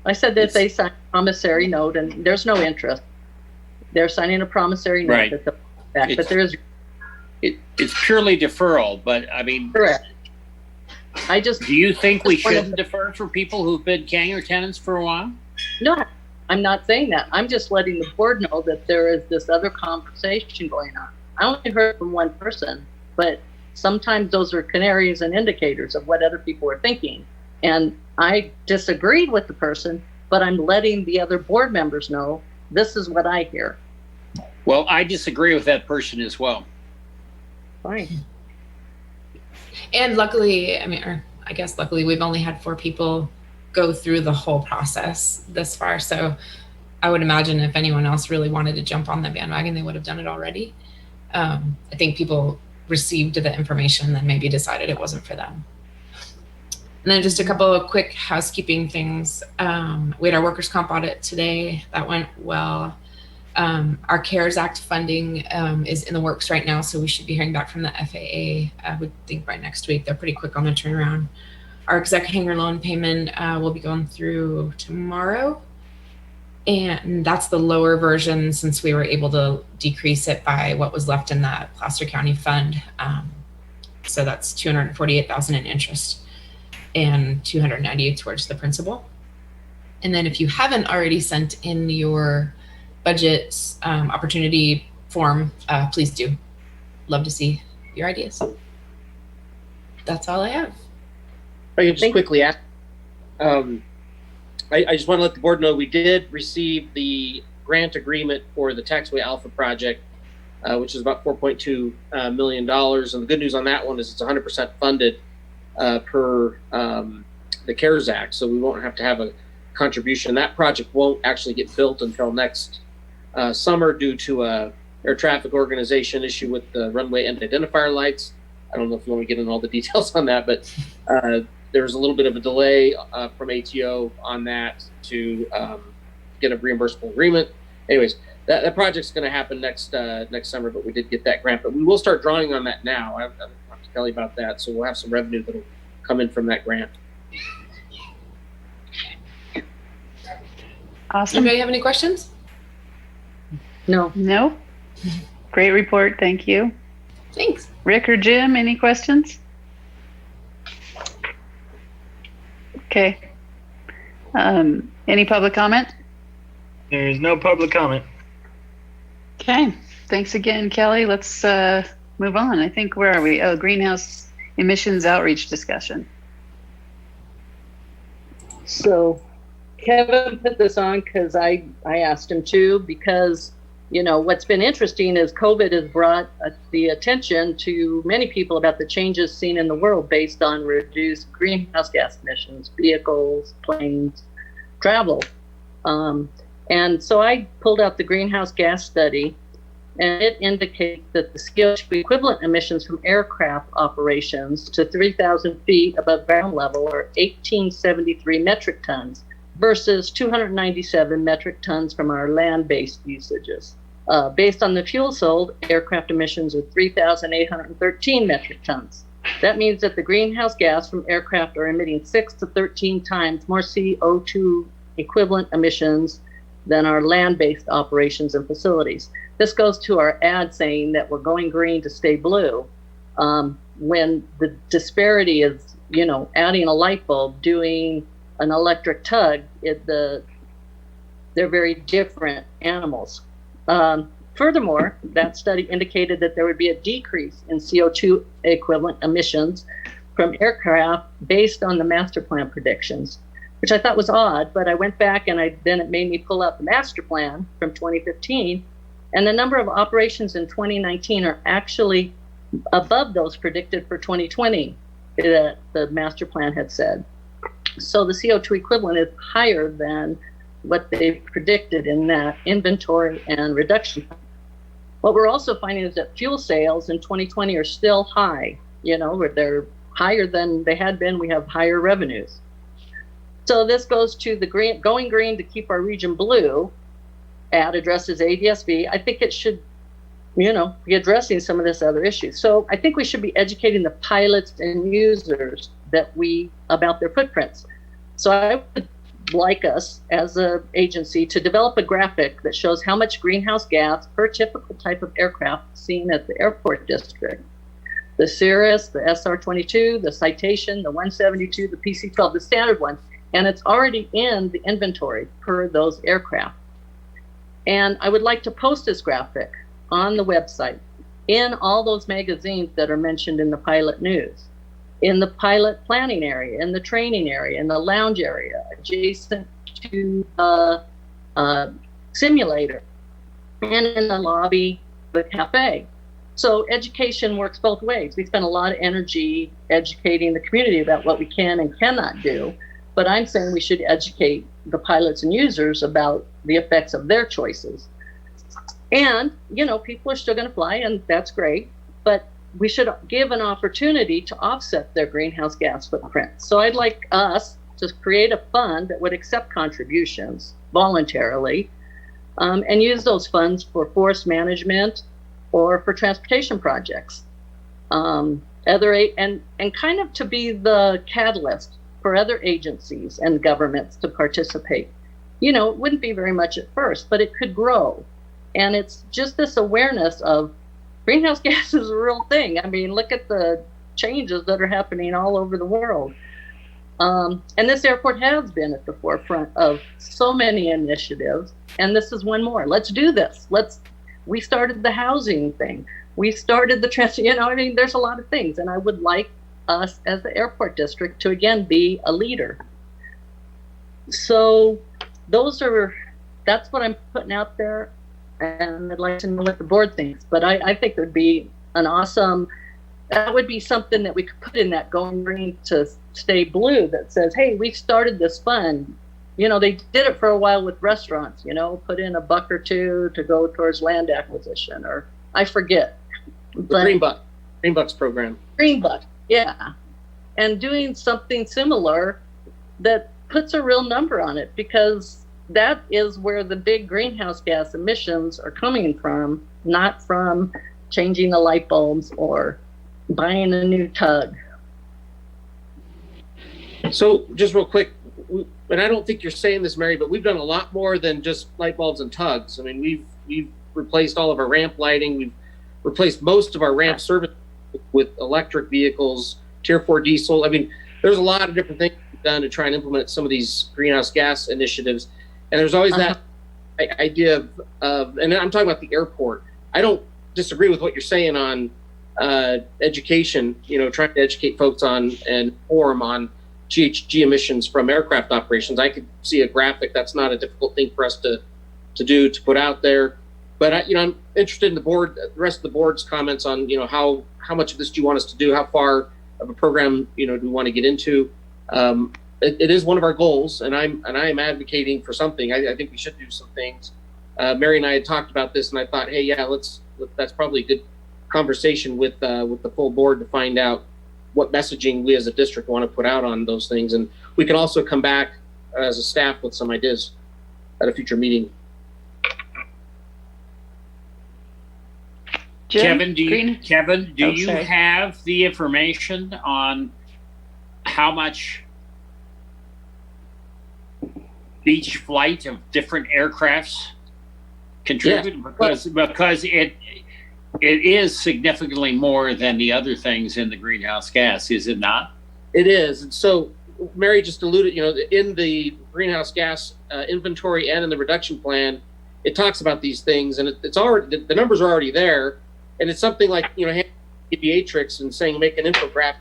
I said that they sign a promissory note and there's no interest. They're signing a promissory note Right. that they'll pay back, but there is. It's purely deferral, but I mean, Correct. do you think we just wanted shouldn't defer for people who've been Kanger tenants for a while? No, I'm not saying that. I'm just letting the board know that there is this other conversation going on. I only heard from one person, but sometimes those are canaries and indicators of what other people are thinking. And I disagreed with the person, but I'm letting the other board members know this is what I hear. Well, I disagree with that person as well. Fine. And luckily, I guess luckily, we've only had 4 people go through the whole process this far. So I would imagine if anyone else really wanted to jump on the bandwagon, they would have done it already. I think people received the information, then maybe decided it wasn't for them. And then just a couple of quick housekeeping things. We had our workers' comp audit today. That went well. Our CARES Act funding is in the works right now, so we should be hearing back from the FAA, I would think by next week. They're pretty quick on the turnaround. Our exec hanger loan payment will be going through tomorrow. And that's the lower version since we were able to decrease it by what was left in that Placer County fund. So that's $248,000 in interest and $298 towards the principal. And then if you haven't already sent in your budget opportunity form, please do. Love to see your ideas. That's all I have. I can just quickly ask. I just want to let the board know we did receive the grant agreement for the Taxway Alpha project, which is about $4.2 million. And the good news on that one is it's 100% funded per the CARES Act, so we won't have to have a contribution. That project won't actually get built until next summer due to a air traffic organization issue with the runway end identifier lights. I don't know if you want to get into all the details on that, but there's a little bit of a delay from ATO on that to get a reimbursable agreement. Anyways, that project's going to happen next summer, but we did get that grant. But we will start drawing on that now. I have to tell you about that. So we'll have some revenue that'll come in from that grant. Awesome. Anybody have any questions? No. No? Great report. Thank you. Thanks. Rick or Jim, any questions? Okay. Any public comment? There is no public comment. Okay. Thanks again, Kelly. Let's move on. I think, where are we? Oh, greenhouse emissions outreach discussion. So Kevin put this on because I asked him to, because, you know, what's been interesting is COVID has brought the attention to many people about the changes seen in the world based on reduced greenhouse gas emissions, vehicles, planes, travel. And so I pulled out the greenhouse gas study, and it indicates that the CO2 equivalent emissions from aircraft operations to 3,000 feet above ground level are 1,873 metric tons versus 297 metric tons from our land-based usages. Based on the fuel sold, aircraft emissions are 3,813 metric tons. That means that the greenhouse gas from aircraft are emitting 6 to 13 times more CO2 equivalent emissions than our land-based operations and facilities. This goes to our ad saying that we're going green to stay blue, when the disparity is, you know, adding a light bulb, doing an electric tug, they're very different animals. Furthermore, that study indicated that there would be a decrease in CO2 equivalent emissions from aircraft based on the master plan predictions, which I thought was odd, but I went back and then it made me pull out the master plan from 2015, and the number of operations in 2019 are actually above those predicted for 2020, that the master plan had said. So the CO2 equivalent is higher than what they predicted in that inventory and reduction. What we're also finding is that fuel sales in 2020 are still high. They're higher than they had been. We have higher revenues. So this goes to the going green to keep our region blue ad addresses ADSB. I think it should, be addressing some of this other issues. So I think we should be educating the pilots and users about their footprints. So I would like us as an agency to develop a graphic that shows how much greenhouse gas per typical type of aircraft seen at the airport district. The Cirrus, the SR-22, the Citation, the 172, the PC-12, the standard one. And it's already in the inventory per those aircraft. And I would like to post this graphic on the website in all those magazines that are mentioned in the pilot news, in the pilot planning area, in the training area, in the lounge area, adjacent to the simulator, and in the lobby, the cafe. So education works both ways. We spend a lot of energy educating the community about what we can and cannot do. But I'm saying we should educate the pilots and users about the effects of their choices. And, people are still going to fly, and that's great. But we should give an opportunity to offset their greenhouse gas footprint. So I'd like us to create a fund that would accept contributions voluntarily and use those funds for forest management or for transportation projects. And kind of to be the catalyst for other agencies and governments to participate. It wouldn't be very much at first, but it could grow. And it's just this awareness of greenhouse gas is a real thing. I mean, look at the changes that are happening all over the world. And this airport has been at the forefront of so many initiatives, and this is one more. Let's do this. We started the housing thing. We started the there's a lot of things, and I would like us as the airport district to again be a leader. So that's what I'm putting out there, and I'd like to know what the board thinks. But I think it would be that would be something that we could put in that going green to stay blue that says, hey, we started this fund. They did it for a while with restaurants, put in $1 or $2 to go towards land acquisition, or I forget. The Green Bucks program. Green Buck. Yeah. And doing something similar that puts a real number on it, because that is where the big greenhouse gas emissions are coming from, not from changing the light bulbs or buying a new tug. So just real quick, and I don't think you're saying this, Mary, but we've done a lot more than just light bulbs and tugs. I mean, we've replaced all of our ramp lighting. We've replaced most of our ramp service with electric vehicles, Tier 4 diesel. I mean, there's a lot of different things we've done to try and implement some of these greenhouse gas initiatives. And there's always that idea of, and I'm talking about the airport. I don't disagree with what you're saying on education, trying to educate folks on and inform on GHG emissions from aircraft operations. I could see a graphic. That's not a difficult thing for us to put out there. But I'm interested in the rest of the board's comments on, how much of this do you want us to do? How far of a program, do we want to get into? It is one of our goals, and I am advocating for something. I think we should do some things. Mary and I had talked about this, and I thought, hey, yeah, that's probably a good conversation with the full board to find out what messaging we as a district want to put out on those things. And we can also come back as a staff with some ideas at a future meeting. Kevin, do you have the information on how much each flight of different aircrafts contribute? Yeah. Because it is significantly more than the other things in the greenhouse gas, is it not? It is. And so Mary just alluded, in the greenhouse gas inventory and in the reduction plan, it talks about these things, and it's already, the numbers are already there. And it's something like, aviatrix and saying, make an infographic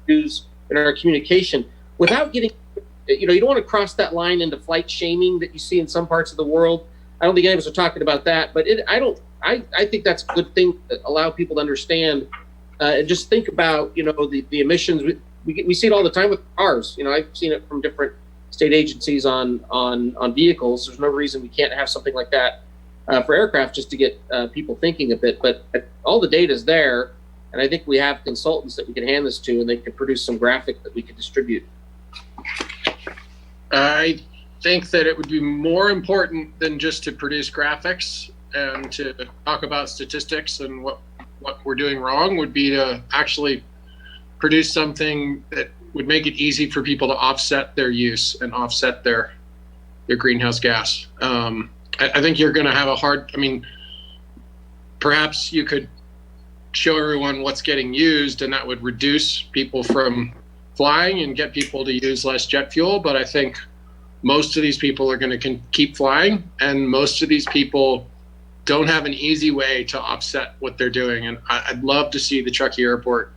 use in our communication without getting, you don't want to cross that line into flight shaming that you see in some parts of the world. I don't think any of us are talking about that, but I think that's a good thing to allow people to understand and just think about, the emissions. we see it all the time with cars. I've seen it from different state agencies on vehicles. There's no reason we can't have something like that for aircraft, just to get people thinking a bit. But all the data is there, and I think we have consultants that we can hand this to, and they can produce some graphic that we can distribute. I think that it would be more important than just to produce graphics and to talk about statistics and what we're doing wrong, would be to actually produce something that would make it easy for people to offset their use and offset their greenhouse gas. I think you're going to have a hard, perhaps you could show everyone what's getting used, and that would reduce people from flying and get people to use less jet fuel. But I think most of these people are going to keep flying, and most of these people don't have an easy way to offset what they're doing. And I'd love to see the Truckee Airport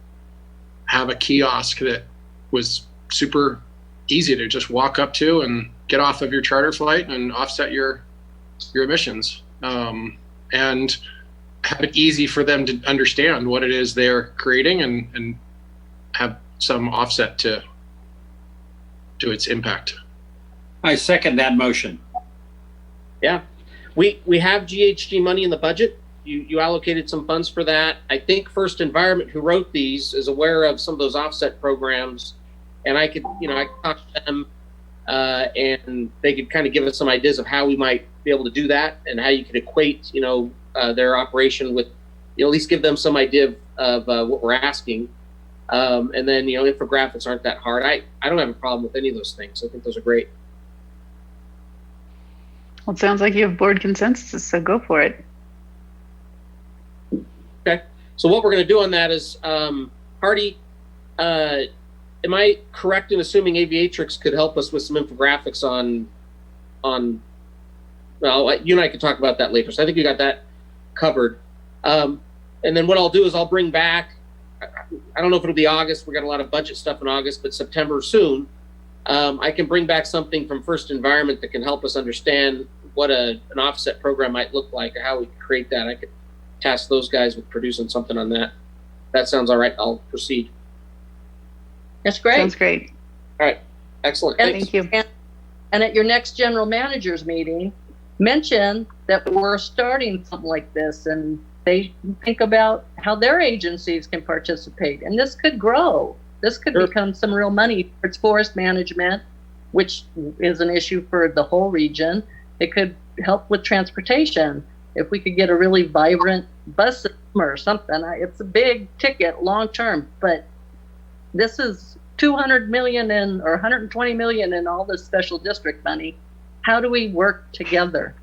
have a kiosk that was super easy to just walk up to and get off of your charter flight and offset your emissions, and have it easy for them to understand what it is they're creating, and have some offset to its impact. I second that motion. Yeah, we have GHG money in the budget. You allocated some funds for that. I think First Environment, who wrote these, is aware of some of those offset programs, and I could talk to them, and they could kind of give us some ideas of how we might be able to do that, and how you could equate, their operation with, at least give them some idea of what we're asking. And then, infographics aren't that hard. I don't have a problem with any of those things. I think those are great. Well, it sounds like you have board consensus, so go for it. Okay. So what we're going to do on that is, Hardy, am I correct in assuming Aviatrix could help us with some infographics on, well, you and I could talk about that later. So I think we got that covered. And then what I'll do is I'll bring back, I don't know if it'll be August. We got a lot of budget stuff in August, but September soon. I can bring back something from First Environment that can help us understand what an offset program might look like, or how we create that. I could task those guys with producing something on that. That sounds all right. I'll proceed. That's great. Sounds great. All right. Excellent. Thank you. And at your next general managers meeting, mention that we're starting something like this, and they think about how their agencies can participate. And this could grow. This could become some real money towards forest management, which is an issue for the whole region. It could help with transportation. If we could get a really vibrant bus system or something, it's a big ticket long term, but this is 200 million or 120 million in all this special district money. How do we work together?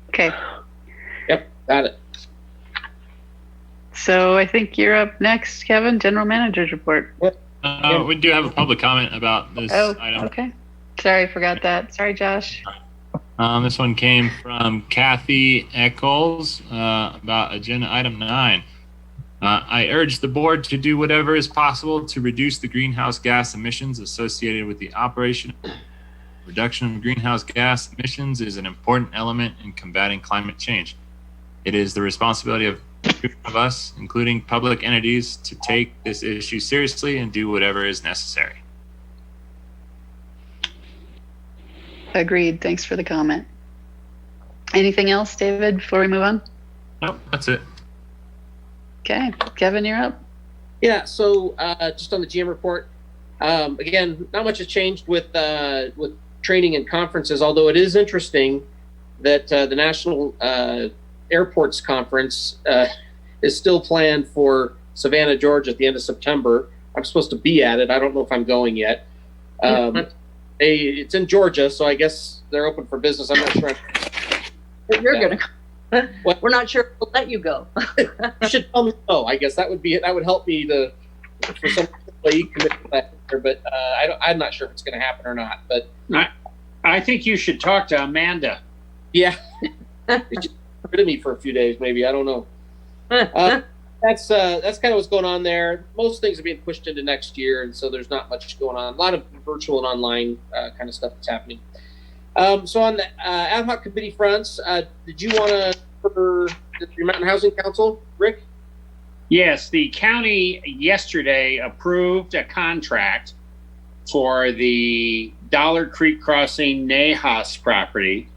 Okay. Yep, got it. So I think you're up next, Kevin, General Manager's report. We do have a public comment about this item. Okay. Sorry, forgot that. Sorry, Josh. This one came from Kathy Eccles about agenda item 9. I urge the board to do whatever is possible to reduce the greenhouse gas emissions associated with the operation. Reduction of greenhouse gas emissions is an important element in combating climate change. It is the responsibility of us, including public entities, to take this issue seriously and do whatever is necessary. Agreed. Thanks for the comment. Anything else, David, before we move on? Nope, that's it. Okay. Kevin, you're up. Yeah, so just on the GM report, again, not much has changed with training and conferences, although it is interesting that the National Airports Conference is still planned for Savannah, Georgia at the end of September. I'm supposed to be at it. I don't know if I'm going yet. It's in Georgia, so I guess they're open for business. I'm not sure. You're going to go. We're not sure we'll let you go. You should tell me no. I guess that would help me for some way commit to that. But I'm not sure if it's going to happen or not. But I think you should talk to Amanda. Yeah, get rid of me for a few days, maybe. I don't know. That's kind of what's going on there. Most things are being pushed into next year, and so there's not much going on. A lot of virtual and online kind of stuff that's happening. So on the ad hoc committee fronts, did you want to cover the Mountain Housing Council, Rick? Yes, the county yesterday approved a contract for the Dollar Creek Crossing Nahas property.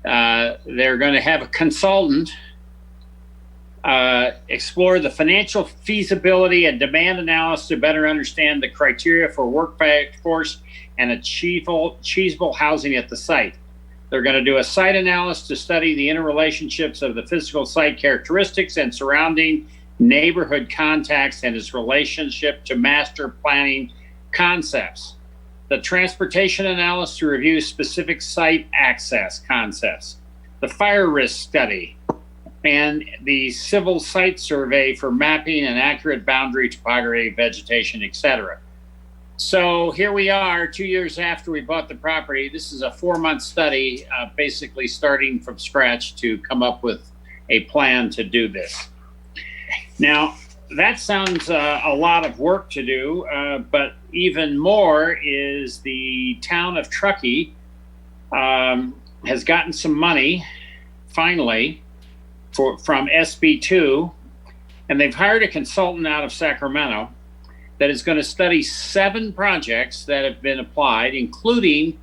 They're going to have a consultant explore the financial feasibility and demand analysis to better understand the criteria for workforce and achievable housing at the site. They're going to do a site analysis to study the interrelationships of the physical site characteristics and surrounding neighborhood contacts and its relationship to master planning concepts. The transportation analysis to review specific site access concepts. The fire risk study and the civil site survey for mapping and accurate boundary topography, vegetation, etc. So here we are 2 years after we bought the property. This is a 4-month study, basically starting from scratch to come up with a plan to do this. Now, that sounds a lot of work to do, but even more is the town of Truckee has gotten some money, finally, from SB2, and they've hired a consultant out of Sacramento that is going to study 7 projects that have been applied, including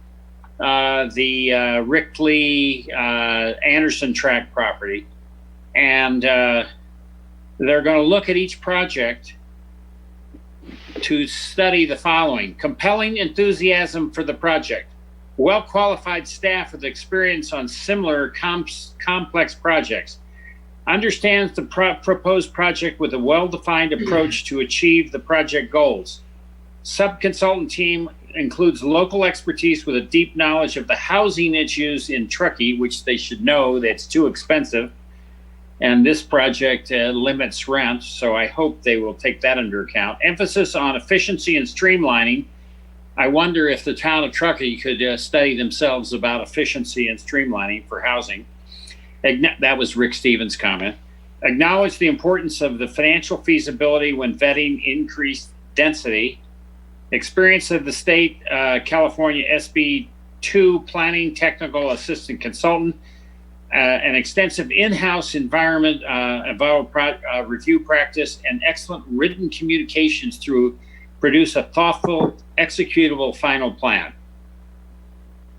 the Rickley Anderson tract property. And they're going to look at each project to study the following: compelling enthusiasm for the project, well-qualified staff with experience on similar complex projects, understands the proposed project with a well-defined approach to achieve the project goals. Sub-consultant team includes local expertise with a deep knowledge of the housing issues in Truckee, which they should know that's too expensive. And this project limits rent, so I hope they will take that into account. Emphasis on efficiency and streamlining. I wonder if the town of Truckee could study themselves about efficiency and streamlining for housing. That was Rick Stevens' comment. Acknowledge the importance of the financial feasibility when vetting increased density. Experience of the state California SB2 planning technical assistant consultant. An extensive in-house environment review practice, and excellent written communications to produce a thoughtful, executable final plan.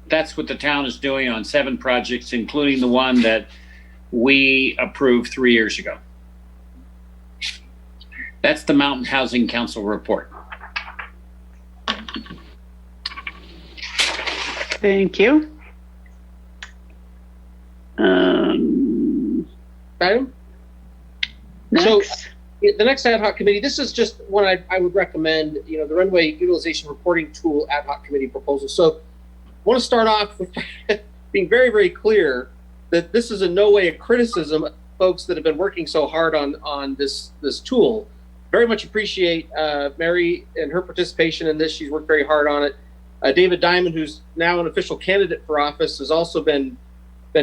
That's what the town is doing on 7 projects, including the one that we approved 3 years ago. That's the Mountain Housing Council report. Thank you. Adam? Next. So the next ad hoc committee, this is just one I would recommend, the Runway Utilization Reporting Tool ad hoc committee proposal. So I want to start off with being very, very clear that this is in no way a criticism of folks that have been working so hard on this tool. Very much appreciate Mary and her participation in this. She's worked very hard on it. David Diamond, who's now an official candidate for office, has also been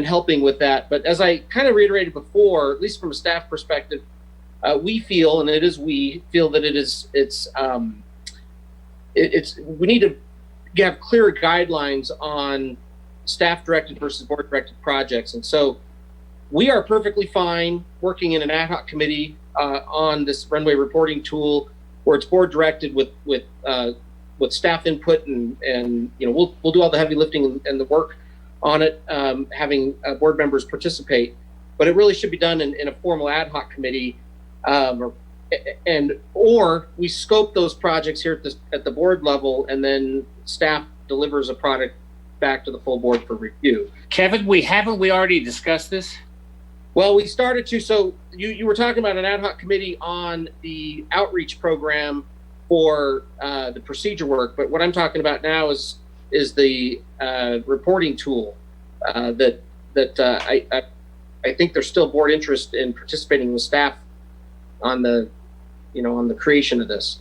helping with that. But as I kind of reiterated before, at least from a staff perspective, we feel, and we feel that we need to have clear guidelines on staff directed versus board directed projects. And so we are perfectly fine working in an ad hoc committee on this runway reporting tool where it's board directed with staff input, and we'll do all the heavy lifting and the work on it, having board members participate. But it really should be done in a formal ad hoc committee, or we scope those projects here at the board level, and then staff delivers a product back to the full board for review. Kevin, we already discussed this? Well, we started to. So you were talking about an ad hoc committee on the outreach program for the procedure work, but what I'm talking about now is the reporting tool that I think there's still board interest in participating with staff on the creation of this.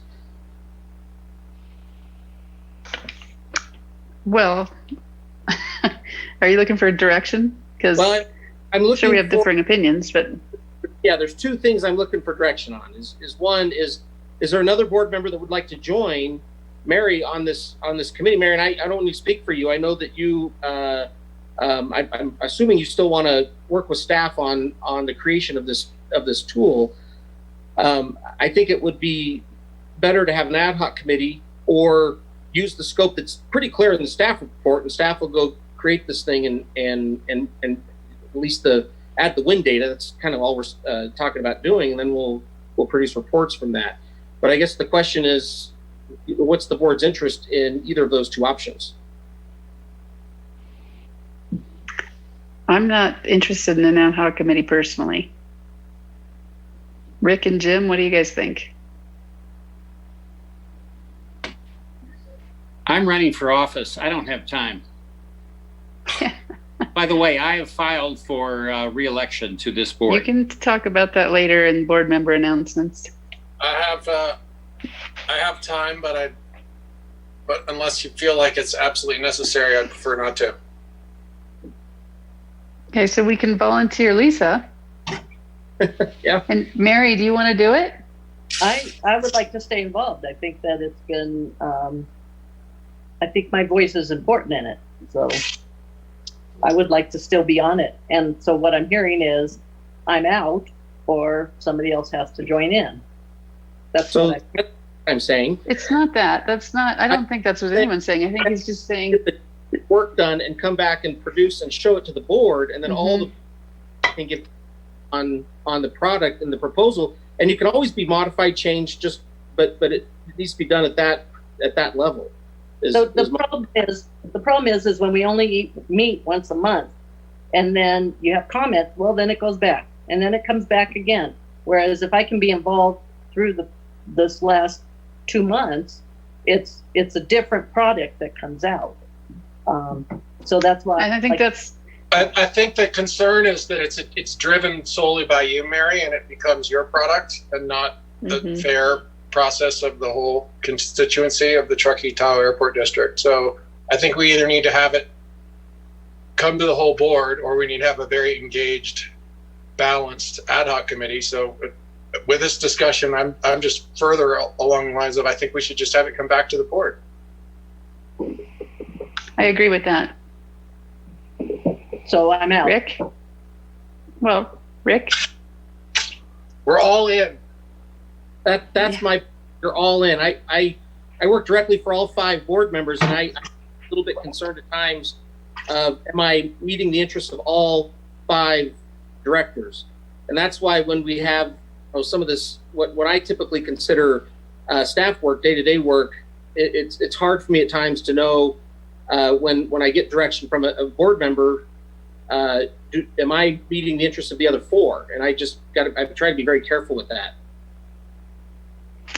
Well, are you looking for direction? Because I'm looking. Sure, we have differing opinions, but yeah, there's 2 things I'm looking for direction on. One is there another board member that would like to join Mary on this committee? Mary, and I don't need to speak for you. I know that you. I'm assuming you still want to work with staff on the creation of this tool. I think it would be better to have an ad hoc committee or use the scope that's pretty clear in the staff report, and staff will go create this thing and at least add the wind data. That's kind of all we're talking about doing, and then we'll produce reports from that. But I guess the question is, what's the board's interest in either of those two options? I'm not interested in an ad hoc committee personally. Rick and Jim, what do you guys think? I'm running for office. I don't have time. By the way, I have filed for re-election to this board. You can talk about that later in board member announcements. I have time, but unless you feel like it's absolutely necessary, I'd prefer not to. Okay, so we can volunteer Lisa. Yeah. And Mary, do you want to do it? I would like to stay involved. I think that it's been, I think my voice is important in it. So I would like to still be on it. And so what I'm hearing is I'm out or somebody else has to join in. That's So what I'm saying. It's not that. That's not, I don't think that's what anyone's saying. I think he's just saying. Get the work done and come back and produce and show it to the board, and then all the can get on the product and the proposal. And you can always be modified, changed, but it needs to be done at that level. So the problem is when we only meet once a month, and then you have comments. Well, then it goes back, and then it comes back again. Whereas if I can be involved through this last 2 months, it's a different product that comes out. So that's why. And I think that's. I think the concern is that it's driven solely by you, Mary, and it becomes your product and not the fair process of the whole constituency of the Truckee Tahoe Airport District. So I think we either need to have it come to the whole board, or we need to have a very engaged, balanced ad hoc committee. So with this discussion, I'm just further along the lines of I think we should just have it come back to the board. I agree with that. So I'm out. Rick? Well, Rick? We're all in. That's you're all in. I work directly for all 5 board members, and I'm a little bit concerned at times. Am I meeting the interests of all 5 directors? And that's why when we have some of this, what I typically consider staff work, day-to-day work, it's hard for me at times to know when I get direction from a board member, am I meeting the interests of the other 4? And I try to be very careful with that.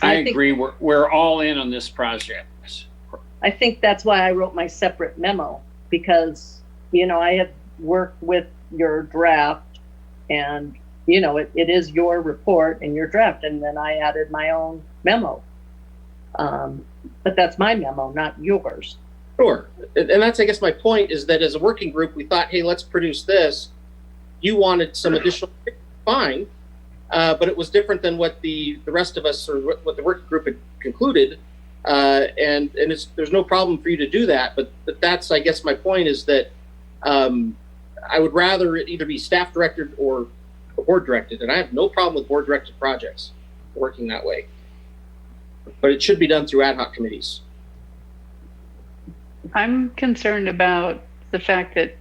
I agree. We're all in on this project. I think that's why I wrote my separate memo, because, I had worked with your draft, and, it is your report and your draft, and then I added my own memo. But that's my memo, not yours. Sure. And that's, I guess, my point is that as a working group, we thought, hey, let's produce this. You wanted some additional, fine. But it was different than what the rest of us, or what the working group had concluded. And there's no problem for you to do that. But that's, I guess, my point is that I would rather it either be staff directed or board directed. And I have no problem with board directed projects working that way. But it should be done through ad hoc committees. I'm concerned about the fact that,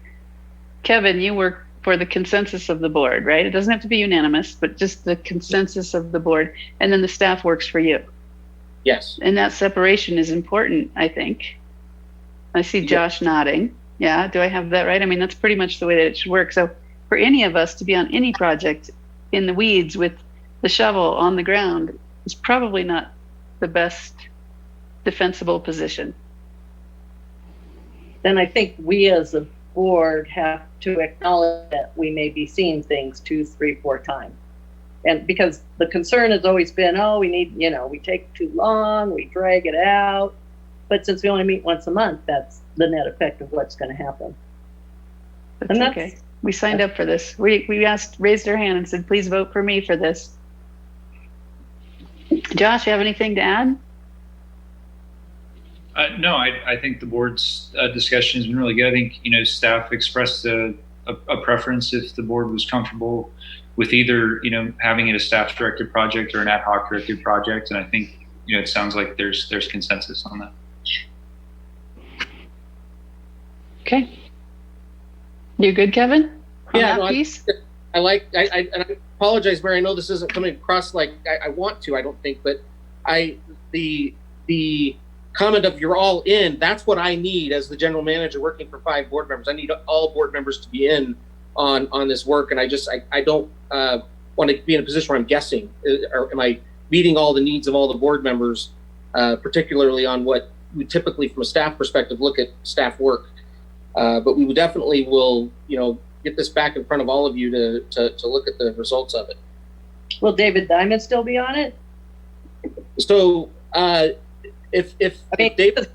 Kevin, you work for the consensus of the board, right? It doesn't have to be unanimous, but just the consensus of the board. And then the staff works for you. Yes. And that separation is important, I think. I see Josh nodding. Yeah, do I have that right? I mean, that's pretty much the way that it should work. So for any of us to be on any project in the weeds with the shovel on the ground is probably not the best defensible position. Then I think we as a board have to acknowledge that we may be seeing things 2, 3, 4 times. And because the concern has always been, we take too long, we drag it out. But since we only meet once a month, that's the net effect of what's going to happen. That's okay. We signed up for this. We raised our hand and said, please vote for me for this. Josh, you have anything to add? No, I think the board's discussion has been really good. I think, staff expressed a preference if the board was comfortable with either, having it a staff directed project or an ad hoc directed project. And I think, it sounds like there's consensus on that. Okay. You good, Kevin? On Yeah, that no, piece? and I apologize, Mary. I know this isn't coming across like I want to, I don't think, but the comment of you're all in, that's what I need as the general manager working for 5 board members. I need all board members to be in on this work. And I don't want to be in a position where I'm guessing, or am I meeting all the needs of all the board members, particularly on what we typically from a staff perspective look at staff work. But we definitely will, get this back in front of all of you to look at the results of it. Will David Diamond still be on it? So if David,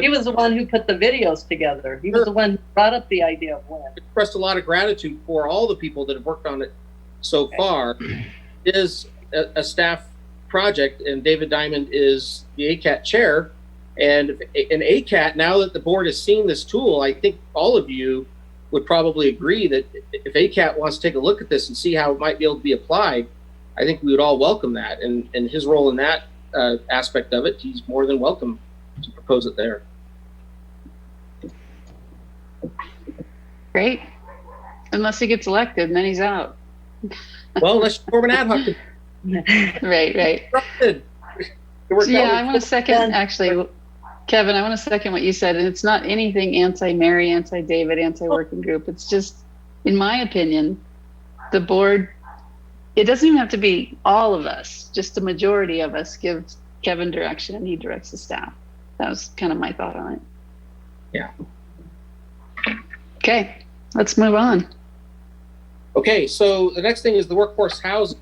he was the one who put the videos together. He was the one who brought up the idea of Lynn. Expressed a lot of gratitude for all the people that have worked on it so far. It is a staff project, and David Diamond is the ACAT chair. And in ACAT, now that the board has seen this tool, I think all of you would probably agree that if ACAT wants to take a look at this and see how it might be able to be applied, I think we would all welcome that. And his role in that aspect of it, he's more than welcome to propose it there. Great. Unless he gets elected, and then he's out. Well, unless you form an ad hoc. Right. So, yeah, I want to second, actually, Kevin, I want to second what you said. And it's not anything anti-Mary, anti-David, anti-working group. It's just, in my opinion, the board, it doesn't even have to be all of us, just a majority of us give Kevin direction and he directs the staff. That was kind of my thought on it. Yeah. Okay, let's move on. Okay, so the next thing is the workforce housing.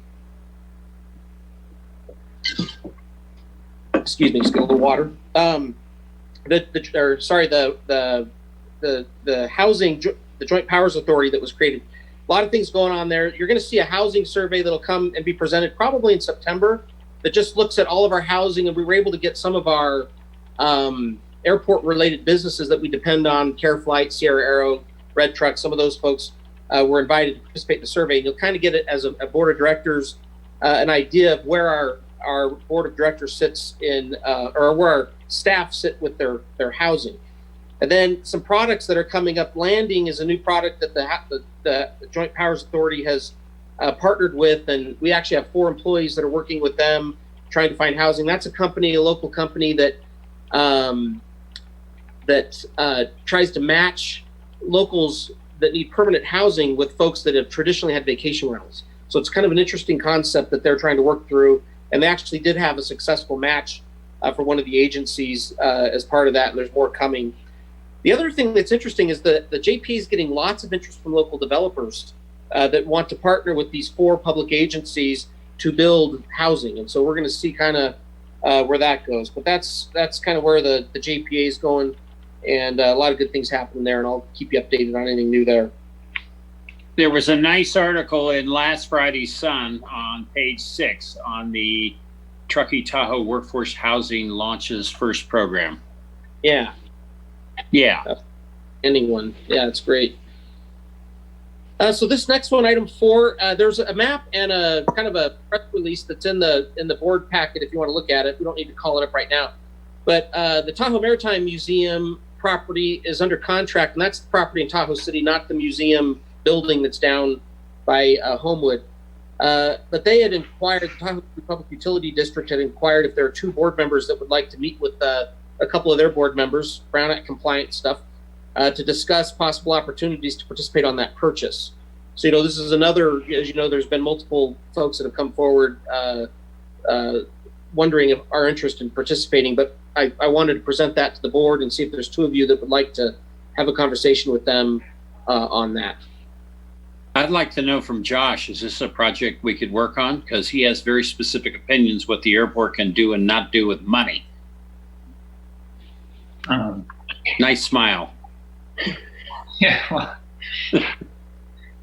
Excuse me, just get a little water. The housing, the Joint Powers Authority that was created. A lot of things going on there. You're going to see a housing survey that'll come and be presented probably in September that just looks at all of our housing, and we were able to get some of our airport-related businesses that we depend on, Care Flight, Sierra Aero, Red Truck, some of those folks were invited to participate in the survey. And you'll kind of get it as a board of directors, an idea of where our board of directors sits in, or where our staff sit with their housing. And then some products that are coming up. Landing is a new product that the Joint Powers Authority has partnered with, and we actually have 4 employees that are working with them trying to find housing. That's a local company that tries to match locals that need permanent housing with folks that have traditionally had vacation rentals. So it's kind of an interesting concept that they're trying to work through. And they actually did have a successful match for one of the agencies as part of that, and there's more coming. The other thing that's interesting is that the JP is getting lots of interest from local developers that want to partner with these 4 public agencies to build housing. And so we're going to see kind of where that goes. But that's kind of where the JPA is going, and a lot of good things happening there, and I'll keep you updated on anything new there. There was a nice article in last Friday's Sun on page 6 on the Truckee Tahoe Workforce Housing Launches First program. Yeah. Anyone. Yeah, it's great. So this next one, item 4, there's a map and a kind of a press release that's in the board packet if you want to look at it. We don't need to call it up right now. But the Tahoe Maritime Museum property is under contract, and that's the property in Tahoe City, not the museum building that's down by Homewood. But they had inquired, the Tahoe Public Utility District had inquired if there are 2 board members that would like to meet with a couple of their board members, Brown Act compliant stuff, to discuss possible opportunities to participate on that purchase. So, this is another, as you know, there's been multiple folks that have come forward wondering if our interest in participating, but I wanted to present that to the board and see if there's 2 of you that would like to have a conversation with them on that. I'd like to know from Josh, is this a project we could work on? Because he has very specific opinions what the airport can do and not do with money. Nice smile. Yeah, well,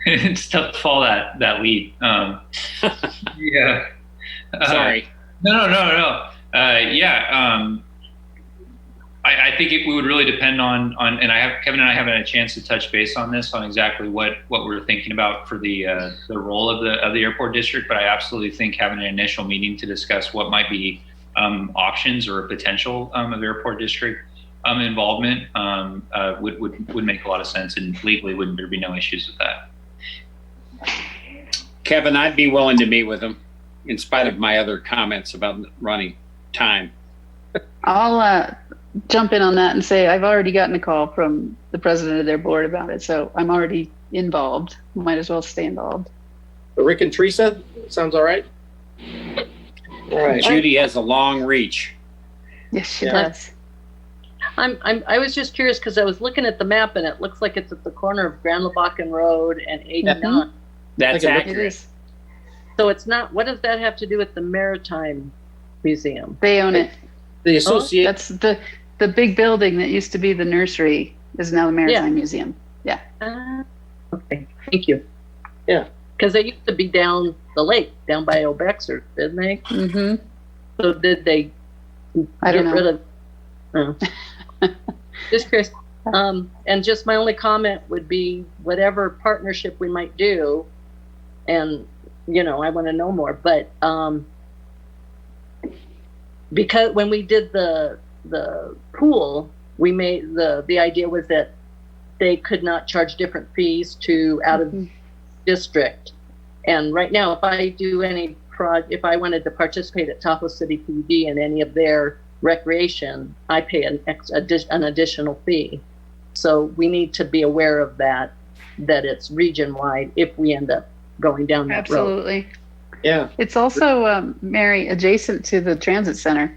it's tough to follow that lead. Yeah. Sorry. No. I think it would really depend on, and Kevin and I haven't had a chance to touch base on this, on exactly what we're thinking about for the role of the airport district. But I absolutely think having an initial meeting to discuss what might be options or potential of airport district involvement would make a lot of sense, and legally wouldn't there be no issues with that. Kevin, I'd be willing to meet with him in spite of my other comments about running time. I'll jump in on that and say I've already gotten a call from the president of their board about it, so I'm already involved. Might as well stay involved. Rick and Teresa, sounds all right? All right. Judy has a long reach. Yes, she does. I was just curious because I was looking at the map and it looks like it's at the corner of Grand Lebacan Road and 89. That's accurate. So it's not, what does that have to do with the Maritime Museum? They own it. The associate. That's the big building that used to be the nursery is now the Maritime Museum. Yeah. Okay, thank you. Yeah. Because they used to be down the lake, down by Obexer, didn't they? Mm-hmm. So did they I don't rid know. of? Just curious. And just my only comment would be whatever partnership we might do, and I want to know more. But because when we did the pool, we made the idea was that they could not charge different fees to out of district. And right now, if I do any if I wanted to participate at Tahoe City PD in any of their recreation, I pay an additional fee. So we need to be aware of that it's region wide if we end up going down that road. Absolutely. Yeah. It's also, Mary, adjacent to the transit center.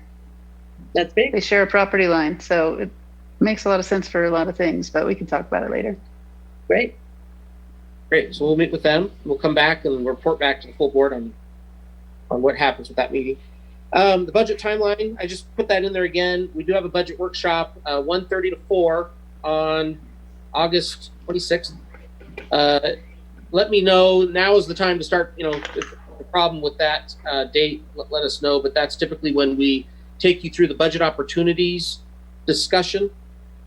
That's big. They share a property line, so it makes a lot of sense for a lot of things, but we can talk about it later. Great. Great. So we'll meet with them. We'll come back and report back to the full board on what happens with that meeting. The budget timeline, I just put that in there again. We do have a budget workshop, 1:30 to 4 on August 26th. Let me know. Now is the time to start, the problem with that date, let us know. But that's typically when we take you through the budget opportunities discussion.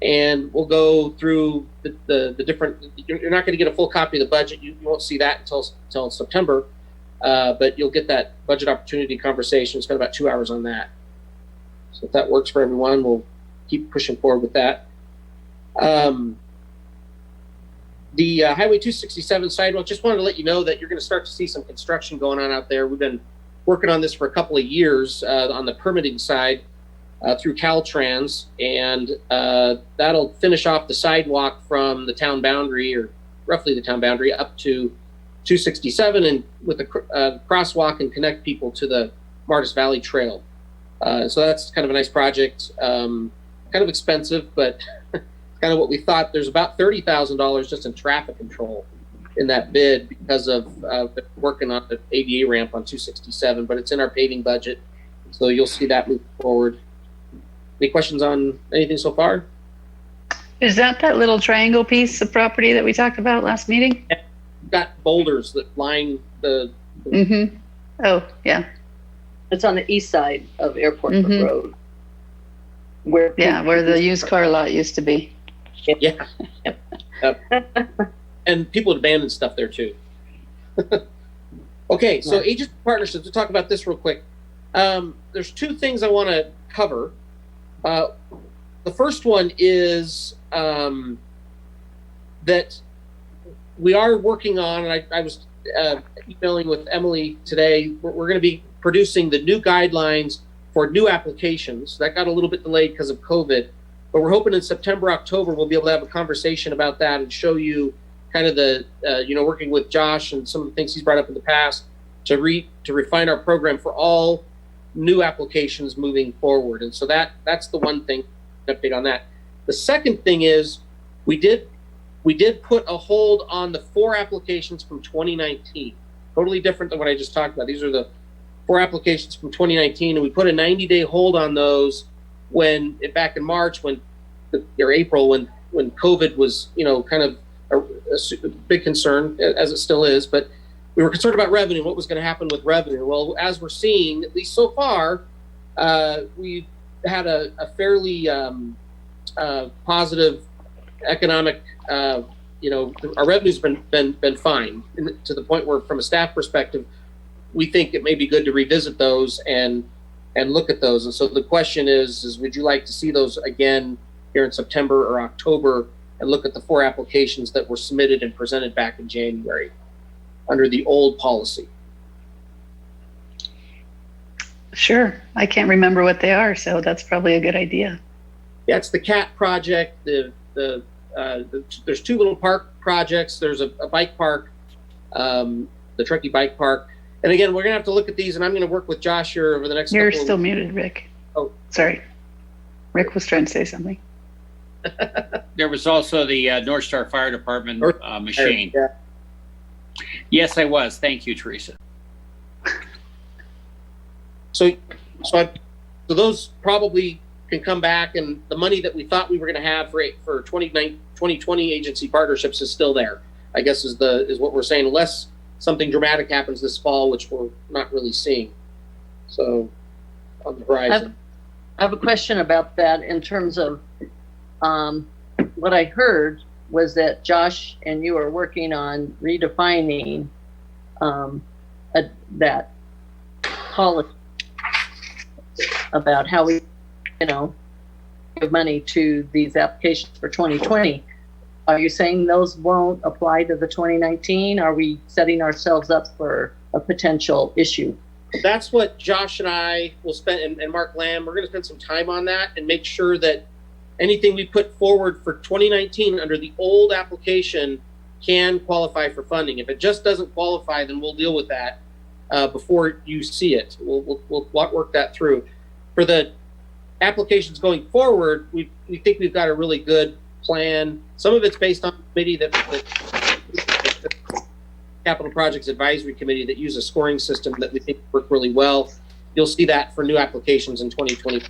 And we'll go through the different, you're not going to get a full copy of the budget. You won't see that until September. But you'll get that budget opportunity conversation. Spend about 2 hours on that. So if that works for everyone, we'll keep pushing forward with that. The Highway 267 sidewalk, just wanted to let you know that you're going to start to see some construction going on out there. We've been working on this for a couple of years on the permitting side through Caltrans, and that'll finish off the sidewalk from the town boundary, or roughly the town boundary, up to 267, and with a crosswalk and connect people to the Martis Valley Trail. So that's kind of a nice project. Kind of expensive, but kind of what we thought. There's about $30,000 just in traffic control in that bid because of working on the ADA ramp on 267, but it's in our paving budget. So you'll see that move forward. Any questions on anything so far? Is that little triangle piece of property that we talked about last meeting? We've got boulders that line the Mm-hmm. Oh, yeah. It's on the east side of Airport Road. Where the used car lot used to be. Yeah. And people had abandoned stuff there too. Okay, so agent partnerships, we'll talk about this real quick. There's two things I want to cover. The first one is that we are working on, and I was emailing with Emily today, we're going to be producing the new guidelines for new applications. That got a little bit delayed because of COVID, but we're hoping in September, October, we'll be able to have a conversation about that and show you kind of the, working with Josh and some of the things he's brought up in the past to refine our program for all new applications moving forward. And so that's the one thing, update on that. The second thing is we did put a hold on the 4 applications from 2019, totally different than what I just talked about. These are the 4 applications from 2019, and we put a 90-day hold on those back in March or April when COVID was, kind of a big concern, as it still is, but we were concerned about revenue, what was going to happen with revenue. Well, as we're seeing, at least so far, we've had a fairly positive economic, our revenue's been fine to the point where, from a staff perspective, we think it may be good to revisit those and look at those. And so the question is would you like to see those again here in September or October and look at the 4 applications that were submitted and presented back in January under the old policy? Sure. I can't remember what they are, so that's probably a good idea. Yeah, it's the CAT project. There's 2 little park projects. There's a bike park, the Truckee Bike Park. And again, we're going to have to look at these, and I'm going to work with Josh here over the next You're couple still of weeks. muted, Rick. Oh. Sorry. Rick was trying to say something. There was also the North Star Fire Department machine. Yeah. Yes, I was. Thank you, Teresa. So those probably can come back, and the money that we thought we were going to have for 2020 agency partnerships is still there, I guess is what we're saying, unless something dramatic happens this fall, which we're not really seeing. So on the horizon. I have a question about that in terms of what I heard was that Josh and you are working on redefining that policy about how we, give money to these applications for 2020. Are you saying those won't apply to the 2019? Are we setting ourselves up for a potential issue? That's what Josh and I will spend, and Mark Lamb, we're going to spend some time on that and make sure that anything we put forward for 2019 under the old application can qualify for funding. If it just doesn't qualify, then we'll deal with that before you see it. We'll work that through. For the applications going forward, we think we've got a really good plan. Some of it's based on a committee that Capital Projects Advisory Committee that use a scoring system that we think work really well. You'll see that for new applications in 2020.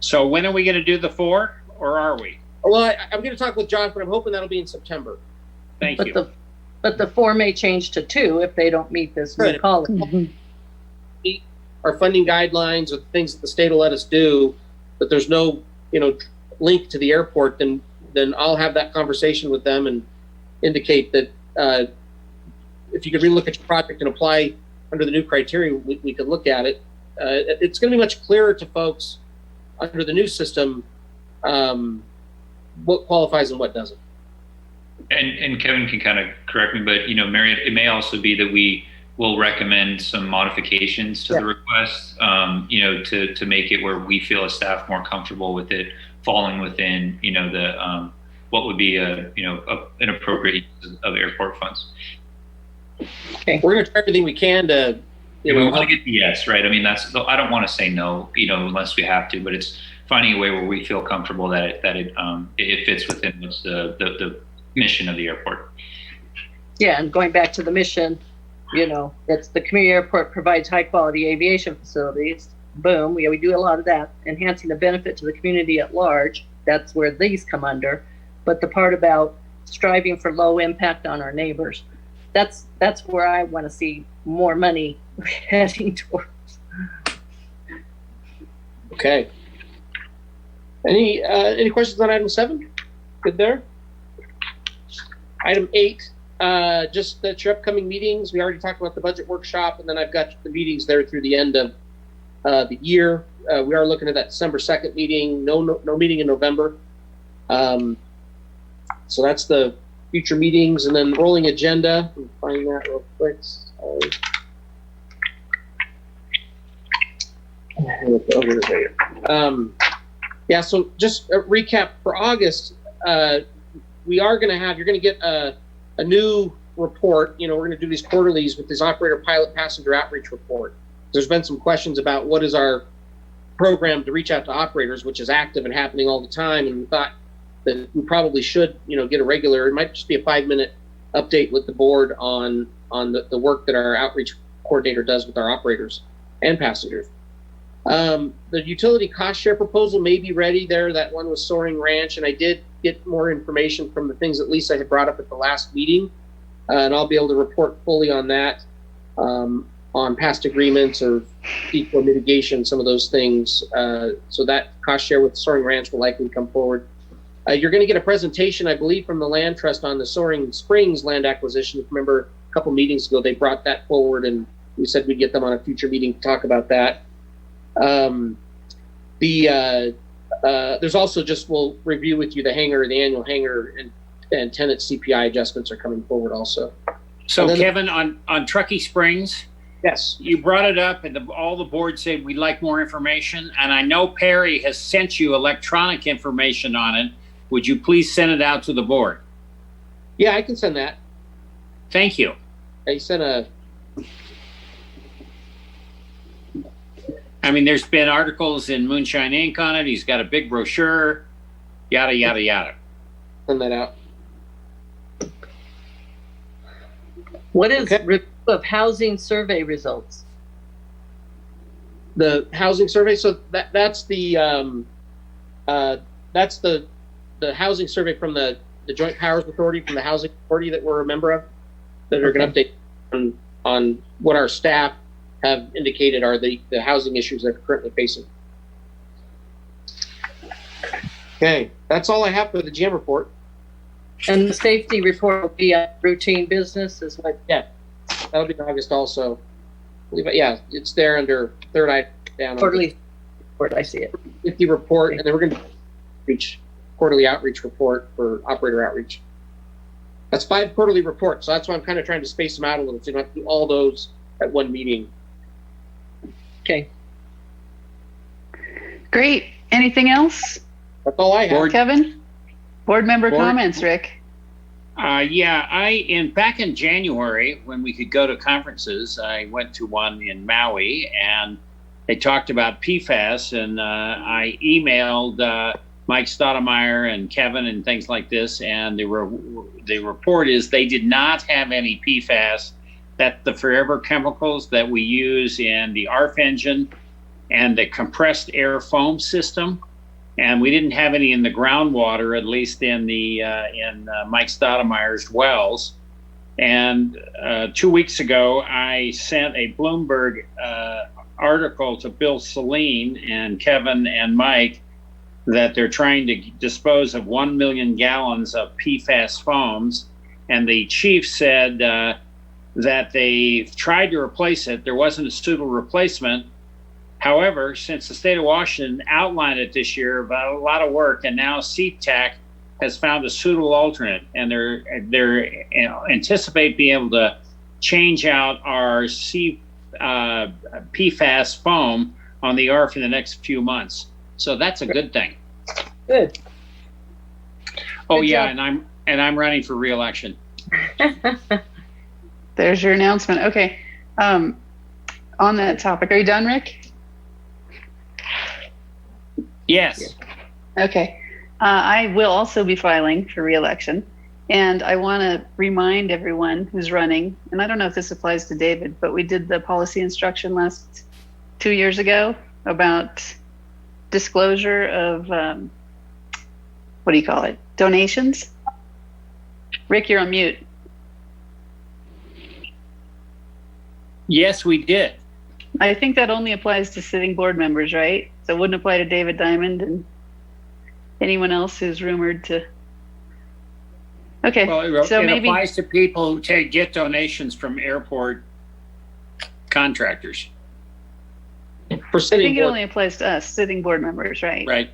So when are we going to do the 4, or are we? Well, I'm going to talk with John, but I'm hoping that'll be in September. Thank you. But the 4 may change to 2 if they don't meet this new policy. Mm-hmm. Our funding guidelines or things that the state will let us do, but there's no, link to the airport, then I'll have that conversation with them and indicate that if you could relook at your project and apply under the new criteria, we could look at it. It's going to be much clearer to folks under the new system what qualifies and what doesn't. And Kevin can kind of correct me, but Mary, it may also be that we will recommend some modifications to the request, to make it where we feel as staff more comfortable with it falling within, the what would be an appropriate use of airport funds. Okay. We're going to try everything we can to, we want to get the yes, right? I mean, I don't want to say no, unless we have to, but it's finding a way where we feel comfortable that it fits within the mission of the airport. Yeah, and going back to the mission, it's the community airport provides high quality aviation facilities. Boom, we do a lot of that. Enhancing the benefit to the community at large, that's where these come under. But the part about striving for low impact on our neighbors, that's where I want to see more money heading towards. Okay. Any questions on item 7? Good there. Item 8, just that your upcoming meetings. We already talked about the budget workshop, and then I've got the meetings there through the end of the year. We are looking at that December 2nd meeting. No meeting in November. So that's the future meetings, and then rolling agenda. Let me find that real quick. Yeah. So just a recap for August. You're going to get a new report. We're going to do these quarterlies with this operator pilot passenger outreach report. There's been some questions about what is our program to reach out to operators, which is active and happening all the time. And we thought that we probably should, get a regular, it might just be a 5-minute update with the board on the work that our outreach coordinator does with our operators and passengers. The utility cost share proposal may be ready there. That one was Soaring Ranch, and I did get more information from the things that Lisa had brought up at the last meeting, and I'll be able to report fully on that. on past agreements or equal mitigation, some of those things. So that cost share with Soaring Ranch will likely come forward. You're going to get a presentation, I believe, from the Land Trust on the Soaring Springs land acquisition. If you remember, a couple meetings ago, they brought that forward, and we said we'd get them on a future meeting to talk about that. There's also we'll review with you the annual hangar and tenant CPI adjustments are coming forward also. So Kevin, on Truckee Springs, yes, you brought it up, and all the board said we'd like more information. And I know Perry has sent you electronic information on it. Would you please send it out to the board? Yeah, I can send that. Thank you. I sent there's been articles in Moonshine Inc. on it. He's got a big brochure, yada, yada, yada. Send that out. What is review of housing survey results? The housing survey. So that's the housing survey from the Joint Powers Authority, from the Housing Authority that we're a member of, that are going to update on what our staff have indicated are the housing issues that we're currently facing. Okay, that's all I have for the GM report. And the safety report will be a routine business, is what? Yeah, that'll be in August also. Yeah, it's there under third eye down. Quarterly report, I see it. 50 report, and then we're going to reach quarterly outreach report for operator outreach. That's 5 quarterly reports, so that's why I'm kind of trying to space them out a little, so you don't have to do all those at one meeting. Okay. Great. Anything else? That's all I have. Kevin? Board member comments, Rick. Back in January, when we could go to conferences, I went to one in Maui, and they talked about PFAS, and I emailed Mike Stoudemire and Kevin and things like this, and the report is they did not have any PFAS, that the forever chemicals that we use in the ARF engine and the compressed air foam system. And we didn't have any in the groundwater, at least in Mike Stoudemire's wells. And 2 weeks ago, I sent a Bloomberg article to Bill Celine and Kevin and Mike that they're trying to dispose of 1 million gallons of PFAS foams. And the chief said that they tried to replace it. There wasn't a suitable replacement. However, since the state of Washington outlined it this year, about a lot of work, and now CTAC has found a suitable alternate, and they're anticipate being able to change out our PFAS foam on the ARF in the next few months. So that's a good thing. Good. Oh, Good yeah, job. and I'm running for re-election. There's your announcement. Okay. On that topic, are you done, Rick? Yes. Okay. I will also be filing for re-election, and I want to remind everyone who's running, and I don't know if this applies to David, but we did the policy instruction 2 years ago about disclosure of, what do you call it? Donations? Rick, you're on mute. Yes, we did. I think that only applies to sitting board members, right? So it wouldn't apply to David Diamond and anyone else who's rumored to. Okay, Well, so it maybe applies to people who get donations from airport contractors. For I sitting think it board, only applies to us, sitting board members, right? Right.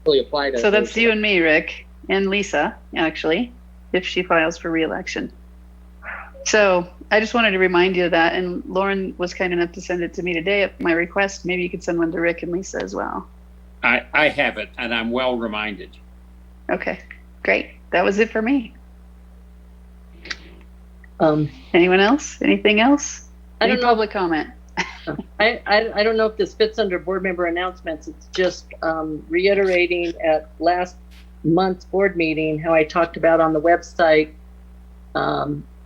really apply to. So that's you and me, Rick, and Lisa, actually, if she files for re-election. So I just wanted to remind you of that, and Lauren was kind enough to send it to me today at my request. Maybe you could send one to Rick and Lisa as well. I have it, and I'm well reminded. Okay, great. That was it for me. Um, Anyone else? Anything else? I don't Any know. public comment? I don't know if this fits under board member announcements. It's just reiterating at last month's board meeting how I talked about on the website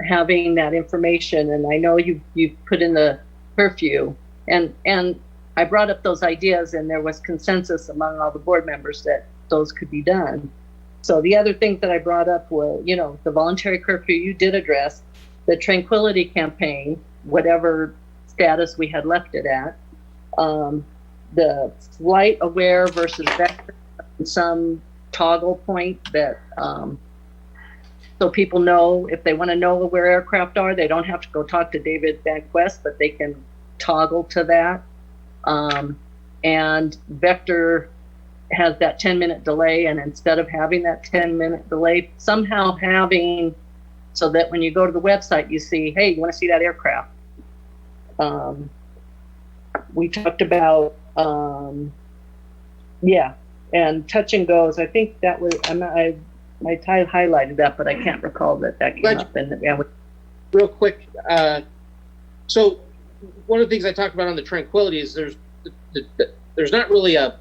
having that information, and I know you put in the curfew, and I brought up those ideas, and there was consensus among all the board members that those could be done. So the other things that I brought up were, the voluntary curfew you did address, the tranquility campaign, whatever status we had left it at. The flight aware versus vector, some toggle point that so people know if they want to know where aircraft are, they don't have to go talk to David Van Quest, but they can toggle to that. And vector has that 10-minute delay, and instead of having that 10-minute delay, somehow having so that when you go to the website, you see, hey, you want to see that aircraft? We talked about, yeah, and touch and goes. I think that was, I highlighted that, but I can't recall that came up. And yeah, real quick, so one of the things I talked about on the Tranquility is there's not really a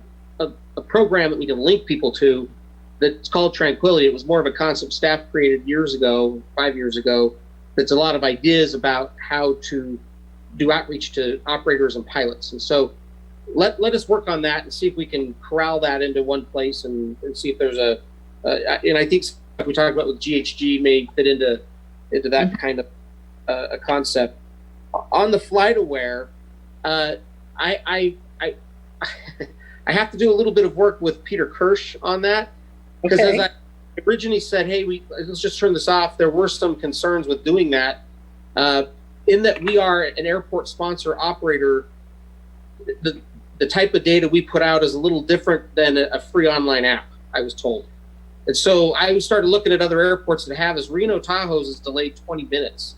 program that we can link people to that's called Tranquility. It was more of a concept staff created years ago, 5 years ago. That's a lot of ideas about how to do outreach to operators and pilots. And so let us work on that and see if we can corral that into one place and see if there's and I think like we talked about with GHG may fit into that kind of a concept. On the flight aware, I have to do a little bit of work with Peter Kirsch on that, because as I originally said, hey, let's just turn this off. There were some concerns with doing that, in that we are an airport sponsor operator. The type of data we put out is a little different than a free online app, I was told. And so I started looking at other airports that have this. Reno Tahoe's is delayed 20 minutes.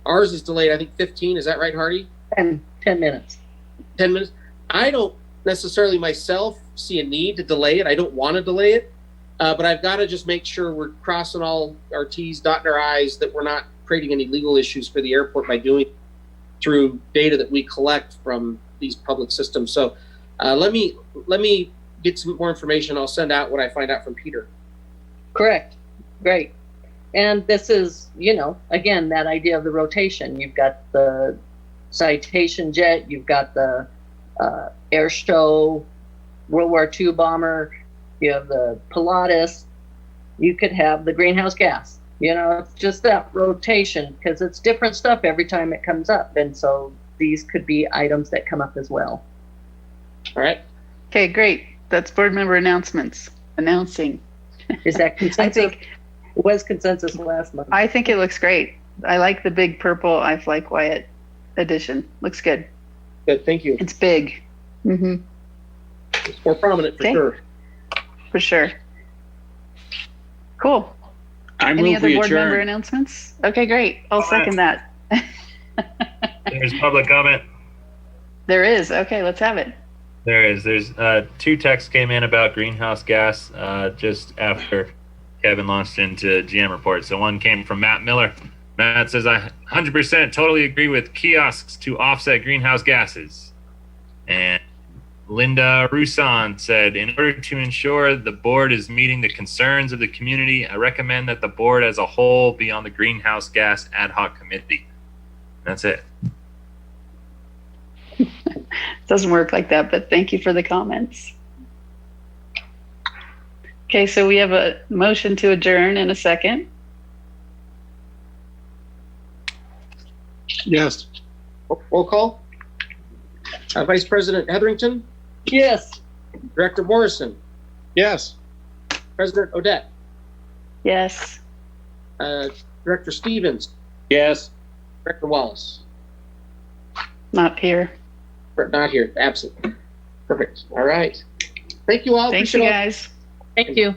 Ours is delayed, I think, 15. Is that right, Hardy? 10 minutes. 10 minutes. I don't necessarily myself see a need to delay it. I don't want to delay it, but I've got to just make sure we're crossing all our T's, dotting our I's, that we're not creating any legal issues for the airport by doing it through data that we collect from these public systems. So let me get some more information. I'll send out what I find out from Peter. Correct. Great. And this is, again, that idea of the rotation. You've got the Citation jet, you've got the air show, World War II bomber, you have the Pilatus, you could have the greenhouse gas. It's just that rotation, because it's different stuff every time it comes up. And so these could be items that come up as well. All right. Okay, great. That's board member announcements. Announcing. Is that consensus? It was consensus last month. I think it looks great. I like the big purple I Fly Quiet edition. Looks good. Good, thank you. It's big. Mm-hmm. It's more prominent for sure. For sure. Cool. Any other board member announcements? Okay, great. I'll second that. There's public comment. There is. Okay, let's have it. There is. There's 2 texts came in about greenhouse gas just after Kevin launched into GM reports. So one came from Matt Miller. Matt says, I 100% totally agree with kiosks to offset greenhouse gases. And Linda Roussan said, in order to ensure the board is meeting the concerns of the community, I recommend that the board as a whole be on the greenhouse gas ad hoc committee. That's it. Doesn't work like that, but thank you for the comments. Okay, so we have a motion to adjourn in a second. Yes. Roll call. Vice President Hetherington? Yes. Director Morrison? Yes. President Odette? Yes. Director Stevens? Yes. Director Wallace? Not here. Not here. Absent. Perfect. All right. Thank you all. Thank you, guys. Thank you.